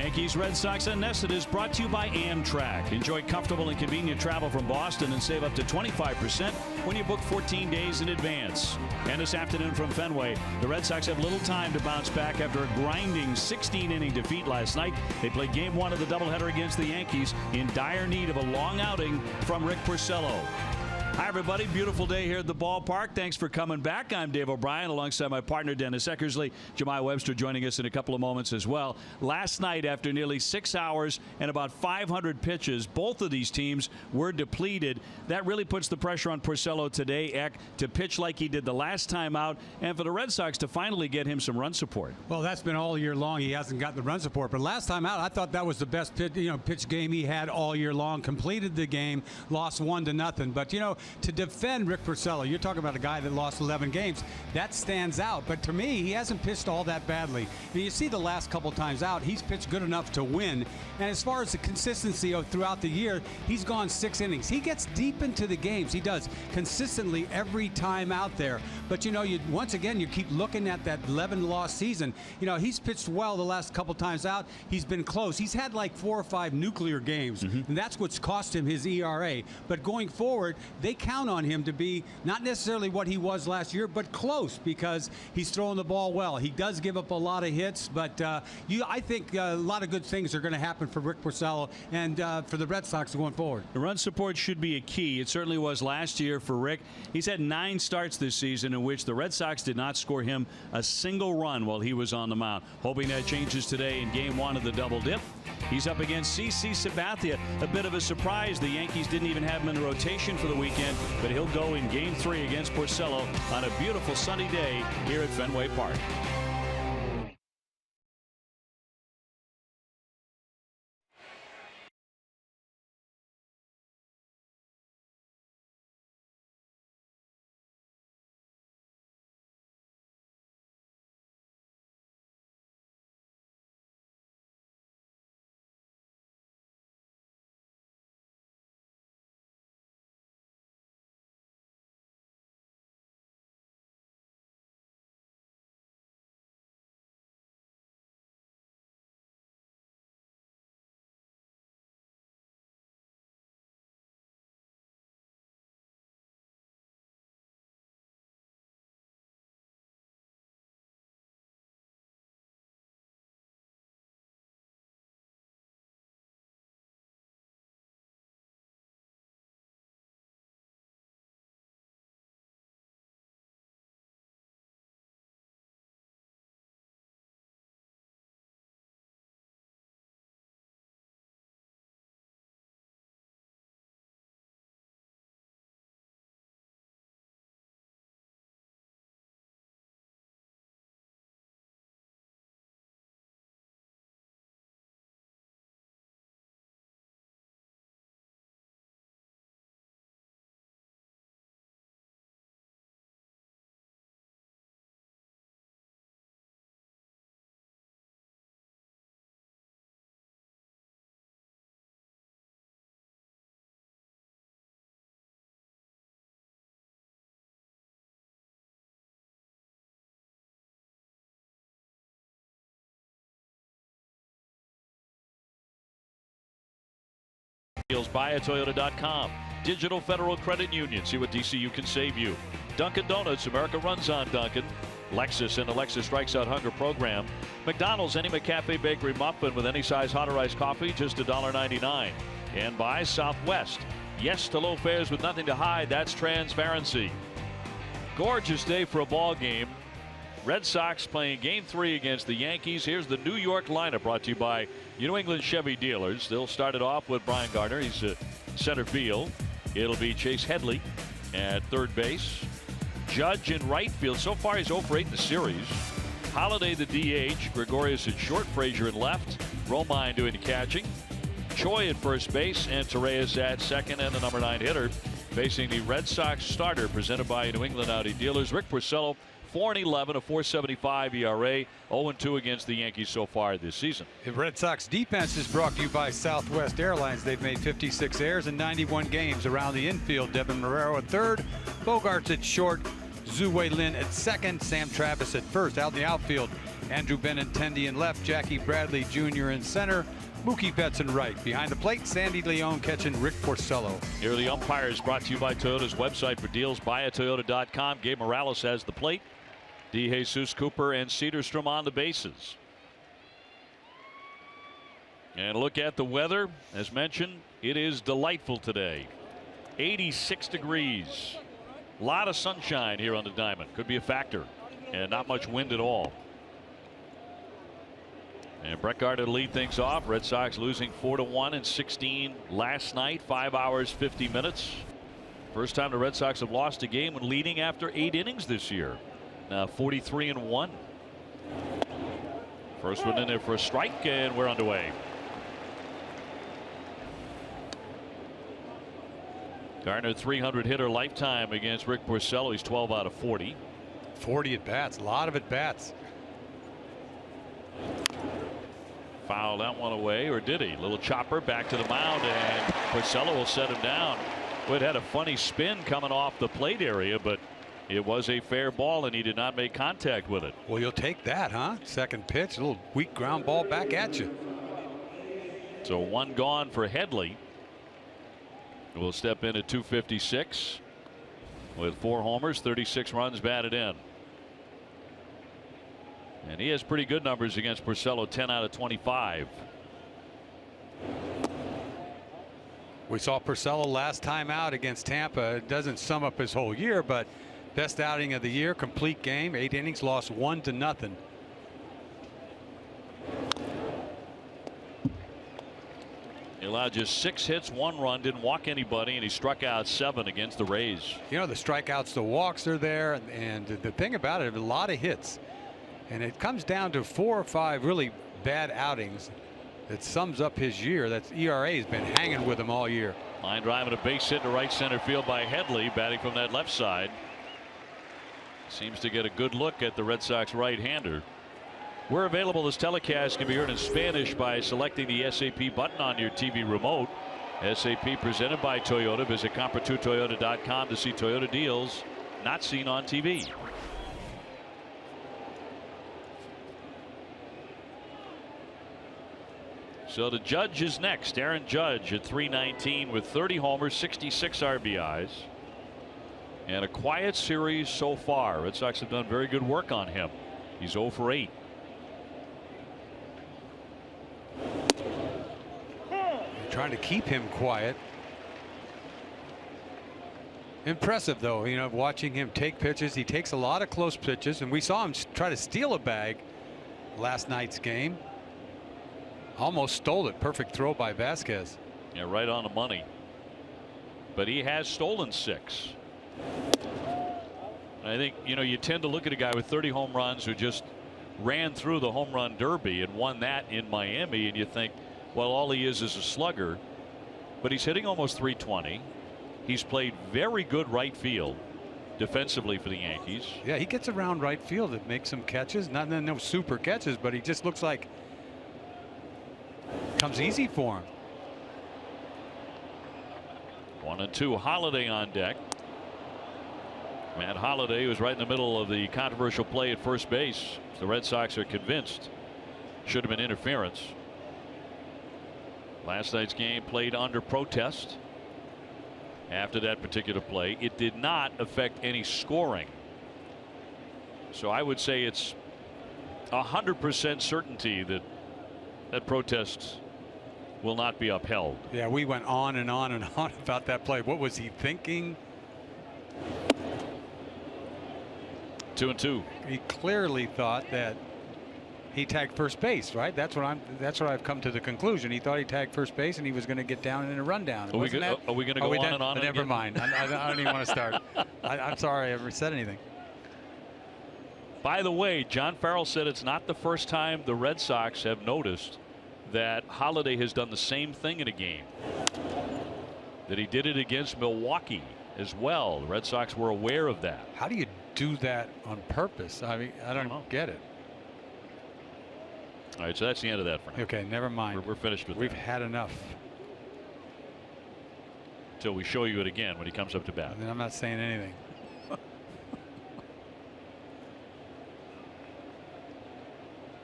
Yankees Red Sox Unnested is brought to you by Amtrak. Enjoy comfortable and convenient travel from Boston and save up to 25% when you book 14 days in advance. And this afternoon from Fenway, the Red Sox have little time to bounce back after a grinding 16-inning defeat last night. They played Game 1 of the doubleheader against the Yankees in dire need of a long outing from Rick Porcello. Hi, everybody. Beautiful day here at the ballpark. Thanks for coming back. I'm Dave O'Brien alongside my partner, Dennis Eckersley. Jemai Webster joining us in a couple of moments as well. Last night, after nearly 6 hours and about 500 pitches, both of these teams were depleted. That really puts the pressure on Porcello today, Eck, to pitch like he did the last time out, and for the Red Sox to finally get him some run support. Well, that's been all year long. He hasn't got the run support. But last time out, I thought that was the best pitch game he had all year long. Completed the game, lost 1-0. But, to defend Rick Porcello, you're talking about a guy that lost 11 games. That stands out. But to me, he hasn't pitched all that badly. You see the last couple times out, he's pitched good enough to win. And as far as the consistency throughout the year, he's gone 6 innings. He gets deep into the games. He does consistently every time out there. But, once again, you keep looking at that 11-loss season. He's pitched well the last couple times out. He's been close. He's had like 4 or 5 nuclear games, and that's what's cost him his ERA. But going forward, they count on him to be not necessarily what he was last year, but close, because he's throwing the ball well. He does give up a lot of hits, but I think a lot of good things are going to happen for Rick Porcello and for the Red Sox going forward. The run support should be a key. It certainly was last year for Rick. He's had 9 starts this season in which the Red Sox did not score him a single run while he was on the mound. Hoping that changes today in Game 1 of the double dip. He's up against CC Sabathia. A bit of a surprise. The Yankees didn't even have him in the rotation for the weekend, but he'll go in Game 3 against Porcello on a beautiful sunny day here at Fenway Park. BuyAToyota.com. Digital Federal Credit Union. See what DCU can save you. Dunkin' Donuts. America runs on Dunkin'. Lexus and the Lexus Strikes Out Hunger program. McDonald's. Any McCafe Bakery muffin with any size hot or iced coffee, just $1.99. And by Southwest. Yes to low fares with nothing to hide. That's transparency. Gorgeous day for a ball game. Red Sox playing Game 3 against the Yankees. Here's the New York lineup brought to you by New England Chevy Dealers. They'll start it off with Brian Gardner. He's at center field. It'll be Chase Headley at third base. Judge in right field. So far, he's 0 for 8 in the series. Holiday, the DH. Gregorius at short. Frazier at left. Romine doing the catching. Choi at first base. And Torreyes at second. And the number 9 hitter facing the Red Sox starter presented by New England Audi Dealers, Rick Porcello. 4-11, a 4.75 ERA, 0-2 against the Yankees so far this season. The Red Sox defense is brought to you by Southwest Airlines. They've made 56 errors in 91 games around the infield. Devin Marrero at third, Bogarts at short, Zhu Wei Lin at second, Sam Travis at first. Out in the outfield, Andrew Benintendi in left, Jackie Bradley Jr. in center, Mookie Betts in right. Behind the plate, Sandy Leon catching Rick Porcello. Here are the umpires, brought to you by Toyota's website for deals, buyatoyota.com. Gabe Morales has the plate. DeJesus, Cooper, and Cedarstrom on the bases. And look at the weather. As mentioned, it is delightful today. 86 degrees. A lot of sunshine here on the diamond. Could be a factor. And not much wind at all. And Brett Gardner to lead things off. Red Sox losing 4-1 in 16 last night. 5 hours 50 minutes. First time the Red Sox have lost a game when leading after 8 innings this year. Now 43-1. First one in there for a strike, and we're underway. Gardner 300 hitter lifetime against Rick Porcello. He's 12 out of 40. 40 at bats, a lot of at bats. Fouled that one away, or did he? Little chopper back to the mound, and Porcello will set him down. Well, it had a funny spin coming off the plate area, but it was a fair ball, and he did not make contact with it. Well, you'll take that, huh? Second pitch, a little weak ground ball back at you. So one gone for Headley. Will step in at 256 with 4 homers, 36 runs batted in. And he has pretty good numbers against Porcello, 10 out of 25. We saw Porcello last time out against Tampa. It doesn't sum up his whole year, but best outing of the year, complete game, 8 innings, lost 1-0. He allowed just 6 hits, 1 run, didn't walk anybody, and he struck out 7 against the Rays. You know, the strikeouts, the walks are there, and the thing about it, a lot of hits. And it comes down to 4 or 5 really bad outings that sums up his year. That ERA has been hanging with him all year. Line drive and a base hit to right center field by Headley, batting from that left side. Seems to get a good look at the Red Sox right-hander. We're available. This telecast can be heard in Spanish by selecting the SAP button on your TV remote. SAP presented by Toyota. Visit compra2toyota.com to see Toyota deals not seen on TV. So the Judge is next. Aaron Judge at 319 with 30 homers, 66 RBIs. And a quiet series so far. Red Sox have done very good work on him. He's 0 for 8. Trying to keep him quiet. Impressive, though, you know, watching him take pitches. He takes a lot of close pitches, and we saw him try to steal a bag last night's game. Almost stole it. Perfect throw by Vasquez. Yeah, right on the money. But he has stolen 6. I think, you know, you tend to look at a guy with 30 home runs who just ran through the home run derby and won that in Miami, and you think, well, all he is a slugger. But he's hitting almost 320. He's played very good right field defensively for the Yankees. Yeah, he gets around right field. It makes some catches. Not no super catches, but he just looks like comes easy for him. 1-2. Holiday on deck. Matt Holliday was right in the middle of the controversial play at first base. The Red Sox are convinced should have been interference. Last night's game played under protest. After that particular play, it did not affect any scoring. So I would say it's 100% certainty that that protest will not be upheld. Yeah, we went on and on and on about that play. What was he thinking? 2-2. He clearly thought that he tagged first base, right? That's what I've come to the conclusion. He thought he tagged first base and he was going to get down in a rundown. Are we going to go on and on? Never mind. I don't even want to start. I'm sorry I ever said anything. By the way, John Farrell said it's not the first time the Red Sox have noticed that Holiday has done the same thing in a game. That he did it against Milwaukee as well. The Red Sox were aware of that. How do you do that on purpose? I mean, I don't get it. All right, so that's the end of that for now. Okay, never mind. We're finished with We've that. had enough. Until we show you it again when he comes up to bat. And I'm not saying anything.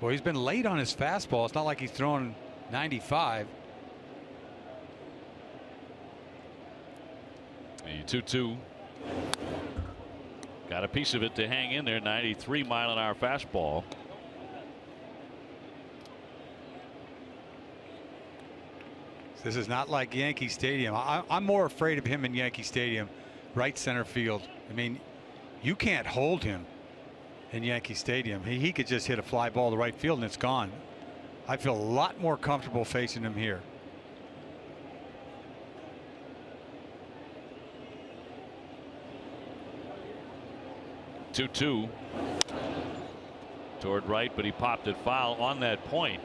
Well, he's been late on his fastball. It's not like he's throwing 95. The 2-2. Got a piece of it to hang in there. 93-mile-an-hour fastball. This is not like Yankee Stadium. I'm more afraid of him in Yankee Stadium, right center field. I mean, you can't hold him in Yankee Stadium. He could just hit a fly ball to right field and it's gone. I feel a lot more comfortable facing him here. Two toward right, but he popped it foul on that point.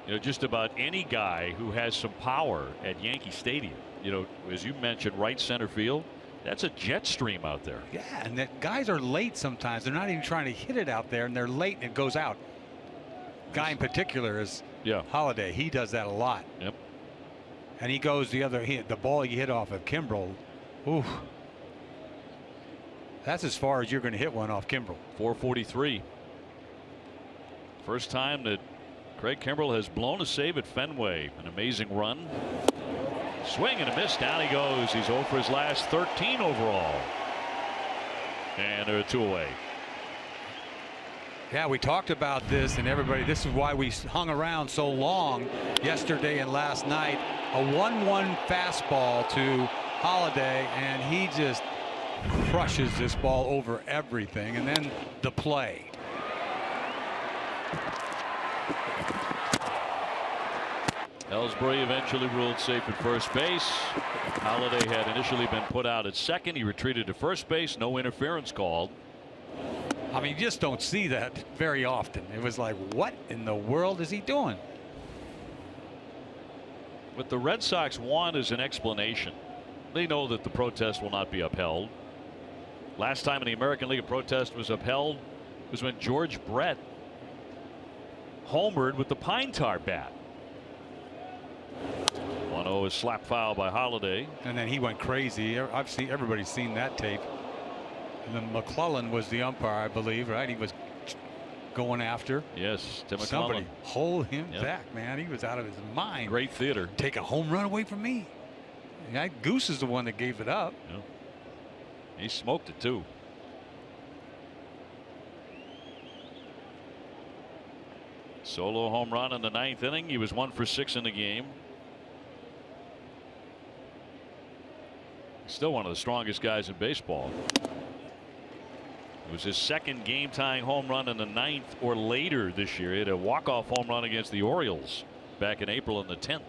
You know, just about any guy who has some power at Yankee Stadium, you know, as you mentioned, right center field, that's a jet stream out there. Yeah, and that guys are late sometimes. They're not even trying to hit it out there, and they're late and it goes out. Guy in particular is Holiday. He does that a lot. Yep. And he goes the ball you hit off of Kimbrel. Ooh. That's as far as you're going to hit one off Kimbrel. 443. First time that Craig Kimbrel has blown a save at Fenway. An amazing run. Swing and a miss. Down he goes. He's 0 for his last 13 overall. And there are 2 away. Yeah, we talked about this, and everybody, this is why we hung around so long yesterday and last night. A 1-1 fastball to Holiday, and he just crushes this ball over everything. And then the play. Ellsbury eventually ruled safe at first base. Holiday had initially been put out at second. He retreated to first base. No interference called. I mean, you just don't see that very often. It was like, what in the world is he doing? What the Red Sox want is an explanation. They know that the protest will not be upheld. Last time in the American League a protest was upheld was when George Brett homered with the pine tar bat. 1-0 is slap foul by Holiday. And then he went crazy. Everybody's seen that tape. And then McClellan was the umpire, I believe, right? He was going after. Yes, Tim Somebody McClellan. hold him back, man. He was out of his mind. Great theater. Take a home run away from me. Yeah, Goose is the one that gave it up. Yeah. He smoked it too. Solo home run in the 9th inning. He was 1 for 6 in the game. Still one of the strongest guys in baseball. It was his second game tying home run in the 9th or later this year. He had a walk-off home run against the Orioles back in April in the 10th.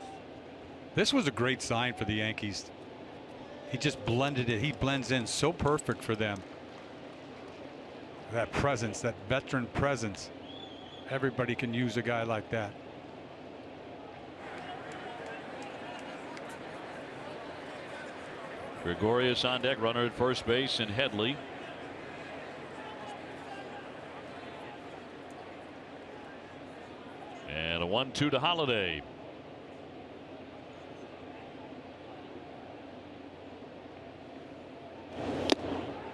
This was a great sign for the Yankees. He just blended it. He blends in so perfect for them. That presence, that veteran presence. Everybody can use a guy like that. Gregorius on deck, runner at first base, and Headley. And a 1-2 to Holiday.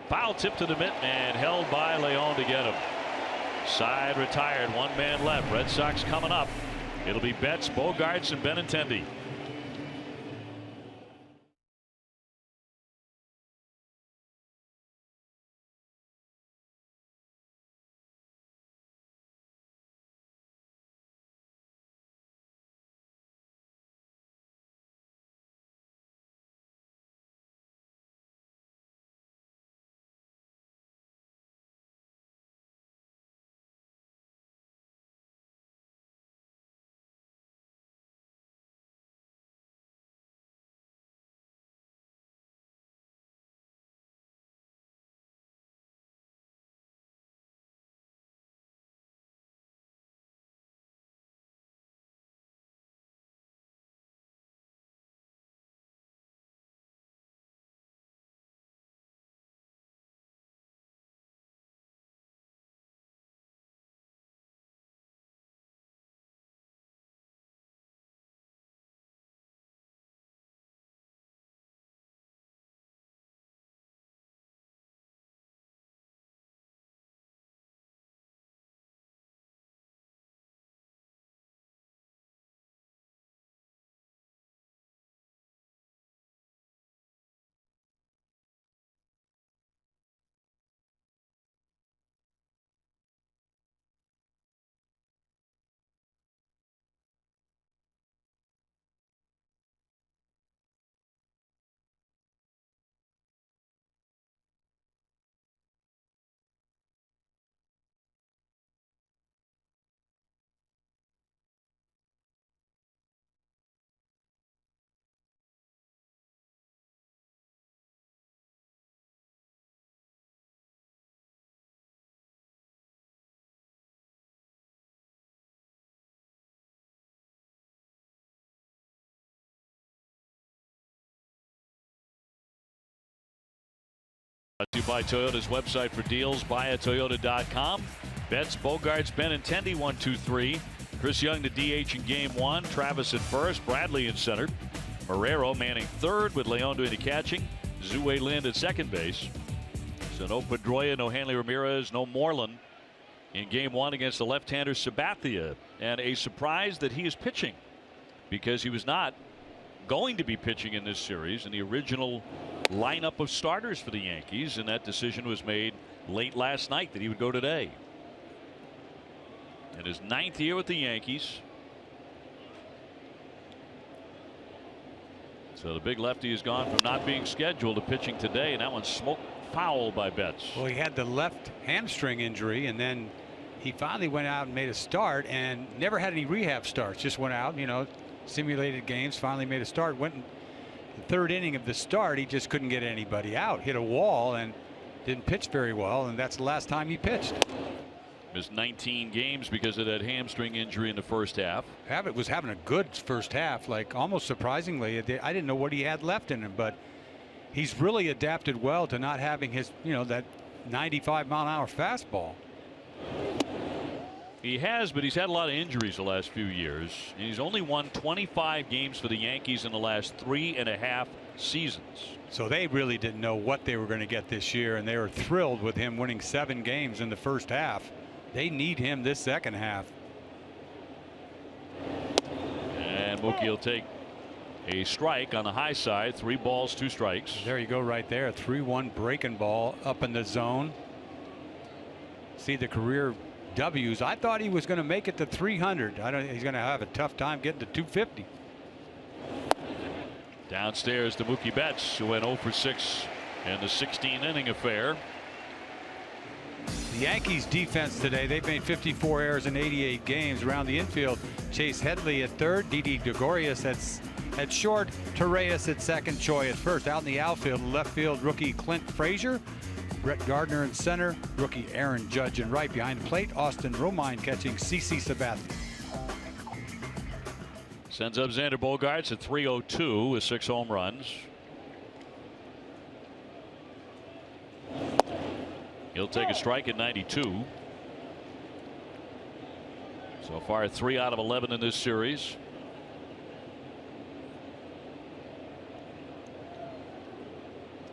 Foul tip to the mitt and held by Leon to get him. Side retired, 1 man left. Red Sox coming up. It'll be Betts, Bogaerts, and Benintendi. Brought to you by Toyota's website for deals, buyatoyota.com. Betts, Bogarts, Benintendi, 1, 2, 3. Chris Young to DH in game 1. Travis at first. Bradley in center. Marrero manning third with Leon doing the catching. Zue Lind at second base. So no Pedroia, no Hanley Ramirez, no Moreland in game 1 against the left-hander Sabathia. And a surprise that he is pitching, because he was not going to be pitching in this series in the original lineup of starters for the Yankees, and that decision was made late last night that he would go today. In his 9th year with the Yankees. So the big lefty has gone from not being scheduled to pitching today, and that one's smoked foul by Betts. Well, he had the left hamstring injury, and then he finally went out and made a start and never had any rehab starts. Just went out, simulated games, finally made a start. Went in the 3rd inning of the start. He just couldn't get anybody out. Hit a wall and didn't pitch very well, and that's the last time he pitched. Missed 19 games because of that hamstring injury in the first half. Abbott was having a good first half, like almost surprisingly. I didn't know what he had left in him, but he's really adapted well to not having his, that 95-mile-an-hour fastball. He has, but he's had a lot of injuries the last few years. And he's only won 25 games for the Yankees in the last 3.5 seasons. So they really didn't know what they were going to get this year, and they were thrilled with him winning 7 games in the first half. They need him this second half. And Mookie will take a strike on the high side. 3 balls, 2 strikes. There you go right there. 3-1 breaking ball up in the zone. See the career W's. I thought he was going to make it to 300. He's going to have a tough time getting to 250. Downstairs to Mookie Betts, who went 0 for 6 in the 16-inning affair. The Yankees defense today, they've made 54 errors in 88 games. Around the infield, Chase Headley at third, Didi Gregorius at short, Torreyes at second, Choi at first. Out in the outfield, left field, rookie Clint Frazier, Brett Gardner in center, rookie Aaron Judge in right. Behind the plate, Austin Romine catching CC Sabathia. Sends up Xander Bogaerts at 302 with 6 home runs. He'll take a strike at 92. So far 3 out of 11 in this series.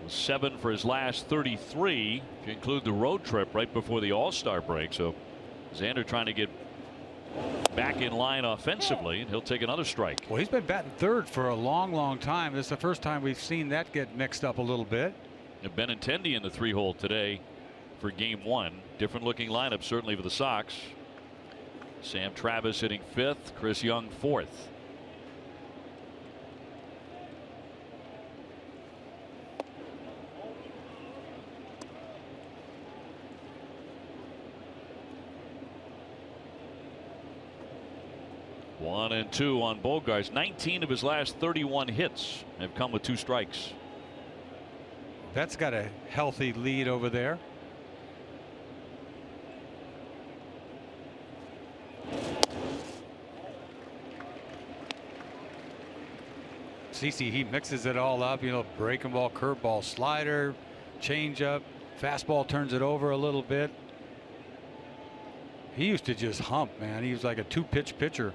Seven for his last 33 if you include the road trip right before the All-Star break. So Xander trying to get back in line offensively, and he'll take another strike. Well, he's been batting third for a long time. This is the first time we've seen that get mixed up a little bit. Benintendi in the 3-hole today for game 1. Different looking lineup certainly for the Sox. Sam Travis hitting 5th, Chris Young 4th. One and 2 on Bogaerts. 19 of his last 31 hits have come with 2 strikes. That's got a healthy lead over there. CC, he mixes it all up, breaking ball, curveball, slider, changeup, fastball, turns it over a little bit. He used to just hump, man. He was like a 2-pitch pitcher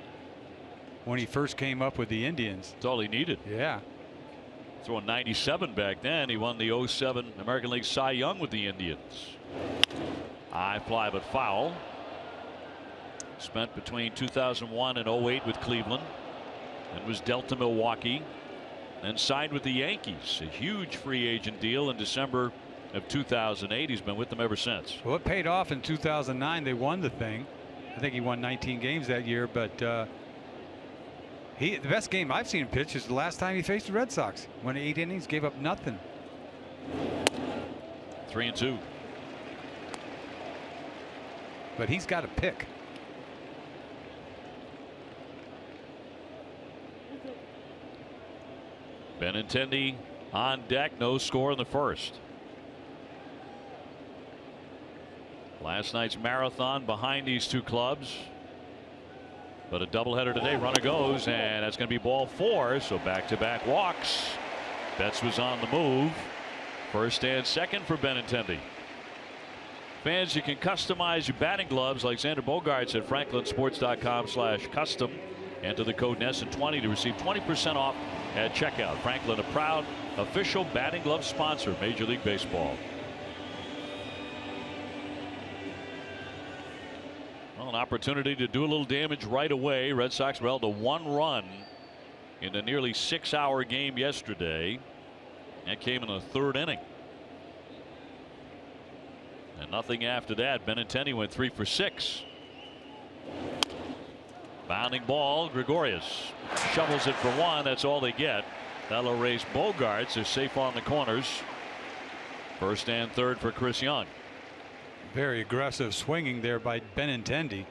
when he first came up with the Indians. That's all he needed. Yeah. Throwing 97 back then. He won the 07 American League Cy Young with the Indians. High fly but foul. Spent between 2001 and 08 with Cleveland, and was dealt to Milwaukee, and signed with the Yankees. A huge free agent deal in December of 2008. He's been with them ever since. Well, it paid off in 2009. They won the thing. I think he won 19 games that year, but the best game I've seen him pitch is the last time he faced the Red Sox. Went 8 innings, gave up nothing. 3-2. But he's got a pick. Benintendi on deck, no score in the first. Last night's marathon behind these two clubs. But a doubleheader today. Runner goes, and that's going to be ball 4. So back-to-back walks. Betts was on the move. First and second for Benintendi. Fans, you can customize your batting gloves like Xander Bogaerts at franklinsports.com/custom. Enter the code NESN20 to receive 20% off at checkout. Franklin, a proud official batting glove sponsor of Major League Baseball. Well, an opportunity to do a little damage right away. Red Sox were held to 1 run in a nearly 6-hour game yesterday. That came in the 3rd inning. And nothing after that. Benintendi went 3 for 6. Bounding ball. Gregorius shovels it for 1. That's all they get. That'll erase Bogaerts. They're safe on the corners. First and third for Chris Young. Very aggressive swinging there by Benintendi.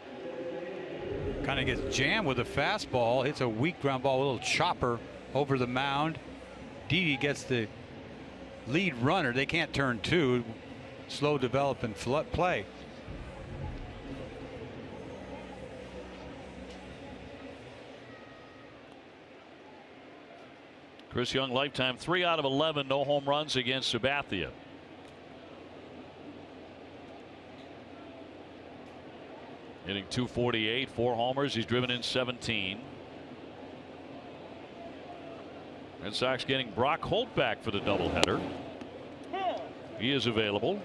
Kind of gets jammed with a fastball. Hits a weak ground ball. A little chopper over the mound. Didi gets the lead runner. They can't turn 2. Slow develop and play. Chris Young, lifetime 3 out of 11, no home runs against Sabathia. Hitting .248, 4 homers. He's driven in 17. Red Sox getting Brock Holt back for the doubleheader. He is available.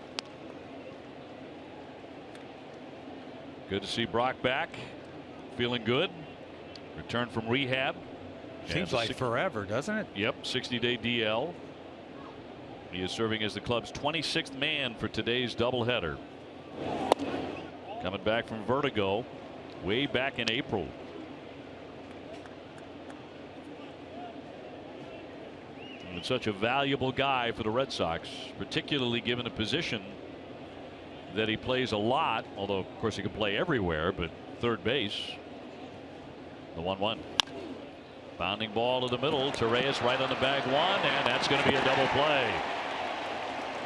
Good to see Brock back. Feeling good. Returned from rehab. Seems like forever, doesn't it? Yep, 60-day DL. He is serving as the club's 26th man for today's doubleheader. Coming back from vertigo way back in April. And such a valuable guy for the Red Sox, particularly given the position that he plays a lot, although of course he can play everywhere, but third base. The 1-1. Bounding ball to the middle. Torreyes right on the bag 1, and that's going to be a double play.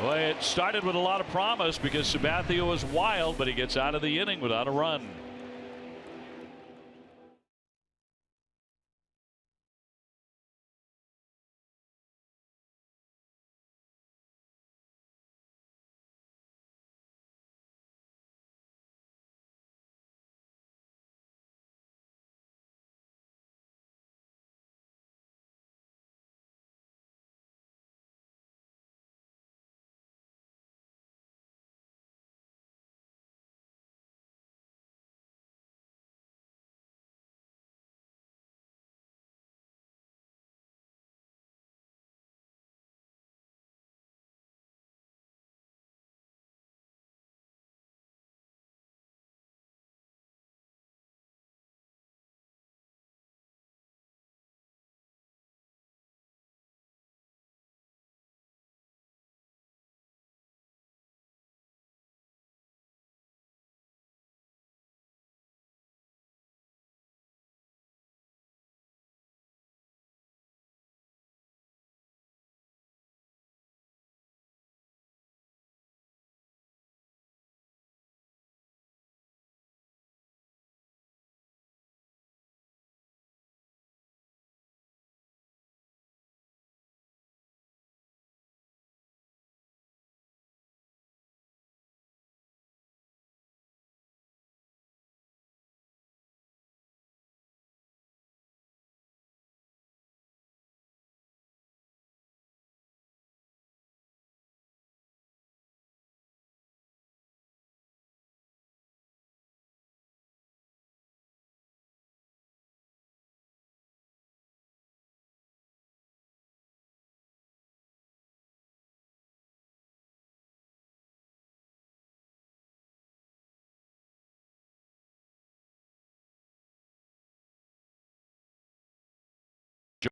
Well, it started with a lot of promise because Sabathia was wild, but he gets out of the inning without a run.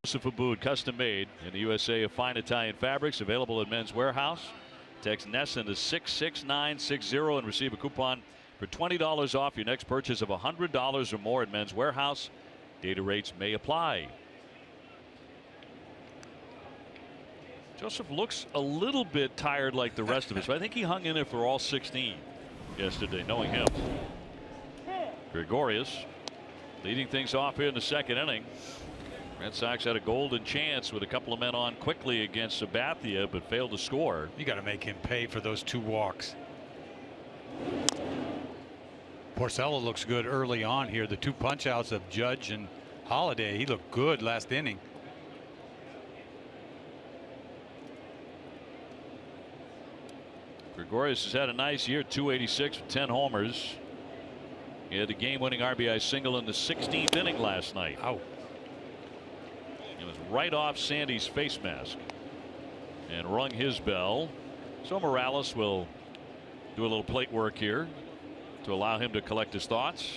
Joseph Abboud, custom made in the USA of fine Italian fabrics, available at Men's Warehouse. Text NESN to 66960 and receive a coupon for $20 off your next purchase of $100 or more at Men's Warehouse. Data rates may apply. Joseph looks a little bit tired like the rest of us, but I think he hung in there for all 16 yesterday, knowing him. Gregorius leading things off here in the 2nd inning. Red Sox had a golden chance with a couple of men on quickly against Sabathia, but failed to score. You got to make him pay for those 2 walks. Porcello looks good early on here. The 2 punch outs of Judge and Holiday. He looked good last inning. Gregorius has had a nice year, 286 with 10 homers. He had the game-winning RBI single in the 16th inning last night. Ow. It was right off Sandy's face mask and rung his bell. So Morales will do a little plate work here to allow him to collect his thoughts.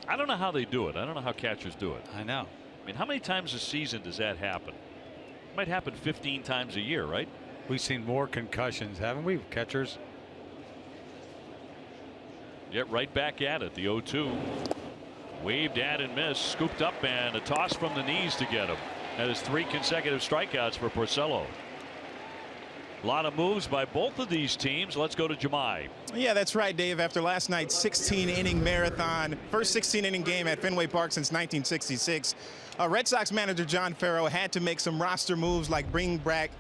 I don't know how they do it. I don't know how catchers do it. I know. I mean, how many times a season does that happen? It might happen 15 times a year, right? We've seen more concussions, haven't we, catchers? Get right back at it. The 0-2. Waved at and missed. Scooped up and a toss from the knees to get him. That is 3 consecutive strikeouts for Porcello. A lot of moves by both of these teams. Let's go to Jemai. Yeah, that's right, Dave. After last night's 16-inning marathon, first 16-inning game at Fenway Park since 1966, Red Sox manager John Farrow had to make some roster moves like bring back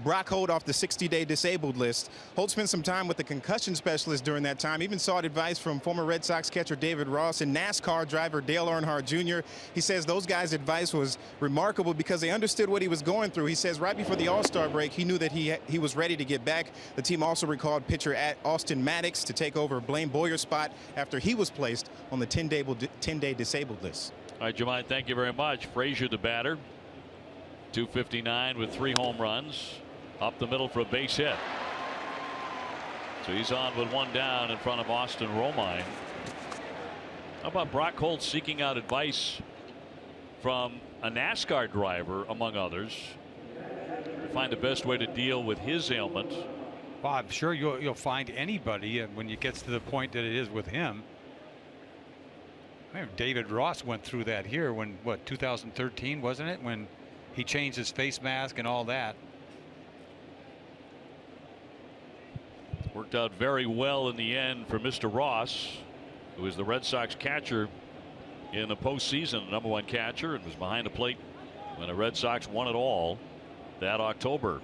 Brock Holt off the 60-day disabled list. Holt spent some time with the concussion specialist during that time, even sought advice from former Red Sox catcher David Ross and NASCAR driver Dale Earnhardt Jr. He says those guys' advice was remarkable because they understood what he was going through. He says right before the All-Star break, he knew that he was ready to get back. The team also recalled pitcher Austin Maddox to take over Blaine Boyer's spot after he was placed on the 10-day disabled list. All right, Jemai, thank you very much. Frazier, the batter, 259 with 3 home runs. Up the middle for a base hit. So he's on with 1 down in front of Austin Romine. How about Brock Holt seeking out advice from a NASCAR driver, among others, to find the best way to deal with his ailment? Well, I'm sure you'll find anybody when it gets to the point that it is with him. I mean, David Ross went through that here when, what, 2013, wasn't it? When he changed his face mask and all that. Worked out very well in the end for Mr. Ross, who was the Red Sox catcher in the postseason, the #1 catcher, and was behind the plate when the Red Sox won it all that October.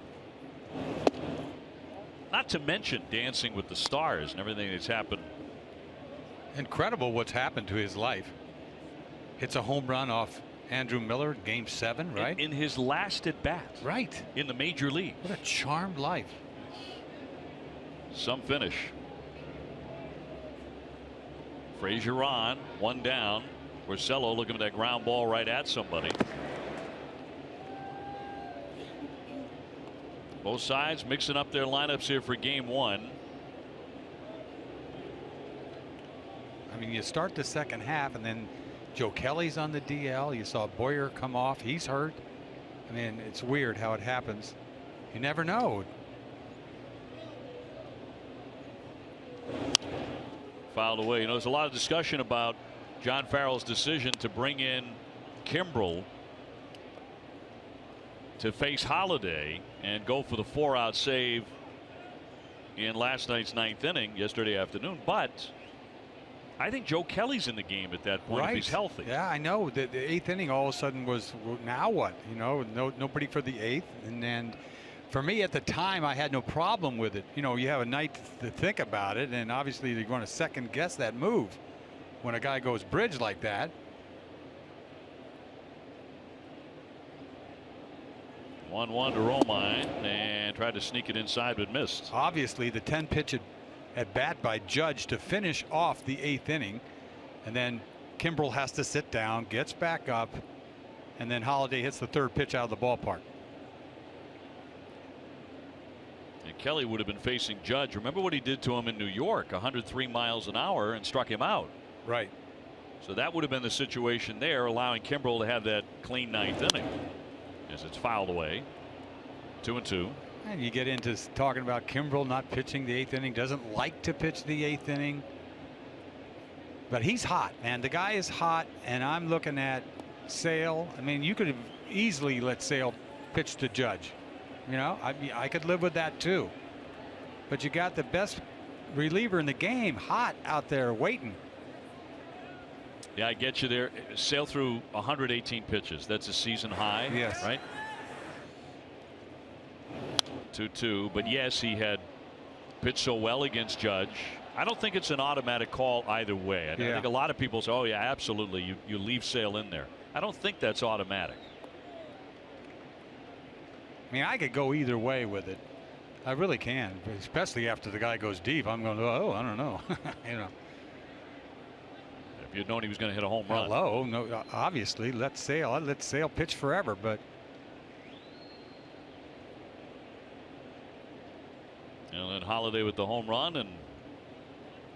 Not to mention Dancing with the Stars and everything that's happened. Incredible what's happened to his life. Hits a home run off Andrew Miller, Game 7, right? In his last at bat. Right. In the major league. What a charmed life. Some finish. Frazier on, 1 down. Porcello looking at that ground ball right at somebody. Both sides mixing up their lineups here for game 1. I mean, you start the second half and then Joe Kelly's on the DL. You saw Boyer come off. He's hurt. I mean, it's weird how it happens. You never know. Fouled away. You know, there's a lot of discussion about John Farrell's decision to bring in Kimbrel to face Holiday and go for the 4-out save in last night's 9th inning yesterday afternoon. But I think Joe Kelly's in the game at that point, Right. if he's healthy. Yeah, I know. The 8th inning all of a sudden was, now what? You know, nobody for the 8th. And then for me at the time, I had no problem with it. You know, you have a night to think about it, and obviously you're going to second guess that move when a guy goes bridge like that. (1-1) to Romine, and tried to sneak it inside but missed. Obviously the 10 pitch at bat by Judge to finish off the 8th inning, and then Kimbrel has to sit down, gets back up, and then Holiday hits the 3rd pitch out of the ballpark. And Kelly would have been facing Judge. Remember what he did to him in New York, 103 miles an hour, and struck him out. Right. So that would have been the situation there, allowing Kimbrel to have that clean 9th inning. As it's fouled away. 2-2. And you get into talking about Kimbrel not pitching the 8th inning, doesn't like to pitch the 8th inning. But he's hot, man. The guy is hot, and I'm looking at Sale. I mean, you could have easily let Sale pitch to Judge. You know, I could live with that too. But you got the best reliever in the game, hot out there waiting. Yeah, I get you there. Sail through 118 pitches. That's a season high. Yes. Right. 2-2. But yes, he had pitched so well against Judge. I don't think it's an automatic call either way. I think a lot of people say, oh, yeah, absolutely. You leave Sale in there. I don't think that's automatic. I mean, I could go either way with it. I really can, especially after the guy goes deep. I'm going, oh, I don't know. You know. If you'd known he was going to hit a home run. Hello, no, obviously, let Sale pitch forever, but. And then Holiday with the home run, and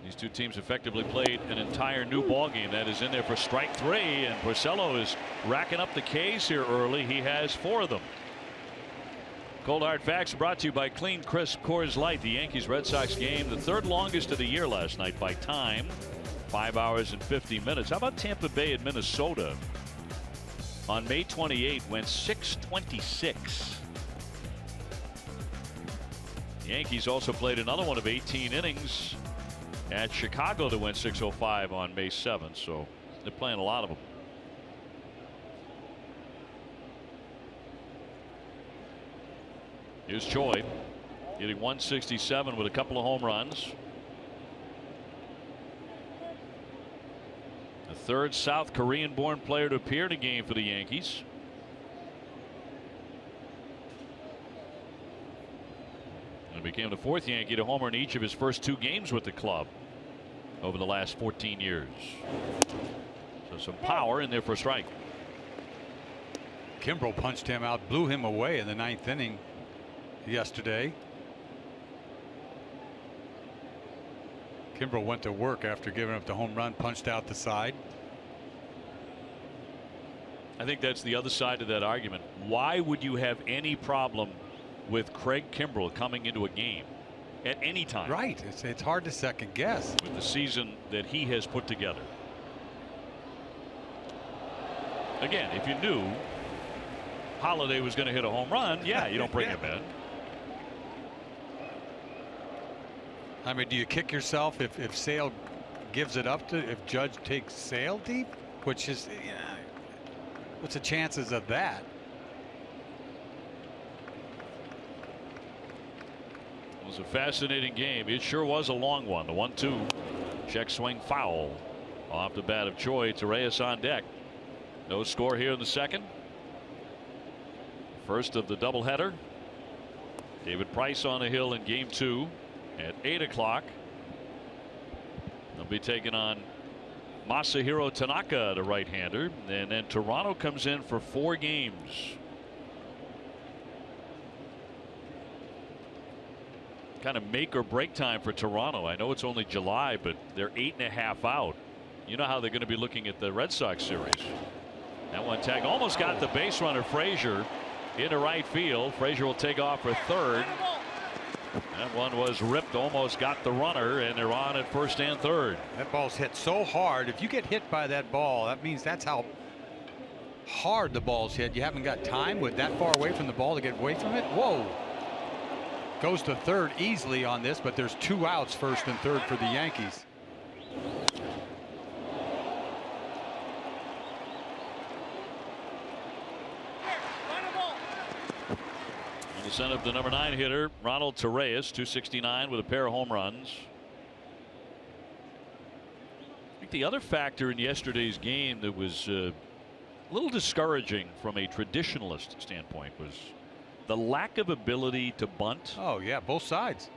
these two teams effectively played an entire new ball game. That is in there for strike 3, and Porcello is racking up the Ks here early. He has 4 of them. Cold Hard Facts brought to you by Clean Crisp Coors Light. The Yankees Red Sox game, the 3rd longest of the year last night by time, 5 hours and 50 minutes. How about Tampa Bay at Minnesota? On May 28 went 6:26. The Yankees also played another one of 18 innings at Chicago that went 6:05 on May 7th. So they're playing a lot of them. Here's Choi hitting 167 with a couple of home runs. The 3rd South Korean born player to appear in a game for the Yankees. And became the 4th Yankee to homer in each of his first 2 games with the club over the last 14 years. So some power in there for a strike. Kimbrel punched him out, blew him away in the 9th inning yesterday. Kimbrel went to work after giving up the home run, punched out the side. I think that's the other side of that argument. Why would you have any problem with Craig Kimbrel coming into a game at any time? Right. It's hard to second guess with the season that he has put together. Again, if you knew Holiday was going to hit a home run, yeah, you don't bring him in. I mean, do you kick yourself if Sale gives it up to, if Judge takes Sale deep, which is, what's the chances of that? It was a fascinating game. It sure was a long one. The 1-2 check swing foul off the bat of Choi. Torreyes on deck. No score here in the 2nd. First of the doubleheader. David Price on the hill in game 2 at 8 o'clock. They'll be taking on Masahiro Tanaka, the right-hander, and then Toronto comes in for 4 games. Kind of make or break time for Toronto. I know it's only July, but they're 8.5 out. You know how they're going to be looking at the Red Sox series. That one tag almost got the base runner Frazier into right field. Frazier will take off for 3rd. That one was ripped, almost got the runner, and they're on at 1st and 3rd. That ball's hit so hard. If you get hit by that ball, that means that's how hard the ball's hit. You haven't got time with that far away from the ball to get away from it. Whoa. Goes to 3rd easily on this, but there's 2 outs, 1st and 3rd for the Yankees. To send up the number 9 hitter, Ronald Torreyes, 269 with a pair of home runs. I think the other factor in yesterday's game that was a little discouraging from a traditionalist standpoint was the lack of ability to bunt. Oh, yeah, both sides.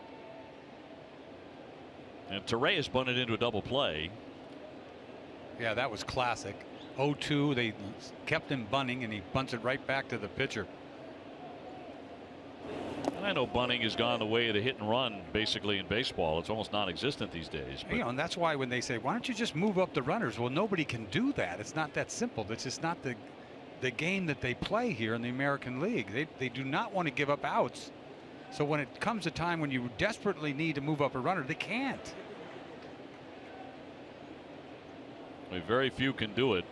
And Torreyes bunted into a double play. Yeah, that was classic. 0-2, they kept him bunting, and he bunts it right back to the pitcher. And I know bunting has gone the way of the hit and run basically in baseball. It's almost non-existent these days. But and that's why when they say, why don't you just move up the runners? Well, nobody can do that. It's not that simple. It's just not the game that they play here in the American League. They do not want to give up outs. So when it comes a time when you desperately need to move up a runner, they can't. Very few can do it.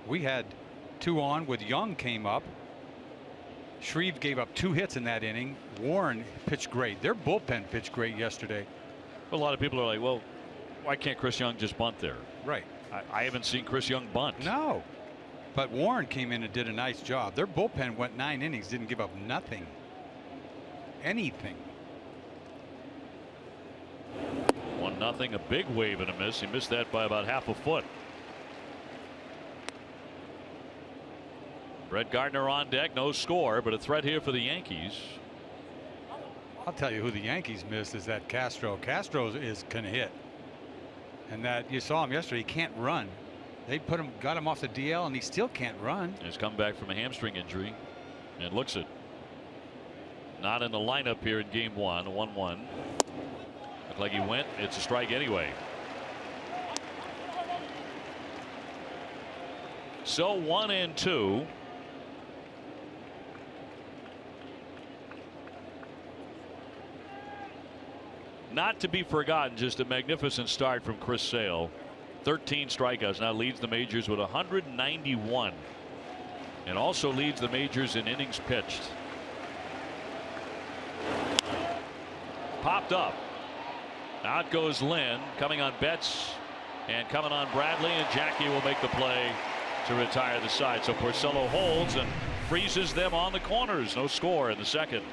We had 2 on with Young came up. Shreve gave up 2 hits in that inning. Warren pitched great. Their bullpen pitched great yesterday. A lot of people are like, well, why can't Chris Young just bunt there? Right. I haven't seen Chris Young bunt. No. But Warren came in and did a nice job. Their bullpen went 9 innings, didn't give up nothing. Anything. 1-0, a big wave and a miss. He missed that by about half a foot. Brett Gardner on deck, no score, but a threat here for the Yankees. I'll tell you who the Yankees missed is that Castro. Castro can hit. And that you saw him yesterday, he can't run. They got him off the DL, and he still can't run. He's come back from a hamstring injury and looks it. Not in the lineup here in game 1. 1-1. Looked like he went. It's a strike anyway. So 1-2. Not to be forgotten, just a magnificent start from Chris Sale. 13 strikeouts, now leads the majors with 191 and also leads the majors in innings pitched. Popped up. Out goes Lynn, coming on Betts and coming on Bradley, and Jackie will make the play to retire the side. So Porcello holds and freezes them on the corners. No score in the second.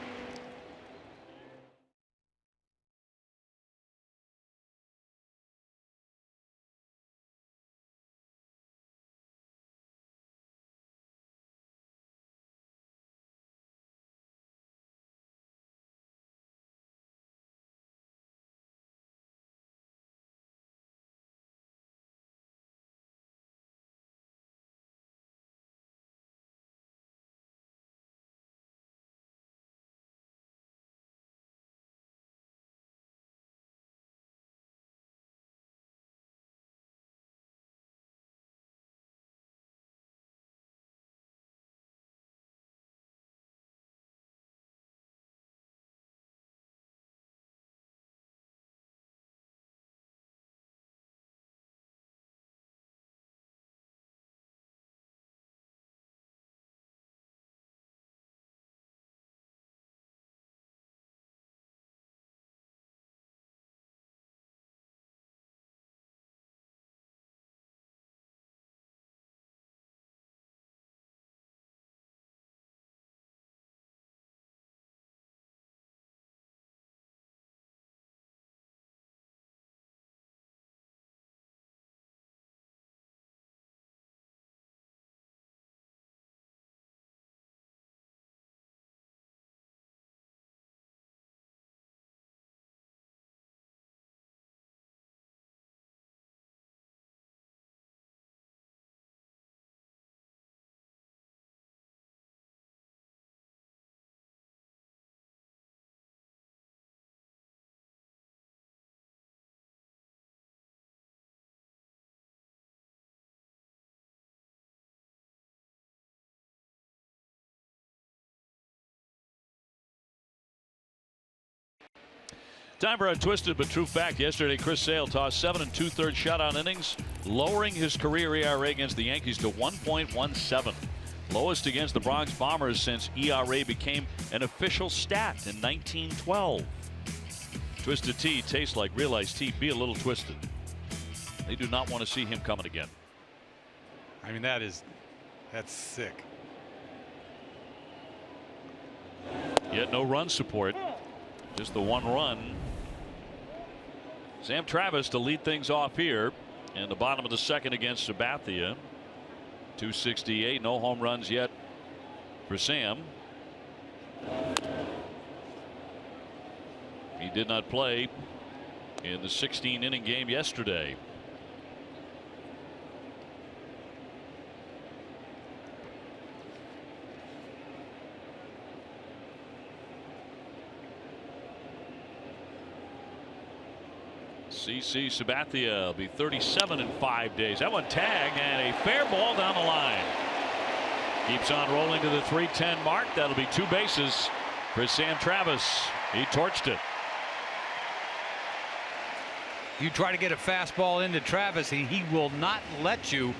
Time for a twisted but true fact. Yesterday, Chris Sale tossed 7 2/3 shutout innings, lowering his career ERA against the Yankees to 1.17. Lowest against the Bronx Bombers since ERA became an official stat in 1912. Twisted tea tastes like real iced tea. Be a little twisted. They do not want to see him coming again. I mean, that's sick. Yet no run support. Just the 1 run. Sam Travis to lead things off here in the bottom of the second against Sabathia. 268. No home runs yet for Sam. He did not play in the 16-inning game yesterday. CC Sabathia will be 37 in 5 days. That one tagged and a fair ball down the line. Keeps on rolling to the 310 mark. That'll be 2 bases for Sam Travis. He torched it. You try to get a fastball into Travis, he will not let you.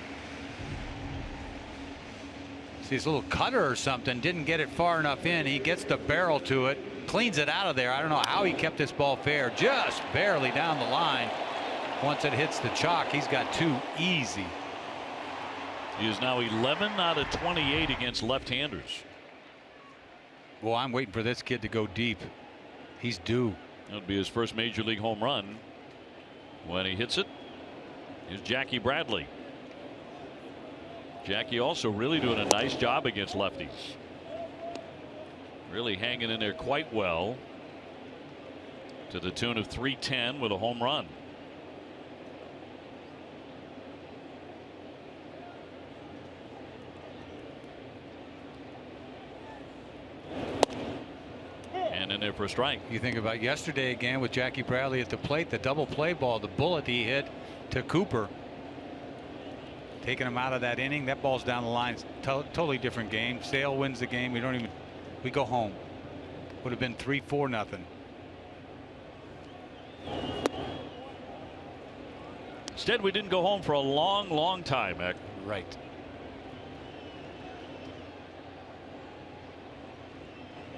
See his little cutter or something, didn't get it far enough in. He gets the barrel to it, cleans it out of there. I don't know how he kept this ball fair, just barely down the line. Once it hits the chalk, he's got 2 easy. He is now 11 out of 28 against left-handers. Well, I'm waiting for this kid to go deep. He's due. That'll be his first major league home run. When he hits it, is Jackie Bradley. Jackie also really doing a nice job against lefties. Really hanging in there quite well, to the tune of 310 with a home run. And in there for a strike. You think about yesterday again with Jackie Bradley at the plate, the double play ball, the bullet he hit to Cooper, taking him out of that inning. That ball's down the line. Totally different game. Sale wins the game. We go home. Would have been 3-4-0. Instead, we didn't go home for a long time, Eck. Right.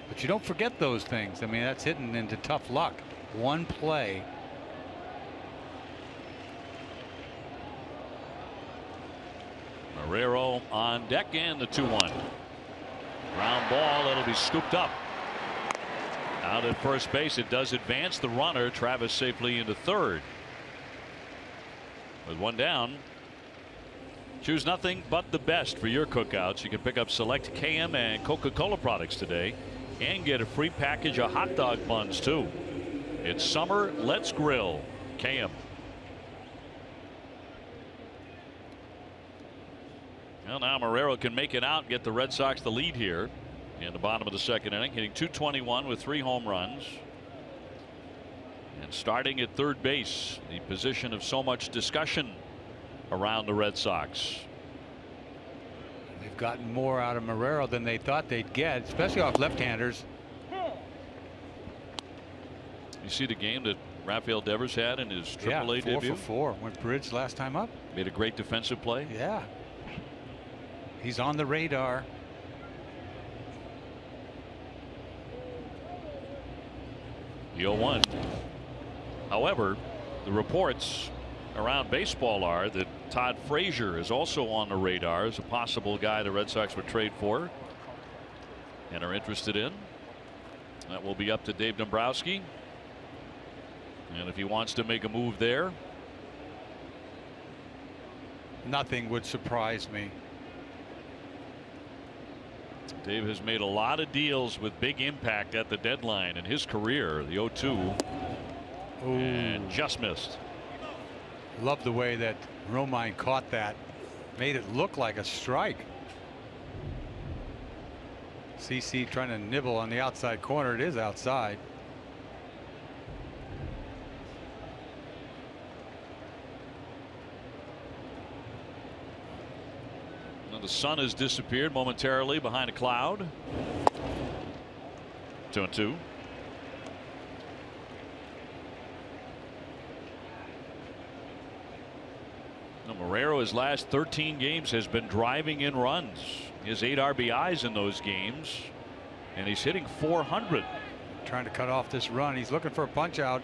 But you don't forget those things. I mean, that's hitting into tough luck. One play. Marrero on deck, and the 2-1. Ground ball, that'll be scooped up. Out at first base, it does advance the runner. Travis safely into third. With one down, choose nothing but the best for your cookouts. You can pick up select KM and Coca-Cola products today and get a free package of hot dog buns too. It's summer. Let's grill. KM. Well, now Marrero can make it out and get the Red Sox the lead here in the bottom of the second inning, hitting .221 with 3 home runs. And starting at third base, the position of so much discussion around the Red Sox. They've gotten more out of Marrero than they thought they'd get, especially off left-handers. You see the game that Rafael Devers had in his AAA debut? 4 for 4. Went bridge last time up. Made a great defensive play. Yeah. He's on the radar. The 0-1. However, the reports around baseball are that Todd Frazier is also on the radar as a possible guy the Red Sox would trade for and are interested in. That will be up to Dave Dombrowski. And if he wants to make a move there, nothing would surprise me. Dave has made a lot of deals with big impact at the deadline in his career. The 0-2. And just missed. Love the way that Romine caught that. Made it look like a strike. CC trying to nibble on the outside corner. It is outside. The sun has disappeared momentarily behind a cloud. 2-2. Marrero, his last 13 games, has been driving in runs. He has 8 RBIs in those games, and he's hitting .400. Trying to cut off this run. He's looking for a punch out.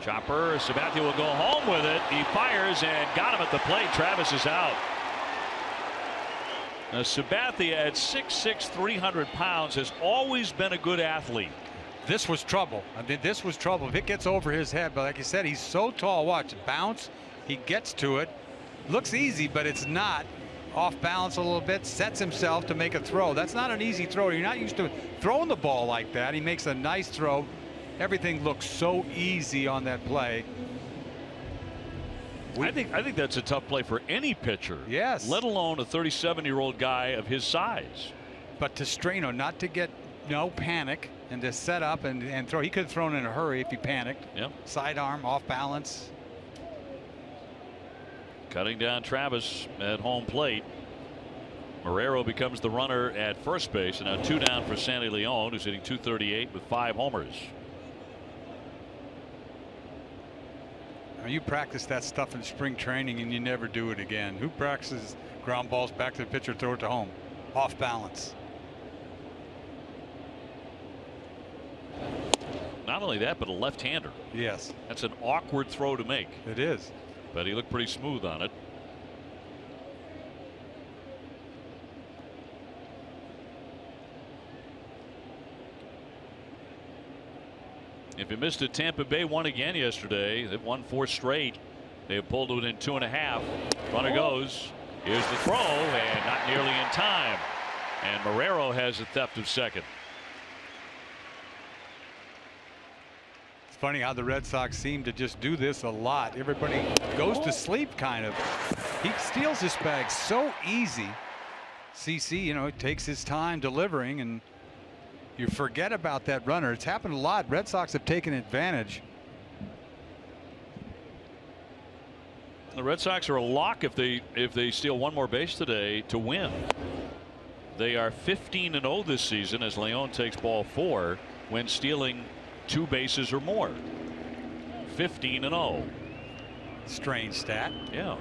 Chopper, Sabathia will go home with it. He fires and got him at the plate. Travis is out. Now, Sabathia at 6'6", 300 pounds has always been a good athlete. This was trouble. I mean, this was trouble. If it gets over his head, but like you said, he's so tall. Watch, bounce. He gets to it. Looks easy, but it's not. Off balance a little bit. Sets himself to make a throw. That's not an easy throw. You're not used to throwing the ball like that. He makes a nice throw. Everything looks so easy on that play. I think that's a tough play for any pitcher. Yes. Let alone a 37-year-old guy of his size. But to Strano, not to get no panic and to set up and throw. He could have thrown in a hurry if he panicked. Yep. Sidearm off balance. Cutting down Travis at home plate. Marrero becomes the runner at first base, and now 2 down for Sandy Leon, who's hitting .238 with 5 homers. You practice that stuff in spring training and you never do it again. Who practices ground balls back to the pitcher, throw it to home? Off balance. Not only that, but a left-hander. Yes. That's an awkward throw to make. It is. But he looked pretty smooth on it. If you missed it, Tampa Bay won again yesterday. They've won 4 straight. They have pulled it in 2.5. Runner goes. Here's the throw, and not nearly in time. And Marrero has a theft of second. It's funny how the Red Sox seem to just do this a lot. Everybody goes to sleep, kind of. He steals this bag so easy. CC, you know, takes his time delivering, and you forget about that runner. It's happened a lot. Red Sox have taken advantage. The Red Sox are a lock if they steal one more base today to win. They are 15-0 this season as Leon takes ball 4 when stealing 2 bases or more. 15-0. Strange stat. Yeah.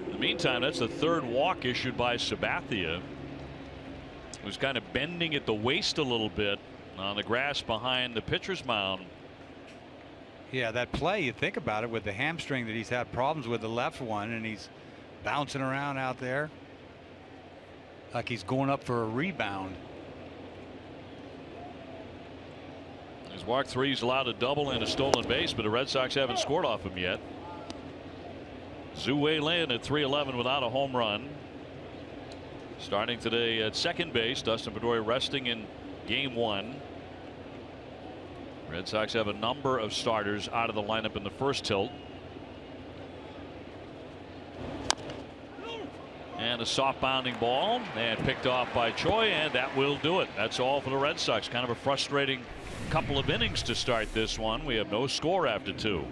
In the meantime, that's the 3rd walk issued by Sabathia, who's kind of bending at the waist a little bit on the grass behind the pitcher's mound. Yeah, that play, you think about it, with the hamstring that he's had problems with, the left one, and he's bouncing around out there like he's going up for a rebound. His walk 3, he's allowed a double and a stolen base, but the Red Sox haven't scored off him yet. Zhu Wei Lin at 311 without a home run. Starting today at second base, Dustin Pedroia resting in game 1. Red Sox have a number of starters out of the lineup in the first tilt. And a soft bounding ball, and picked off by Choi, and that will do it. That's all for the Red Sox. Kind of a frustrating couple of innings to start this one. We have no score after 2.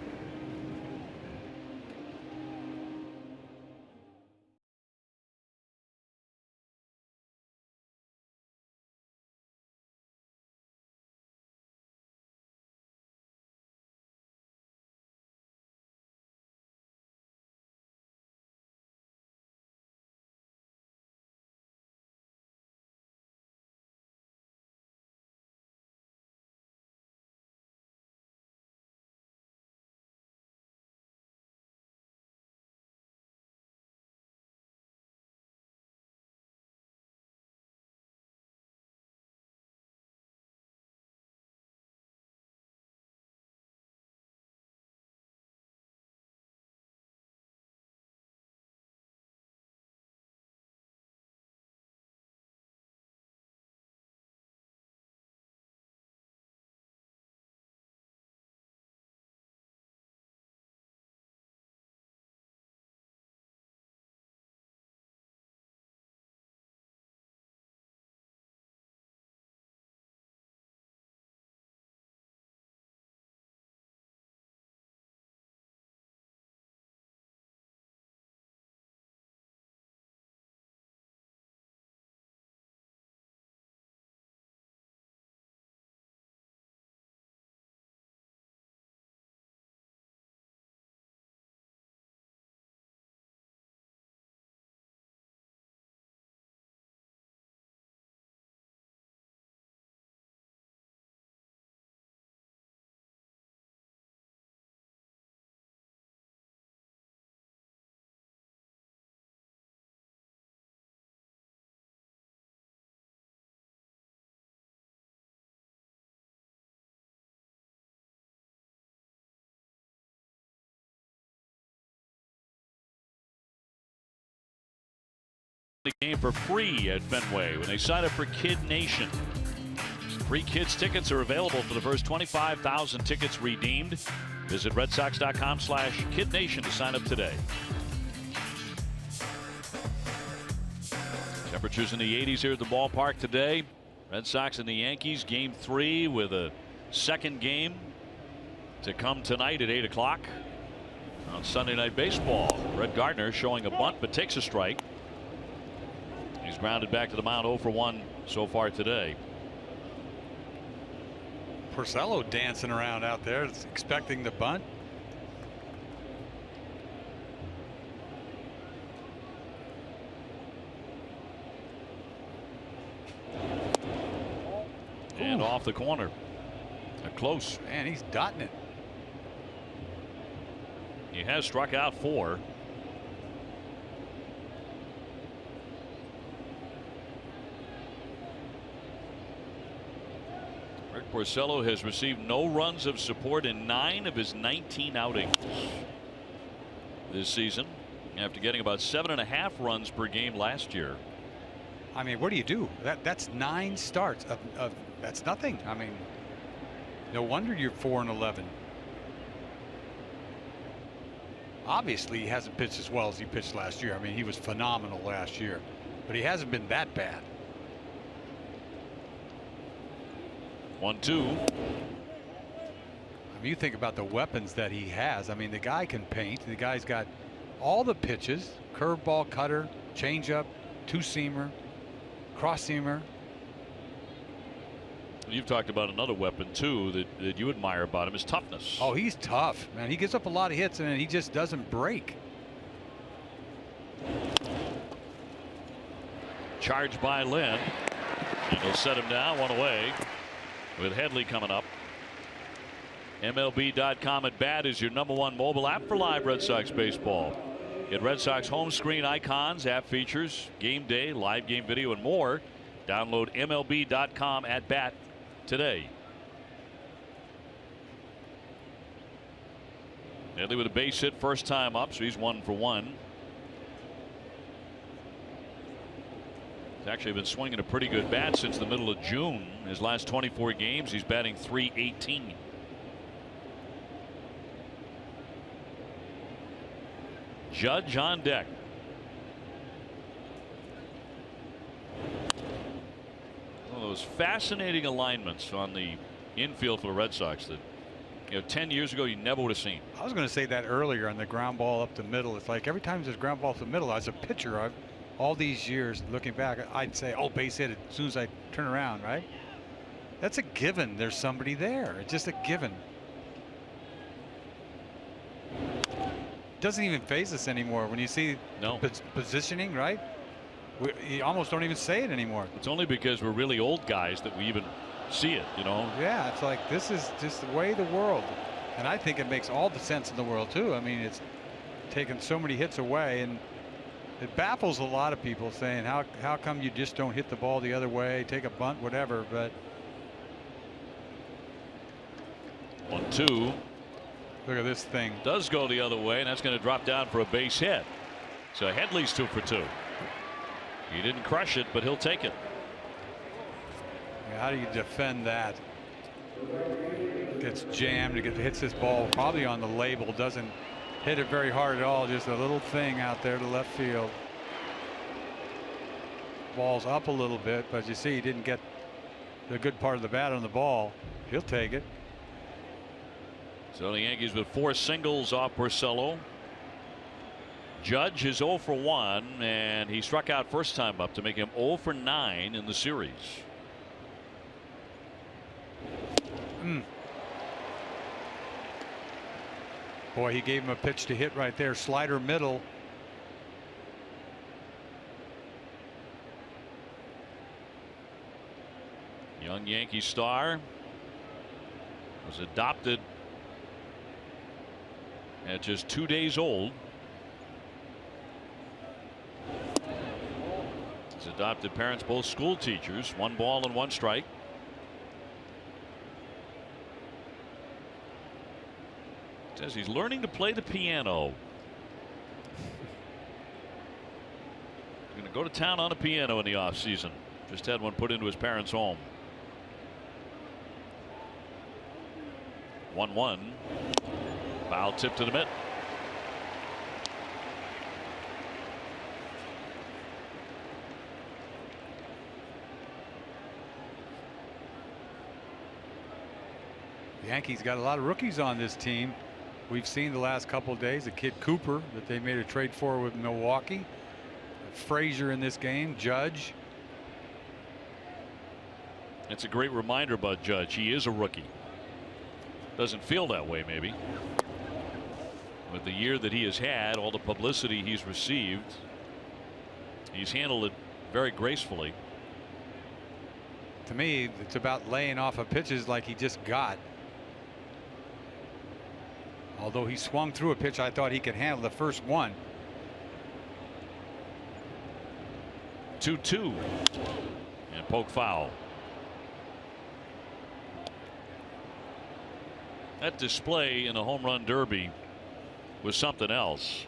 The game for free at Fenway when they sign up for Kid Nation. Free kids tickets are available for the first 25,000 tickets redeemed. Visit redsox.com/kidnation to sign up today. Temperatures in the 80s here at the ballpark today. Red Sox and the Yankees, game 3 with a second game to come tonight at 8 o'clock on Sunday Night Baseball. Brett Gardner showing a bunt but takes a strike. He's grounded back to the mound 0 for 1 so far today. Porcello dancing around out there, expecting the bunt. And off the corner. Not close. Man, he's dotting it. He has struck out 4. Rick Porcello has received no runs of support in 9 of his 19 outings this season, after getting about 7.5 runs per game last year. I mean, what do you do? That's 9 starts of that's nothing. I mean, no wonder you're 4-11. Obviously, he hasn't pitched as well as he pitched last year. I mean, he was phenomenal last year, but he hasn't been that bad. 1-2. I mean, you think about the weapons that he has. I mean, the guy can paint. The guy's got all the pitches: curveball, cutter, changeup, two-seamer, cross-seamer. You've talked about another weapon too that you admire about him, is toughness. Oh, he's tough, man. He gives up a lot of hits and he just doesn't break. Charged by Lynn, and he'll set him down, 1 away, with Headley coming up. MLB.com at bat is your #1 mobile app for live Red Sox baseball. Get Red Sox home screen icons, app features, game day, live game video, and more. Download MLB.com at bat today. Headley with a base hit first time up, so he's 1 for 1. He's actually been swinging a pretty good bat since the middle of June. His last 24 games, he's batting .318. Judge on deck. One of those fascinating alignments on the infield for the Red Sox that, 10 years ago you never would have seen. I was going to say that earlier on the ground ball up the middle. It's like every time there's ground ball up the middle, as a pitcher, all these years looking back, I'd say, oh, base hit as soon as I turn around, right? That's a given. There's somebody there. It's just a given. Doesn't even faze us anymore when you see positioning, right? You almost don't even say it anymore. It's only because we're really old guys that we even see it, Yeah, it's like this is just the way of the world, and I think it makes all the sense in the world too. I mean, it's taken so many hits away, and it baffles a lot of people, saying how come you just don't hit the ball the other way, take a bunt, whatever. But 1-2. look at this thing. Does go the other way, and that's going to drop down for a base hit. So Headley's 2 for 2. He didn't crush it, but he'll take it. How do you defend that? Gets jammed. It hits this ball probably on the label. Doesn't hit it very hard at all. Just a little thing out there to left field. Ball's up a little bit, but you see he didn't get the good part of the bat on the ball. He'll take it. So the Yankees with 4 singles off Porcello. Judge is 0 for 1, and he struck out first time up to make him 0 for 9 in the series. Boy, he gave him a pitch to hit right there. Slider middle. Young Yankee star was adopted at just 2 days old. His adopted parents both school teachers. 1 ball and 1 strike. Says he's learning to play the piano. He's going to go to town on a piano in the offseason. Just had one put into his parents' home. 1-1. Foul tip to the mitt. The Yankees got a lot of rookies on this team. We've seen the last couple of days, the kid Cooper that they made a trade for with Milwaukee. Frazier in this game, Judge. It's a great reminder about Judge. He is a rookie. Doesn't feel that way, maybe. With the year that he has had, all the publicity he's received, he's handled it very gracefully. To me, it's about laying off of pitches like he just got. Although he swung through a pitch I thought he could handle, the first one. 2-2 and poke foul. That display in the home run derby was something else.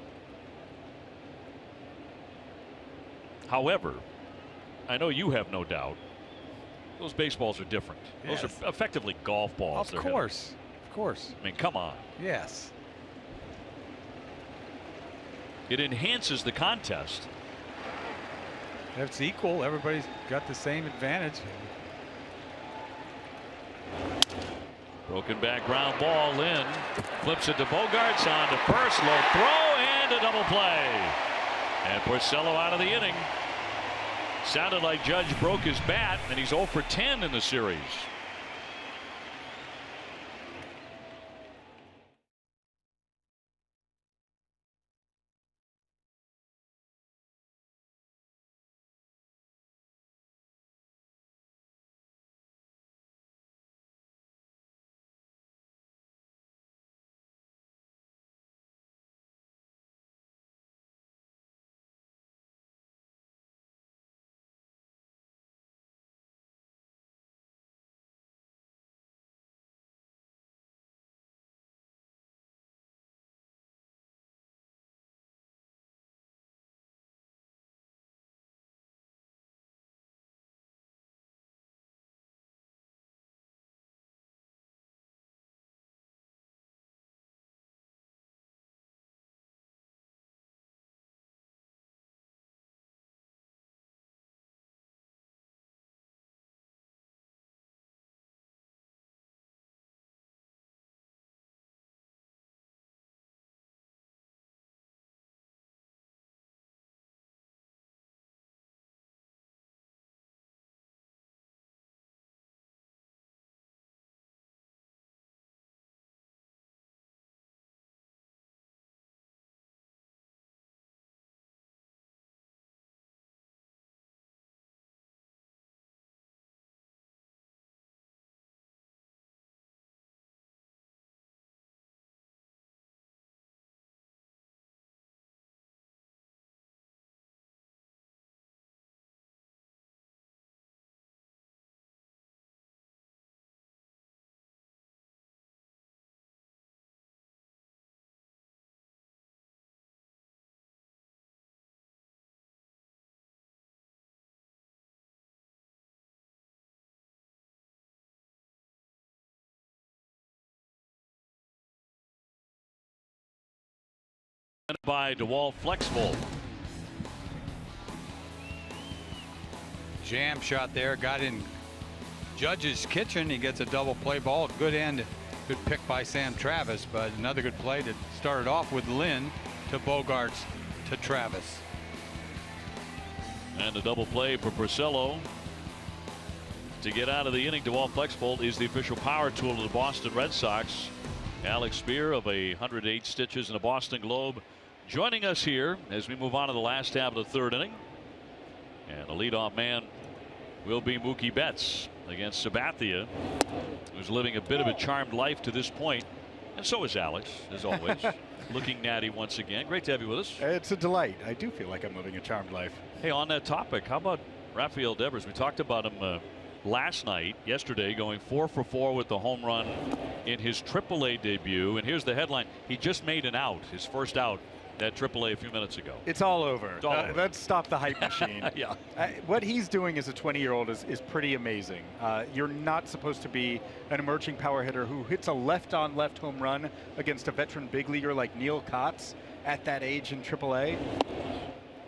However, I know you have no doubt those baseballs are different. Yes. Those are effectively golf balls. Of course. Of course. I mean, come on. Yes. It enhances the contest. If it's equal, everybody's got the same advantage. Broken back ground ball. Lynn flips it to Bogarts on to first. Low throw and a double play. And Porcello out of the inning. Sounded like Judge broke his bat, and he's 0 for 10 in the series. By DeWalt FlexVolt. Jam shot there, got in Judge's kitchen. He gets a double play ball. Good end, good pick by Sam Travis, but another good play that started off with Lynn to Bogarts to Travis. And a double play for Porcello to get out of the inning. DeWalt FlexVolt is the official power tool of the Boston Red Sox. Alex Spear of 108 Stitches in a Boston Globe joining us here as we move on to the last half of the third inning. And the leadoff man will be Mookie Betts against Sabathia, who's living a bit of a charmed life to this point. And so is Alex, as always. Looking natty once again. Great to have you with us. It's a delight. I do feel like I'm living a charmed life. Hey, on that topic, how about Rafael Devers? We talked about him yesterday, going 4 for 4 with the home run in his AAA debut. And here's the headline: he just made an out, his first out at AAA a few minutes ago. It's all over. It's all over. Let's stop the hype machine. Yeah. What he's doing as a 20-year-old is pretty amazing. You're not supposed to be an emerging power hitter who hits a left-on-left home run against a veteran big leaguer like Neil Kotz at that age in AAA.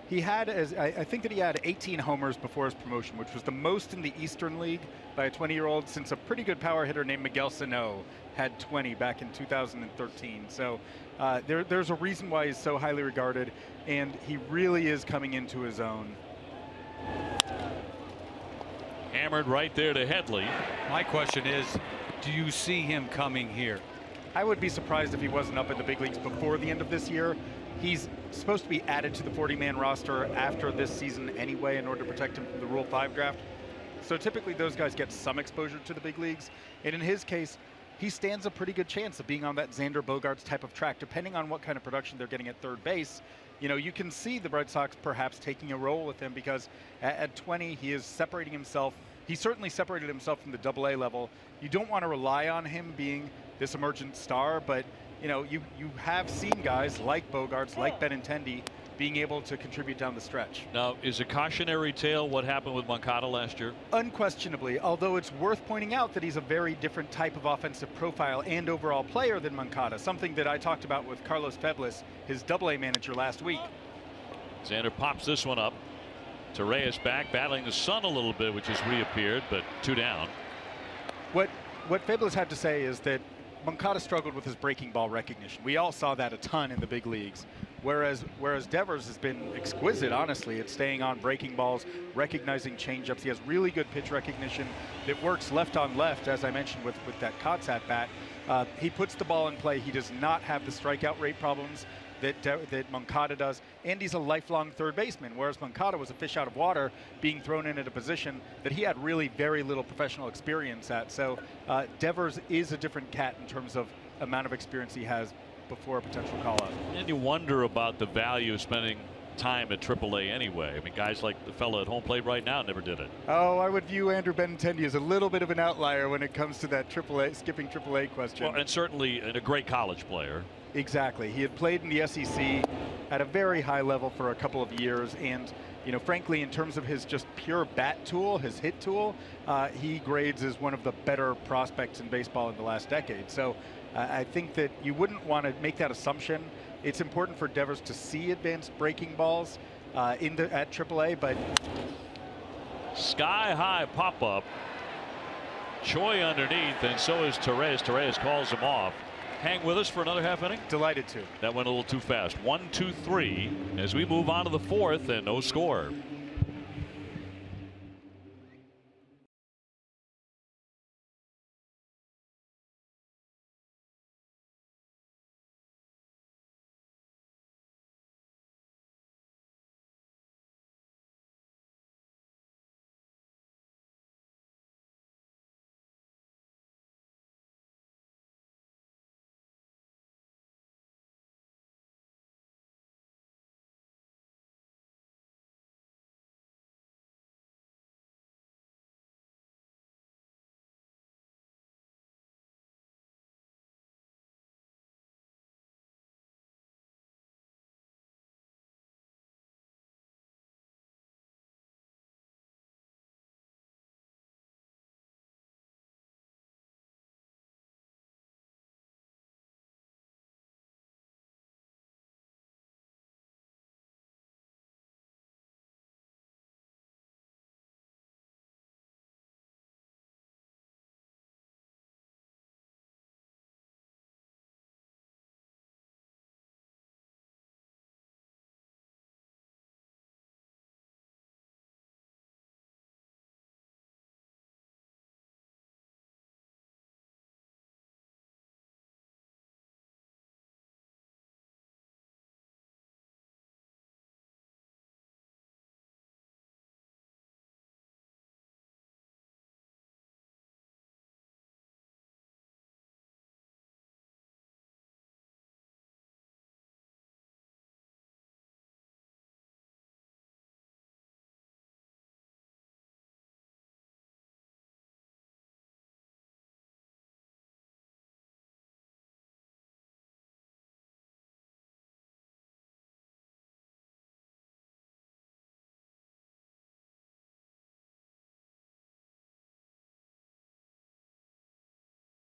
He had, I think that he had 18 homers before his promotion, which was the most in the Eastern League by a 20-year-old since a pretty good power hitter named Miguel Sano had 20 back in 2013. So there's a reason why he's so highly regarded, and he really is coming into his own. Hammered right there to Headley. My question is, do you see him coming here? I would be surprised if he wasn't up in the big leagues before the end of this year. He's supposed to be added to the 40-man roster after this season anyway in order to protect him from the Rule 5 draft. So typically those guys get some exposure to the big leagues. And in his case, he stands a pretty good chance of being on that Xander Bogaerts type of track, depending on what kind of production they're getting at third base. You know, you can see the Red Sox perhaps taking a role with him because at 20, he is separating himself. He certainly separated himself from the AA level. You don't want to rely on him being this emergent star, but you know, you have seen guys like Bogaerts, like Benintendi, being able to contribute down the stretch. Now, is a cautionary tale what happened with Moncada last year? Unquestionably, although it's worth pointing out that he's a very different type of offensive profile and overall player than Moncada, something that I talked about with Carlos Febles, his AA manager, last week. Xander pops this one up. Torres back, battling the sun a little bit, which has reappeared, but 2 down. What Febles had to say is that Moncada struggled with his breaking ball recognition. We all saw that a ton in the big leagues. Whereas Devers has been exquisite, honestly, at staying on breaking balls, recognizing changeups. He has really good pitch recognition that works left on left, as I mentioned with that Kotz at bat. He puts the ball in play. He does not have the strikeout rate problems that Moncada does, and he's a lifelong third baseman, whereas Moncada was a fish out of water, being thrown in at a position that he had really very little professional experience at. So Devers is a different cat in terms of amount of experience he has before a potential call-out. And you wonder about the value of spending time at AAA anyway. I mean, guys like the fella at home plate right now never did it. Oh, I would view Andrew Benintendi as a little bit of an outlier when it comes to that skipping AAA question. Well, and certainly a great college player. Exactly. He had played in the SEC at a very high level for a couple of years, and you know, frankly, in terms of his just pure bat tool, his hit tool, he grades as one of the better prospects in baseball in the last decade. So I think that you wouldn't want to make that assumption. It's important for Devers to see advanced breaking balls at AAA, but Sky high pop up. Choi underneath, and so is Torres. Torres calls him off. Hang with us for another half inning. Delighted to. That went a little too fast. 1-2-3 as we move on to the fourth, and no score.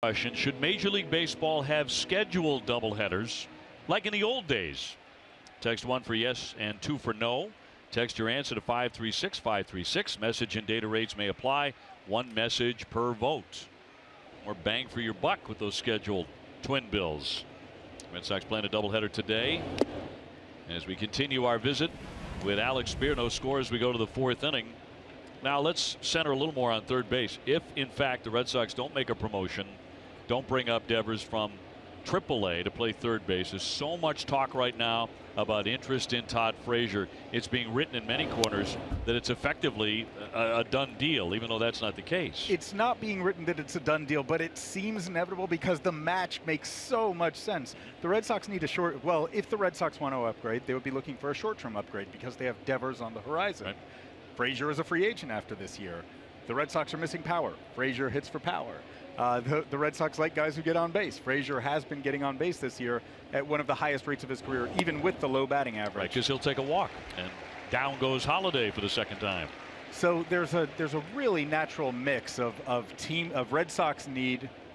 Question: should Major League Baseball have scheduled doubleheaders like in the old days? Text 1 for yes and 2 for no. Text your answer to 536-536. Message and data rates may apply. 1 message per vote. More bang for your buck with those scheduled twin bills. Red Sox playing a doubleheader today as we continue our visit with Alex Spear. No score as we go to the 4th inning. Now let's center a little more on third base. If in fact the Red Sox don't make a promotion, don't bring up Devers from AAA to play third base. There's so much talk right now about interest in Todd Frazier. It's being written in many corners that it's effectively a done deal, even though that's not the case. It's not being written that it's a done deal, but it seems inevitable because the match makes so much sense. The Red Sox need a short, well, if the Red Sox want to upgrade, they would be looking for a short-term upgrade because they have Devers on the horizon. Right. Frazier is a free agent after this year. The Red Sox are missing power. Frazier hits for power. The Red Sox like guys who get on base. Frazier has been getting on base this year at one of the highest rates of his career, even with the low batting average. Right, because he'll take a walk, and down goes Holiday for the second time. So there's a really natural mix of Red Sox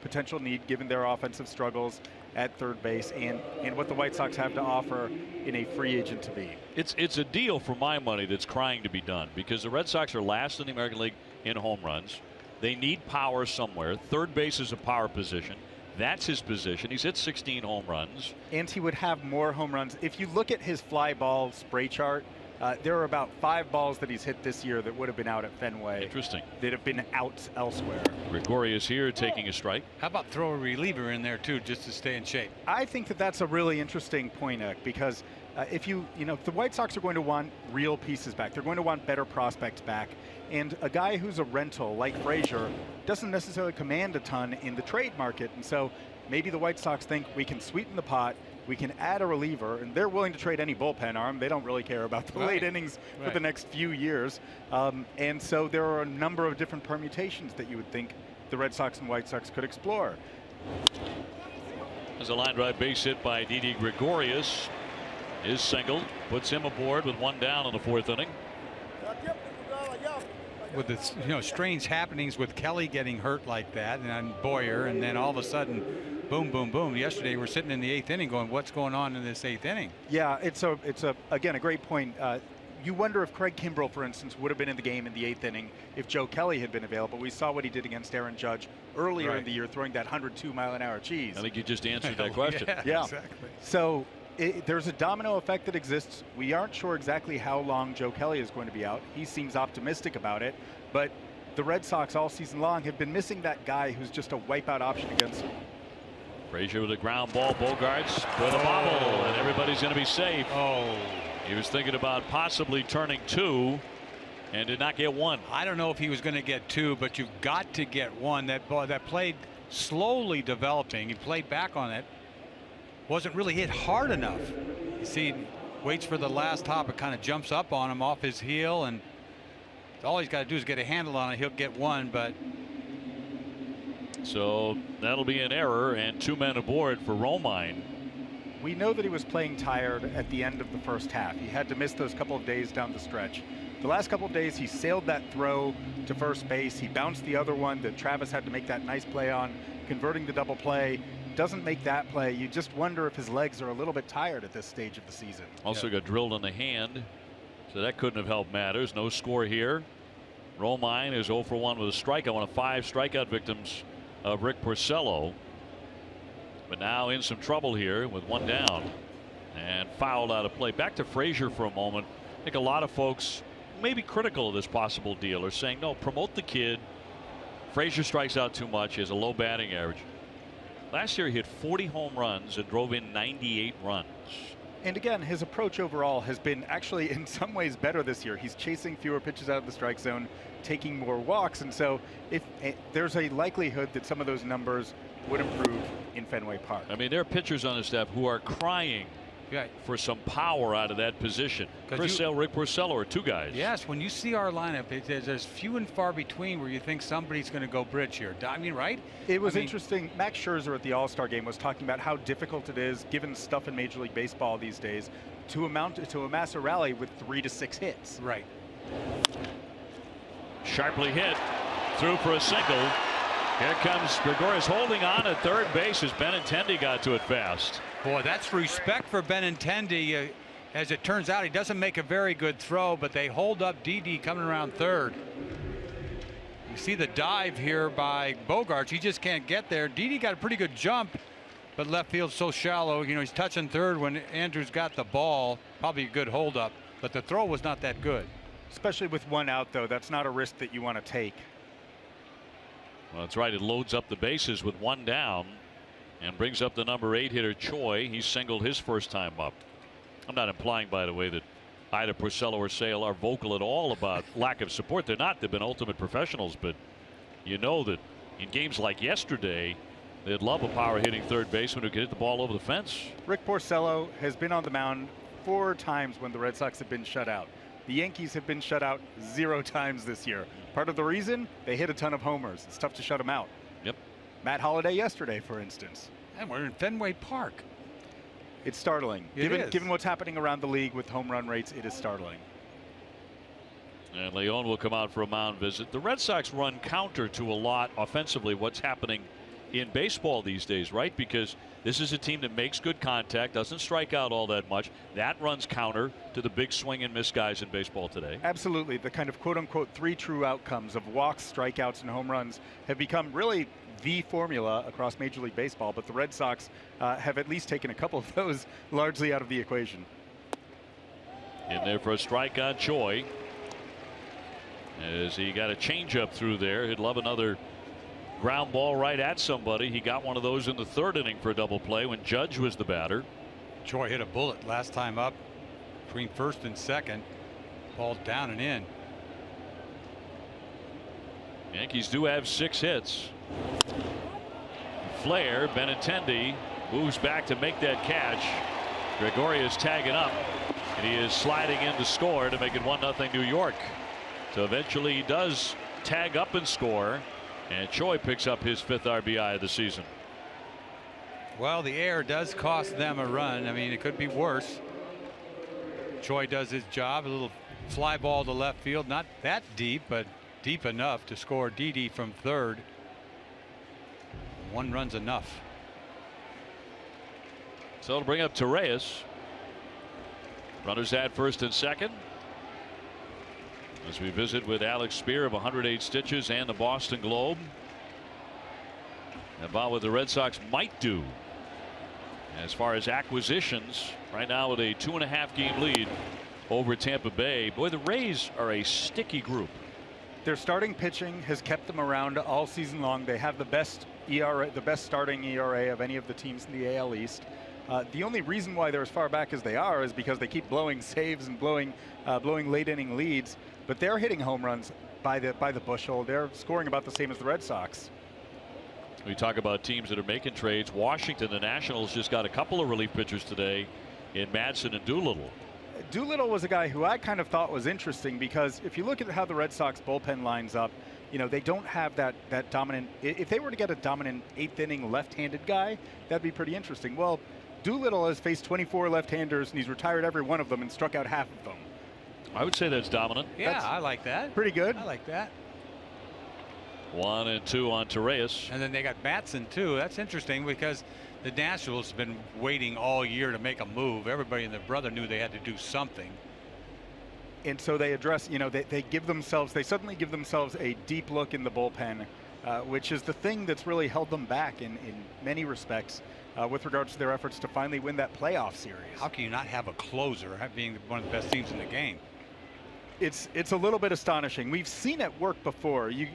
potential need given their offensive struggles at third base and what the White Sox have to offer in a free agent to be. It's a deal for my money that's crying to be done because the Red Sox are last in the American League in home runs. They need power somewhere. Third base is a power position. That's his position. He's hit 16 home runs. And he would have more home runs. If you look at his fly ball spray chart, there are about 5 balls that he's hit this year that would have been out at Fenway. Interesting. That have been out elsewhere. Gregorius here taking a strike. How about throw a reliever in there too, just to stay in shape? I think that's a really interesting point, Eck, because if the White Sox are going to want real pieces back. They're going to want better prospects back. And a guy who's a rental like Frazier doesn't necessarily command a ton in the trade market. And so maybe the White Sox think we can sweeten the pot. We can add a reliever, and they're willing to trade any bullpen arm. They don't really care about the late innings for the next few years. And so there are a number of different permutations that you would think the Red Sox and White Sox could explore. There's a line drive base hit by Didi Gregorius. His single puts him aboard with 1 down in the 4th inning. With the strange happenings with Kelly getting hurt like that and Boyer, and then all of a sudden boom, boom, boom. Yesterday we're sitting in the 8th inning going, what's going on in this 8th inning? Yeah, it's again a great point. You wonder if Craig Kimbrell, for instance, would have been in the game in the 8th inning if Joe Kelly had been available. We saw what he did against Aaron Judge earlier in the year, throwing that 102-mile-an-hour cheese. I think you just answered that question. Yeah, exactly. So there's a domino effect that exists. We aren't sure exactly how long Joe Kelly is going to be out. He seems optimistic about it, but the Red Sox all season long have been missing that guy who's just a wipeout option against them. Frazier with a ground ball. Bogarts with a bobble, and everybody's going to be safe. Oh. He was thinking about possibly turning 2 and did not get 1. I don't know if he was going to get 2, but you've got to get 1. That ball that played slowly developing. He played back on it. Wasn't really hit hard enough. You see, waits for the last hop. It kind of jumps up on him off his heel, and all he's got to do is get a handle on it. He'll get 1, but. So that'll be an error, and 2 men aboard for Romine. We know that he was playing tired at the end of the first half. He had to miss those couple of days down the stretch. The last couple of days, he sailed that throw to first base. He bounced the other one that Travis had to make that nice play on, converting the double play. Doesn't make that play. You just wonder if his legs are a little bit tired at this stage of the season. Also got drilled in the hand, so that couldn't have helped matters. No score here. Romine is 0 for 1 with a strikeout. One of 5 strikeout victims of Rick Porcello. But now in some trouble here with 1 down and fouled out of play. Back to Frazier for a moment. I think a lot of folks may be critical of this possible deal, are saying no, promote the kid. Frazier strikes out too much. He has a low batting average. Last year he hit 40 home runs and drove in 98 runs. And again, his approach overall has been actually in some ways better this year. He's chasing fewer pitches out of the strike zone, taking more walks, and so if there's a likelihood that some of those numbers would improve in Fenway Park. I mean, there are pitchers on the staff who are crying for some power out of that position. Chris Sale, Rick Porcello are 2 guys. Yes, when you see our lineup, there's few and far between where you think somebody's going to go bridge here. I mean, right? It was interesting. Max Scherzer at the All-Star game was talking about how difficult it is, given stuff in Major League Baseball these days, to amass a rally with 3 to 6 hits. Right. Sharply hit, through for a single. Here comes Gregorius holding on at third base as Benintendi got to it fast. Boy, that's respect for Benintendi. As it turns out, he doesn't make a very good throw, but they hold up Didi coming around third. You see the dive here by Bogarts. He just can't get there. Didi got a pretty good jump, but left field's so shallow. You know, he's touching third when Andrews got the ball. Probably a good hold up, but the throw was not that good. Especially with 1 out, though. That's not a risk that you want to take. Well, that's right. It loads up the bases with 1 down. and brings up the number 8 hitter Choi. He singled his first time up. I'm not implying, by the way, that either Porcello or Sale are vocal at all about lack of support. They're not. They've been ultimate professionals, but you know that in games like yesterday, they'd love a power hitting third baseman who can hit the ball over the fence. Rick Porcello has been on the mound 4 times when the Red Sox have been shut out. The Yankees have been shut out 0 times this year. Part of the reason, they hit a ton of homers. It's tough to shut them out. Yep. Matt Holliday yesterday, for instance. And we're in Fenway Park. It's startling. Given what's happening around the league with home run rates, it is startling. And Leon will come out for a mound visit. The Red Sox run counter to a lot offensively what's happening in baseball these days, right? Because this is a team that makes good contact, doesn't strike out all that much. That runs counter to the big swing and miss guys in baseball today. Absolutely. The kind of quote-unquote 3 true outcomes of walks, strikeouts, and home runs have become really the formula across Major League Baseball, but the Red Sox have at least taken a couple of those largely out of the equation. In there for a strike on Choi. As he got a changeup through there. He'd love another ground ball right at somebody. He got one of those in the 3rd inning for a double play when Judge was the batter. Choi hit a bullet last time up between 1st and 2nd. Ball down and in. Yankees do have 6 hits. Flair, Benintendi moves back to make that catch. Gregorius tagging up, and he is sliding in to score to make it 1-0 New York. So eventually he does tag up and score, and Choi picks up his 5th RBI of the season. Well, the air does cost them a run. I mean, it could be worse. Choi does his job. A little fly ball to left field, not that deep, but deep enough to score Didi from 3rd. 1 run's enough. So to bring up Torreyes. Runners at 1st and 2nd. As we visit with Alex Spear of 108 Stitches and the Boston Globe about what the Red Sox might do as far as acquisitions right now with a 2.5 game lead over Tampa Bay. Boy, the Rays are a sticky group. Their starting pitching has kept them around all season long. They have the best ERA, the best starting ERA of any of the teams in the AL East. The only reason why they're as far back as they are is because they keep blowing saves and blowing late inning leads. But they're hitting home runs by the bushel. They're scoring about the same as the Red Sox. We talk about teams that are making trades. Washington, the Nationals, just got a couple of relief pitchers today in Madsen and Doolittle. Doolittle was a guy who I kind of thought was interesting because if you look at how the Red Sox bullpen lines up, you know, they don't have that dominant. If they were to get a dominant 8th inning left-handed guy, that'd be pretty interesting. Well, Doolittle has faced 24 left-handers and he's retired every one of them and struck out half of them. I would say that's dominant. Yeah, I like that. Pretty good. I like that. 1 and 2 on Torreyes. And then they got Madsen too. That's interesting because the Nationals have been waiting all year to make a move. Everybody and their brother knew they had to do something. And so they address, you know, they suddenly give themselves a deep look in the bullpen, which is the thing that's really held them back in many respects with regards to their efforts to finally win that playoff series. How can you not have a closer being one of the best teams in the game? It's a little bit astonishing. We've seen it work before. You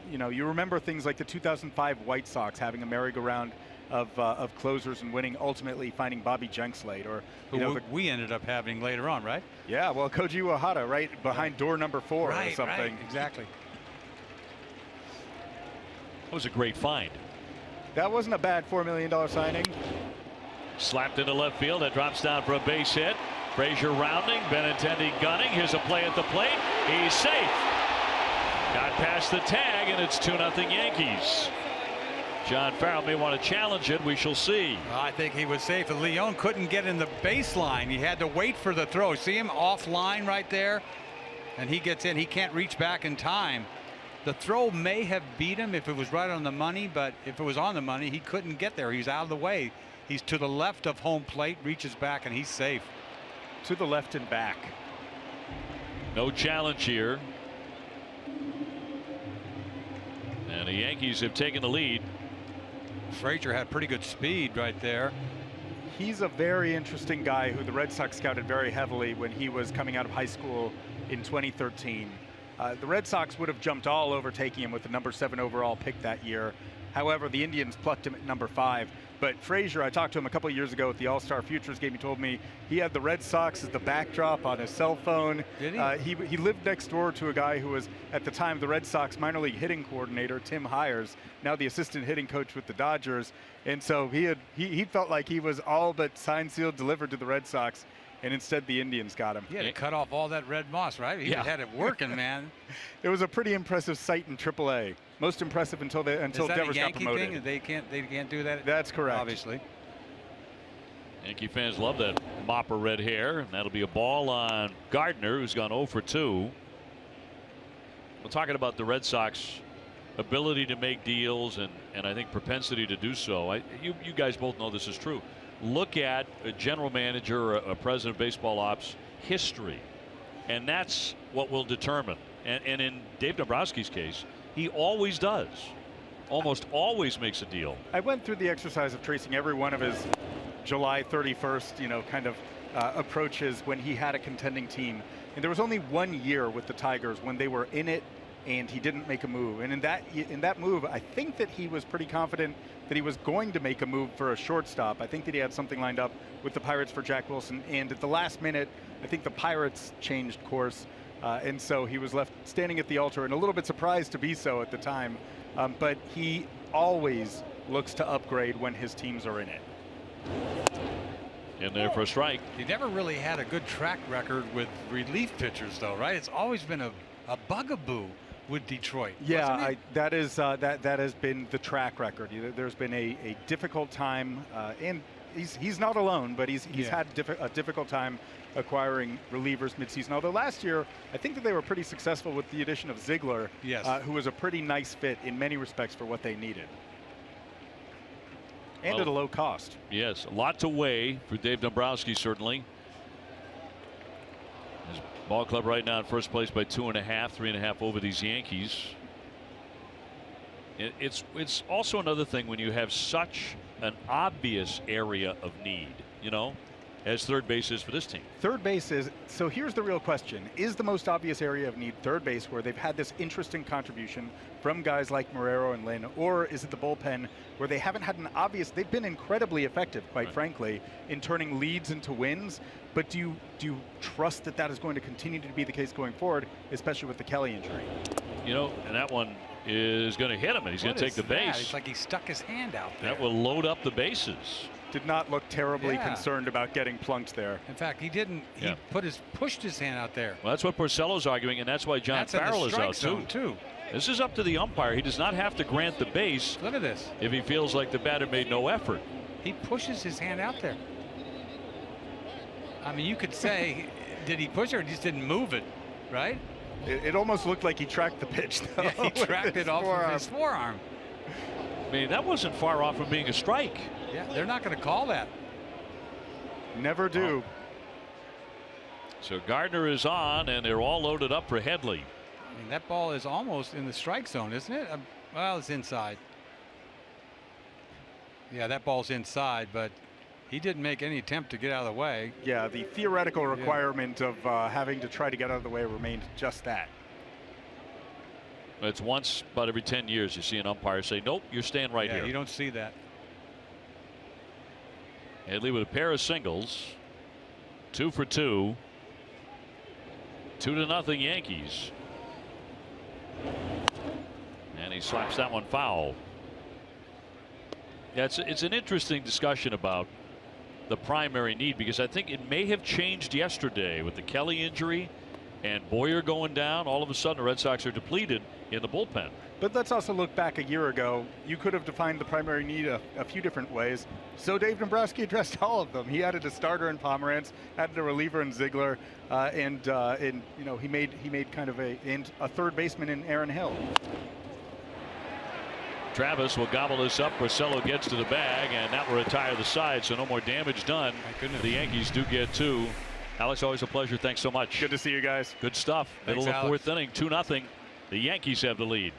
remember things like the 2005 White Sox having a merry-go-round of closers and winning, ultimately finding Bobby Jenks late, or we ended up having later on, right? Yeah, well, Koji Uehara right behind door number 4 or something. Right, exactly. That was a great find. That wasn't a bad $4 million signing. Slapped into left field. That drops down for a base hit. Frazier rounding. Benintendi gunning. Here's a play at the plate. He's safe. Got past the tag, and it's 2-0 Yankees. John Farrell may want to challenge it. We shall see. I think he was safe. Leon couldn't get in the baseline. He had to wait for the throw. See him offline right there? And he gets in. He can't reach back in time. The throw may have beat him if it was right on the money, but if it was on the money, he couldn't get there. He's out of the way. He's to the left of home plate, reaches back, and he's safe. To the left and back. No challenge here. And the Yankees have taken the lead. Frazier had pretty good speed right there. He's a very interesting guy who the Red Sox scouted very heavily when he was coming out of high school in 2013. The Red Sox would have jumped all over taking him with the number 7 overall pick that year. However, the Indians plucked him at number 5. But Frazier, I talked to him a couple of years ago at the All-Star Futures game. He told me he had the Red Sox as the backdrop on his cell phone. Did he? He lived next door to a guy who was, at the time, the Red Sox minor league hitting coordinator, Tim Hires, now the assistant hitting coach with the Dodgers. And so he felt like he was all but signed, sealed, delivered to the Red Sox. And instead, the Indians got him. He had to cut off all that red moss, right? He had it working, man. It was a pretty impressive sight in AAA. Most impressive until Devers got promoted. Thing? They can't do that. That's correct. Obviously. Yankee fans love that mop of red hair, and that'll be a ball on Gardner, who's gone 0 for 2. We're talking about the Red Sox ability to make deals and I think propensity to do so. You guys both know this is true. Look at a general manager or a president of baseball ops history, and that's what will determine. And in Dave Dombrowski's case, he always does, almost always makes a deal. I went through the exercise of tracing every one of his July 31st, kind of approaches when he had a contending team, and there was only 1 year with the Tigers when they were in it and he didn't make a move. And in that move, I think that he was pretty confident that he was going to make a move for a shortstop. I think that he had something lined up with the Pirates for Jack Wilson, and at the last minute, I think the Pirates changed course, and so he was left standing at the altar and a little bit surprised to be so at the time. But he always looks to upgrade when his teams are in it. In there for a strike. He never really had a good track record with relief pitchers, though, right? It's always been a bugaboo with Detroit. Yeah, that has been the track record. There's been a difficult time, and he's not alone, but he's had a difficult time acquiring relievers midseason. Although last year, I think that they were pretty successful with the addition of Ziegler, who was a pretty nice fit in many respects for what they needed. And at a low cost. Yes, a lot to weigh for Dave Dombrowski, certainly. His ball club right now in first place by 2.5, 3.5 over these Yankees. It's also another thing when you have such an obvious area of need, as third base is for this team. Third base is, so here's the real question. Is the most obvious area of need third base, where they've had this interesting contribution from guys like Marrero and Lynn, or is it the bullpen where they haven't had an obvious, they've been incredibly effective, quite frankly, in turning leads into wins, but do you trust that that is going to continue to be the case going forward, especially with the Kelly injury? And that one is going to hit him, and he's going to take the base. It's like he stuck his hand out there. That will load up the bases. Did not look terribly concerned about getting plunked there. In fact, he didn't. He pushed his hand out there. Well, that's what Porcello's arguing, and that's why John Farrell is out too. This is up to the umpire. He does not have to grant the base. Look at this. If he feels like the batter made no effort. He pushes his hand out there. I mean, you could say, did he push it or he just didn't move it, right? It almost looked like he tracked the pitch, though. Yeah, he tracked it off of his forearm. I mean, that wasn't far off from being a strike. Yeah, they're not going to call that. Never do. So Gardner is on, and they're all loaded up for Headley. I mean, that ball is almost in the strike zone, isn't it? Well, it's inside. Yeah, that ball's inside, but he didn't make any attempt to get out of the way. Yeah, the theoretical requirement of having to try to get out of the way remained just that. It's once about every 10 years you see an umpire say, nope, you're staying right here. You don't see that. Headley with a pair of singles. 2 for 2. 2-0 Yankees. And he slaps that one foul. Yeah, it's an interesting discussion about the primary need, because I think it may have changed yesterday with the Kelly injury and Boyer going down. All of a sudden the Red Sox are depleted in the bullpen. But let's also look back a year ago. You could have defined the primary need a few different ways. So Dave Dombrowski addressed all of them. He added a starter in Pomerantz, added a reliever in Ziegler, and he made kind of a third baseman in Aaron Hill. Travis will gobble this up. Porcello gets to the bag, and that will retire the side, so no more damage done. The Yankees do get 2. Alex, always a pleasure. Thanks so much. Good to see you guys. Good stuff. Thanks, Middle of the Alex. 4th inning, 2-0. The Yankees have the lead.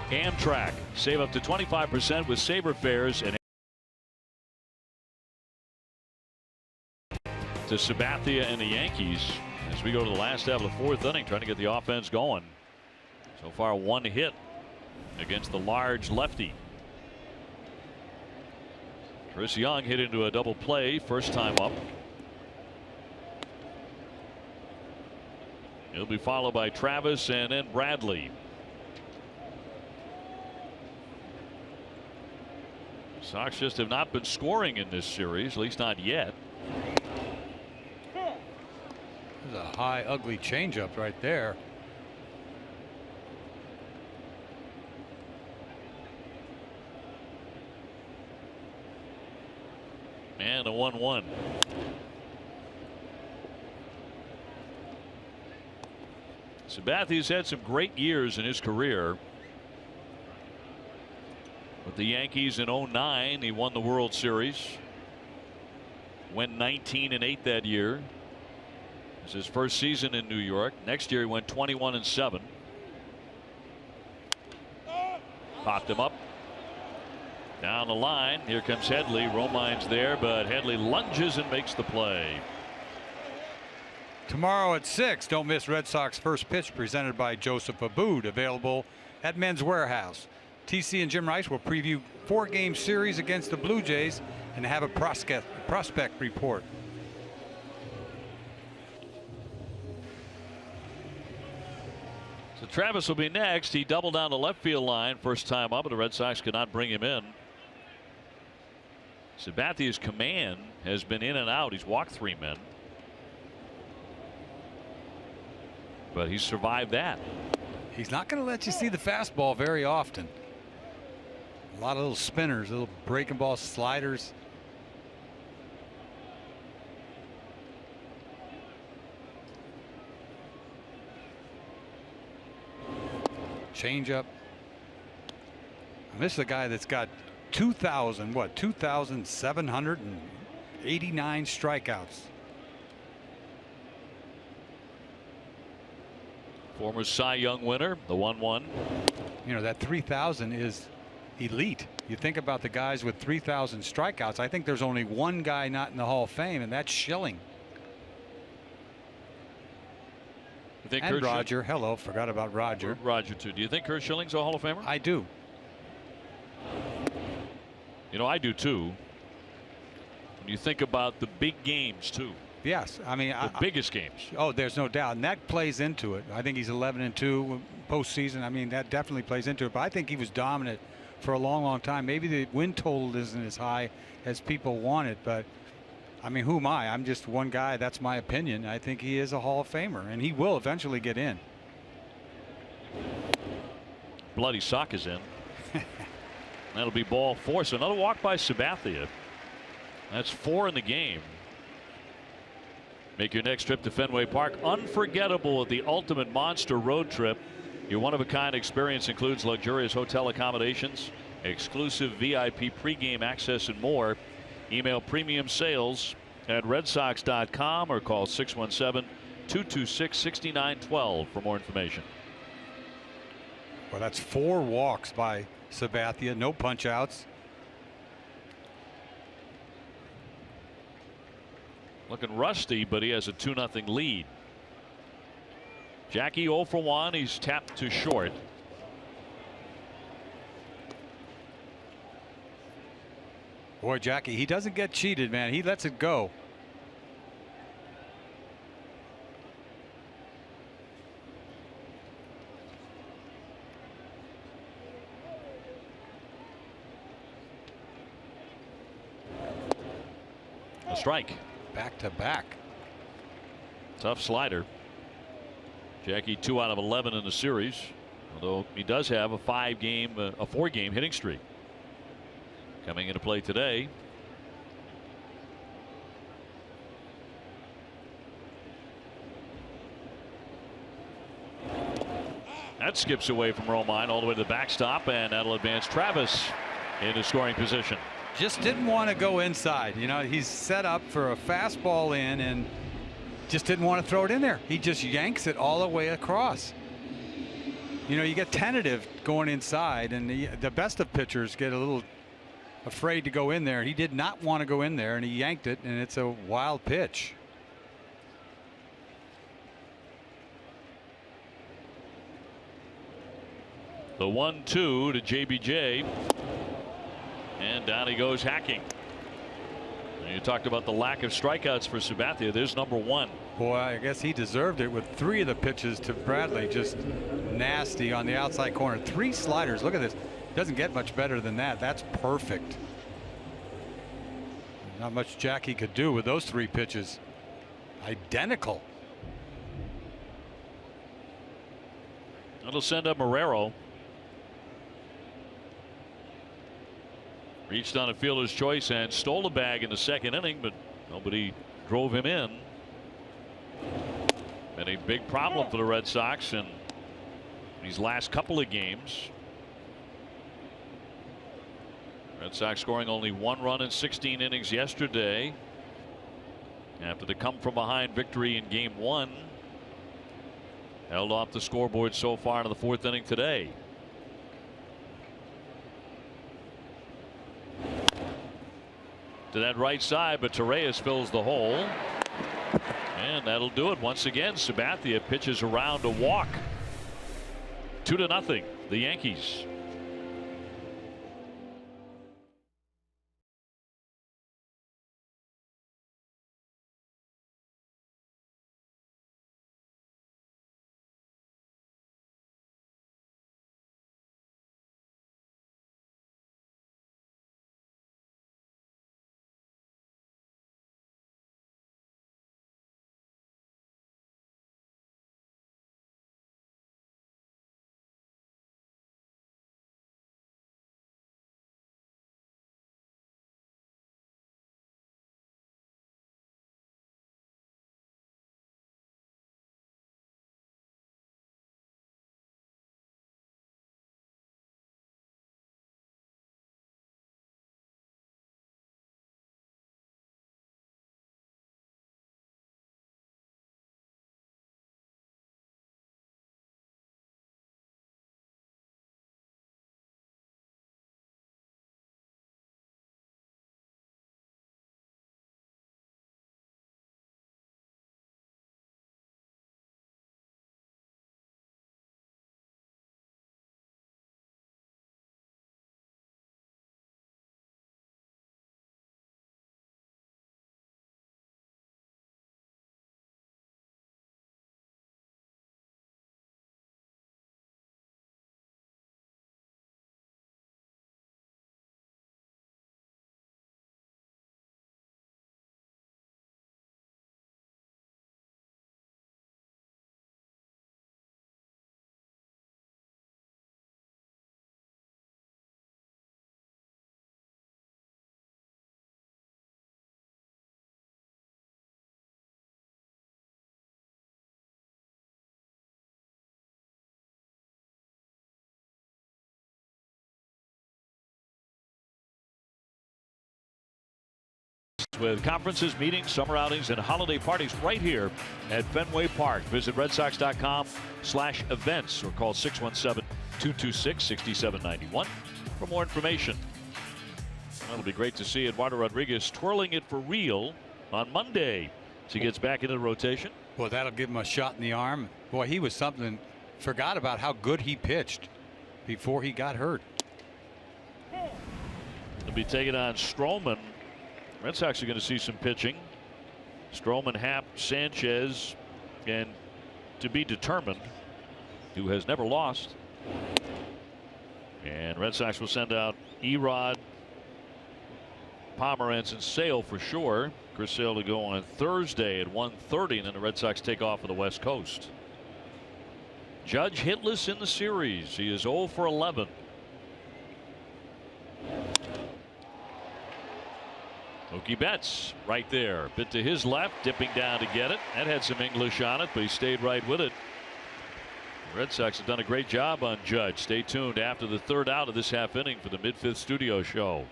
Amtrak. Save up to 25% with Sabre fares and to Sabathia and the Yankees as we go to the last half of the fourth inning, trying to get the offense going. So far, one hit against the large lefty. Chris Young hit into a double play first time up. He'll be followed by Travis and then Bradley. Sox just have not been scoring in this series, at least not yet. There's a high, ugly changeup right there. And a 1-1. Sabathia's had some great years in his career. With the Yankees in 09, he won the World Series. Went 19-8 that year. It was his first season in New York. Next year he went 21-7. Popped him up. Down the line. Here comes Headley. Romine's there, but Headley lunges and makes the play. Tomorrow at 6, don't miss Red Sox first pitch presented by Joseph Abboud, available at Men's Warehouse. TC and Jim Rice will preview 4-game series against the Blue Jays and have a prospect report. So Travis will be next. He doubled down the left field line first time up, but the Red Sox could not bring him in. Sabathia's command has been in and out. He's walked 3 men. But he's survived that. He's not going to let you see the fastball very often. A lot of little spinners, little breaking ball sliders. Changeup. And this is a guy that's got 2,789 strikeouts. Former Cy Young winner, the 1-1. You know, that 3,000 is elite. You think about the guys with 3,000 strikeouts. I think there's only one guy not in the Hall of Fame, and that's Schilling. You think and Roger. Hello, forgot about Roger. Roger too. Do you think Kurt Schilling's a Hall of Famer? I do. You know, I do too. When you think about the big games too. Yes, I mean the biggest games. Oh, there's no doubt, and that plays into it. I think he's 11-2 postseason. I mean, that definitely plays into it. But I think he was dominant for a long, long time. Maybe the win total isn't as high as people want it, but I mean, who am I? I'm just one guy. That's my opinion. I think he is a Hall of Famer, and he will eventually get in. Bloody sock is in. That'll be ball 4. So another walk by Sabathia. That's 4 in the game. Make your next trip to Fenway Park unforgettable with the ultimate monster road trip. Your one-of-a-kind experience includes luxurious hotel accommodations, exclusive VIP pregame access, and more. Email premium sales at redsox.com or call 617-226-6912 for more information. Well, that's 4 walks by Sabathia, no punch outs. Looking rusty, but he has a 2-0 lead. Jackie 0 for 1. He's tapped to short. Boy, Jackie, he doesn't get cheated, man. He lets it go. A strike. Back to back. Tough slider. Jackie 2 out of 11 in the series, although he does have a 4-game hitting streak coming into play today. That skips away from Romine all the way to the backstop, and that'll advance Travis into scoring position. Just didn't want to go inside. You know, he's set up for a fastball in and just didn't want to throw it in there. He just yanks it all the way across. You know, you get tentative going inside, and the best of pitchers get a little afraid to go in there. He did not want to go in there, and he yanked it, and it's a wild pitch. The 1-2 to JBJ, and down he goes hacking. And you talked about the lack of strikeouts for Sabathia. There's number 1. Boy, I guess he deserved it with 3 of the pitches to Bradley. Just nasty on the outside corner. 3 sliders. Look at this. Doesn't get much better than that. That's perfect. Not much Jackie could do with those 3 pitches. Identical. It'll send up Marrero. Reached on a fielder's choice and stole a bag in the 2nd inning, but nobody drove him in. Been a big problem for the Red Sox in these last couple of games. Red Sox scoring only 1 run in 16 innings yesterday after the come from behind victory in game 1. Held off the scoreboard so far in the 4th inning today. To that right side, but Torreyes fills the hole, and that'll do it. Once again, Sabathia pitches around a walk. 2-0, the Yankees. With conferences, meetings, summer outings, and holiday parties right here at Fenway Park. Visit redsox.com/events or call 617-226-6791 for more information. It'll be great to see Eduardo Rodriguez twirling it for real on Monday as he gets back into the rotation. Well, that'll give him a shot in the arm. Boy, he was something. Forgot about how good he pitched before he got hurt. He'll be taking on Stroman. Red Sox are going to see some pitching. Stroman, Happ, Sanchez, and to be determined, who has never lost. And Red Sox will send out Erod, Pomeranz, and Sale for sure. Chris Sale to go on Thursday at 1:30, and then the Red Sox take off for the West Coast. Judge hitless in the series. He is 0 for 11. Mookie Betts right there. Bit to his left, dipping down to get it. That had some English on it, but he stayed right with it. The Red Sox have done a great job on Judge. Stay tuned after the 3rd out of this half inning for the mid-5th studio show.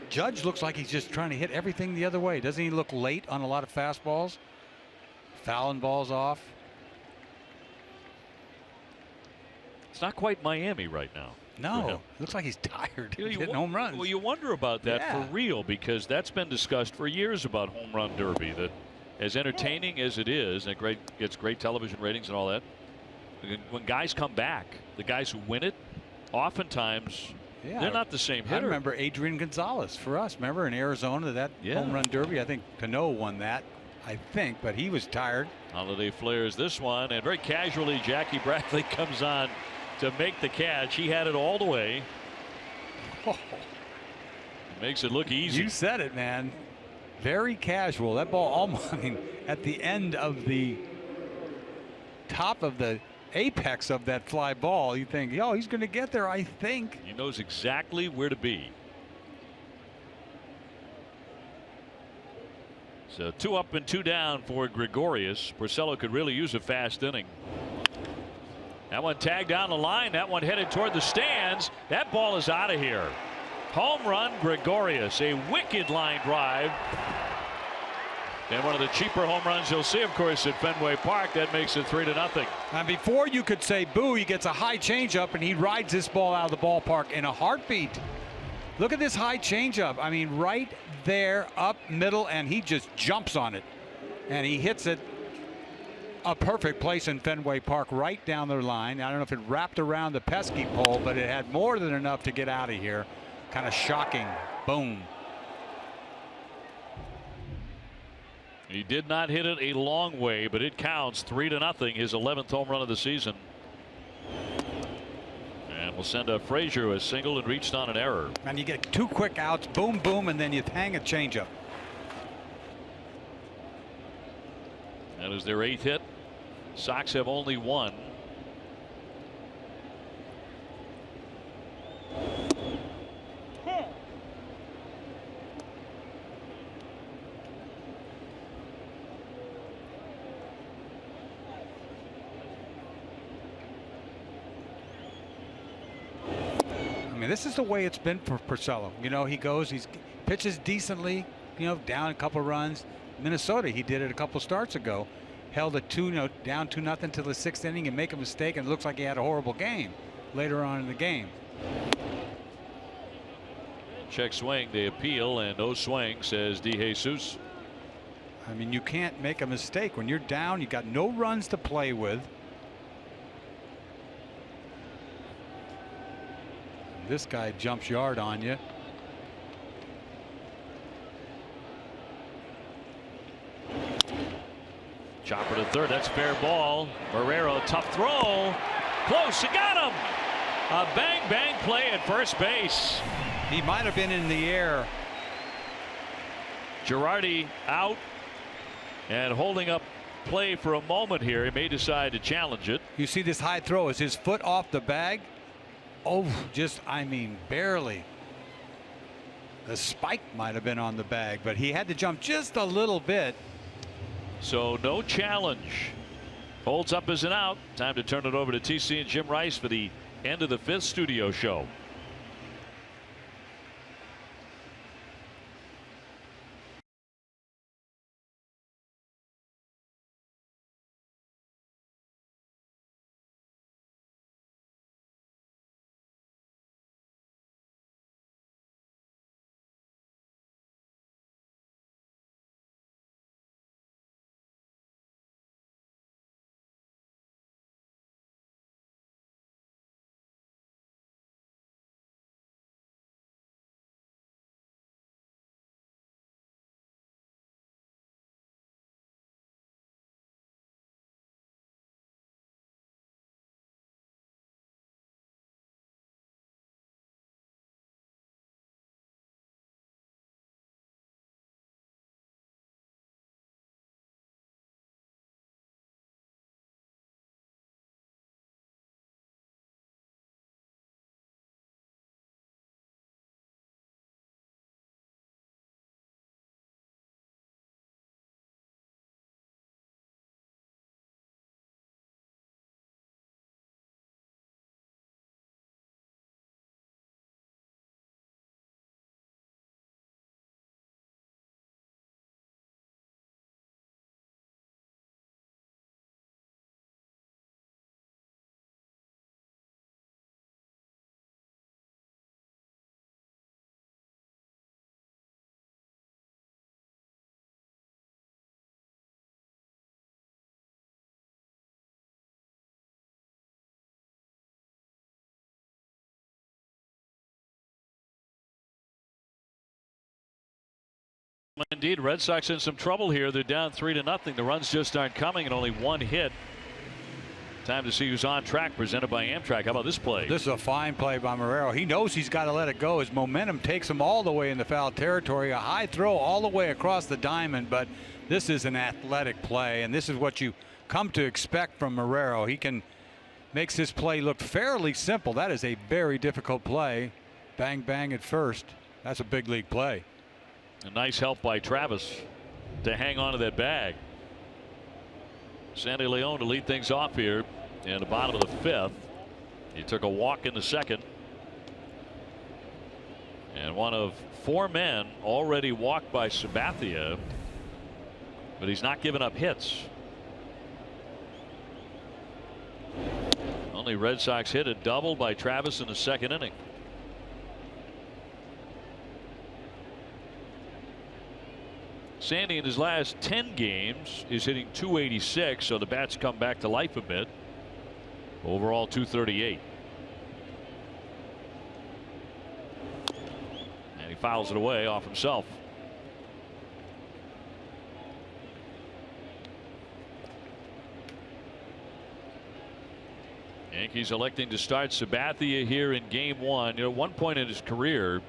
Judge looks like he's just trying to hit everything the other way. Doesn't he look late on a lot of fastballs? Fouling balls off. It's not quite Miami right now. No, looks like he's tired. You know, Hitting home runs. Well, you wonder about that for real, because that's been discussed for years about home run derby. That as entertaining as it is, and it gets great television ratings and all that, when guys come back, the guys who win it, oftentimes they're not the same hitter. I remember Adrian Gonzalez for us. Remember in Arizona, that home run derby? I think Cano won that, I think, but he was tired. Holiday flares this one, and very casually Jackie Bradley comes on to make the catch. He had it all the way. Makes it look easy. You said it, man. Very casual. That ball almost, I mean, at the end of the top of the apex of that fly ball, you think, yo, he's going to get there, I think. He knows exactly where to be. So 2 up and 2 down for Gregorius. Porcello could really use a fast inning. That one tagged down the line. That one headed toward the stands. That ball is out of here. Home run, Gregorius. A wicked line drive. And one of the cheaper home runs you'll see, of course, at Fenway Park. That makes it 3-0. And before you could say boo, he gets a high changeup, and he rides this ball out of the ballpark in a heartbeat. Look at this high changeup. I mean, right there, up middle, and he just jumps on it. And he hits it a perfect place in Fenway Park, right down the line. I don't know if it wrapped around the pesky pole, but it had more than enough to get out of here. Kind of shocking. Boom. He did not hit it a long way, but it counts. 3-0. His 11th home run of the season. And we'll send a Frazier a single and reached on an error. And you get 2 quick outs, boom, boom, and then you hang a changeup. That is their 8th hit. Sox have only 1. I mean, this is the way it's been for Porcello. You know, he pitches decently, you know, down a couple runs. Minnesota, he did it a couple starts ago. Held it down 2-0 till the 6th inning and make a mistake, and it looks like he had a horrible game later on in the game. Check swing, they appeal, and no swing, says DeJesus. I mean, you can't make a mistake when you're down. You got no runs to play with. This guy jumps yard on you. Chopper to third. That's fair ball. Marrero, tough throw. Close. He got him. A bang bang play at first base. He might have been in the air. Girardi out and holding up play for a moment here. He may decide to challenge it. You see this high throw. Is his foot off the bag? Oh, I mean, barely. The spike might have been on the bag, but he had to jump just a little bit. So no challenge. Holds up as an out. Time to turn it over to TC and Jim Rice for the end of the 5th studio show. Indeed, Red Sox in some trouble here. They're down 3-0. The runs just aren't coming, and only one hit. Time to see who's on track, presented by Amtrak. How about this play? This is a fine play by Marrero. He knows he's got to let it go. His momentum takes him all the way in the foul territory. A high throw all the way across the diamond, but this is an athletic play, and this is what you come to expect from Marrero. He makes his play look fairly simple. That is a very difficult play. Bang, bang at first. That's a big league play. A nice help by Travis to hang on to that bag. Sandy Leon to lead things off here in the bottom of the 5th. He took a walk in the 2nd. And one of 4 men already walked by Sabathia, but he's not giving up hits. Only Red Sox hit a double by Travis in the 2nd inning. Sandy in his last 10 games is hitting .286, so the bats come back to life a bit. Overall .238. And he fouls it away off himself. Yankees electing to start Sabathia here in game 1. You know, one point in his career,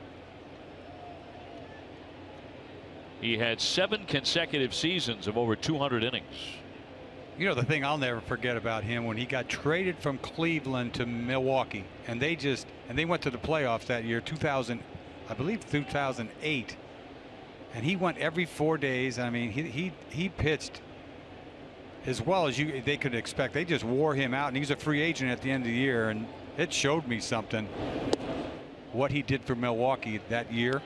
he had 7 consecutive seasons of over 200 innings. You know, the thing I'll never forget about him, when he got traded from Cleveland to Milwaukee, and they went to the playoffs that year, I believe 2008, and he went every 4 days. I mean, he pitched as well as they could expect. They just wore him out, and he's a free agent at the end of the year, and it showed me something, what he did for Milwaukee that year.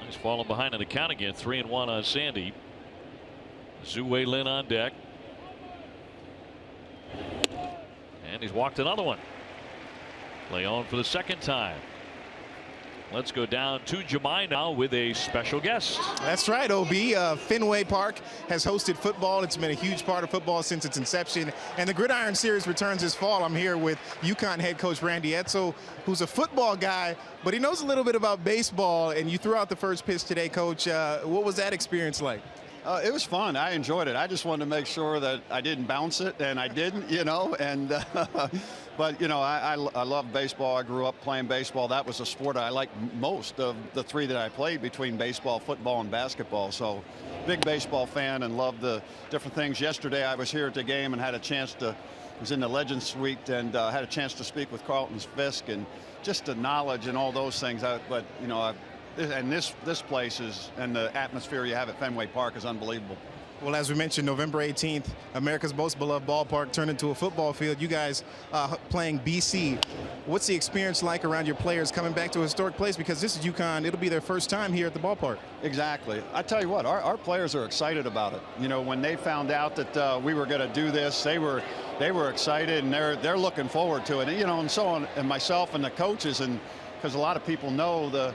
He's falling behind in the count again. 3-1 on Sandy. Zue Lin on deck. And he's walked another one. Leon for the 2nd time. Let's go down to Jemai now with a special guest. That's right, OB. Fenway Park has hosted football. It's been a huge part of football since its inception. And the Gridiron Series returns this fall. I'm here with UConn head coach Randy Edsall, who's a football guy, but he knows a little bit about baseball. And you threw out the first pitch today, Coach. What was that experience like? It was fun. I enjoyed it. I just wanted to make sure that I didn't bounce it, and I didn't, you know. And but, you know, I love baseball. I grew up playing baseball. That was a sport I liked most of the 3 that I played, between baseball, football, and basketball. So big baseball fan and love the different things. Yesterday I was here at the game and had a chance to, was in the Legends Suite, and had a chance to speak with Carlton Fisk, and just the knowledge and all those things. But, you know, and this place is, and the atmosphere you have at Fenway Park is unbelievable. Well, as we mentioned, November 18th, America's most beloved ballpark turned into a football field. You guys playing BC. What's the experience like around your players coming back to a historic place? Because this is UConn. It'll be their first time here at the ballpark. Exactly. I tell you what, our players are excited about it. You know, when they found out that we were going to do this, they were excited, and they're looking forward to it. And, you know, and so on, and myself and the coaches, and because a lot of people know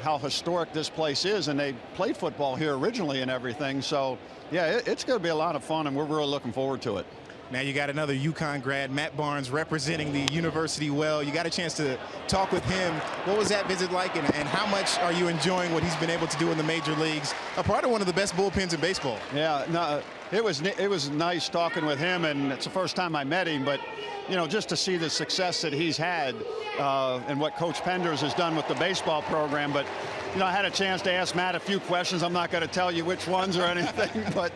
how historic this place is, and they played football here originally and everything. So yeah, it's going to be a lot of fun, and we're really looking forward to it. Now you got another UConn grad, Matt Barnes, representing the university well. You got a chance to talk with him. What was that visit like, and how much are you enjoying what he's been able to do in the major leagues? A part of one of the best bullpens in baseball. Yeah, no, it was nice talking with him, and it's the first time I met him, but you know, just to see the success that he's had and what Coach Penders has done with the baseball program. But you know, I had a chance to ask Matt a few questions. I'm not going to tell you which ones or anything, but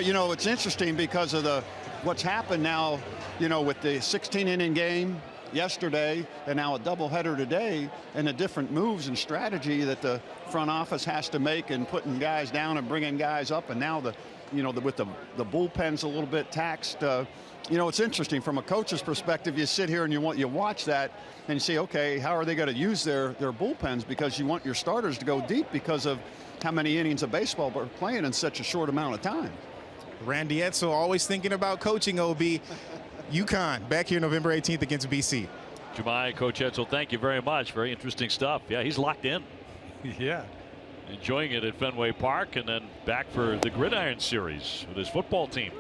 you know, it's interesting because of what's happened now, you know, with the 16-inning game yesterday and now a doubleheader today, and the different moves and strategy that the front office has to make, and putting guys down and bringing guys up, and now with the bullpen's a little bit taxed. You know, it's interesting from a coach's perspective. You sit here and you watch that and you say, okay, how are they going to use their bullpens? Because you want your starters to go deep because of how many innings of baseball we're playing in such a short amount of time. Randy Edsall, always thinking about coaching, OB. UConn back here November 18th against BC. Jemai, Coach Edsall, thank you very much. Very interesting stuff. Yeah, he's locked in. Yeah. Enjoying it at Fenway Park, and then back for the Gridiron Series with his football team.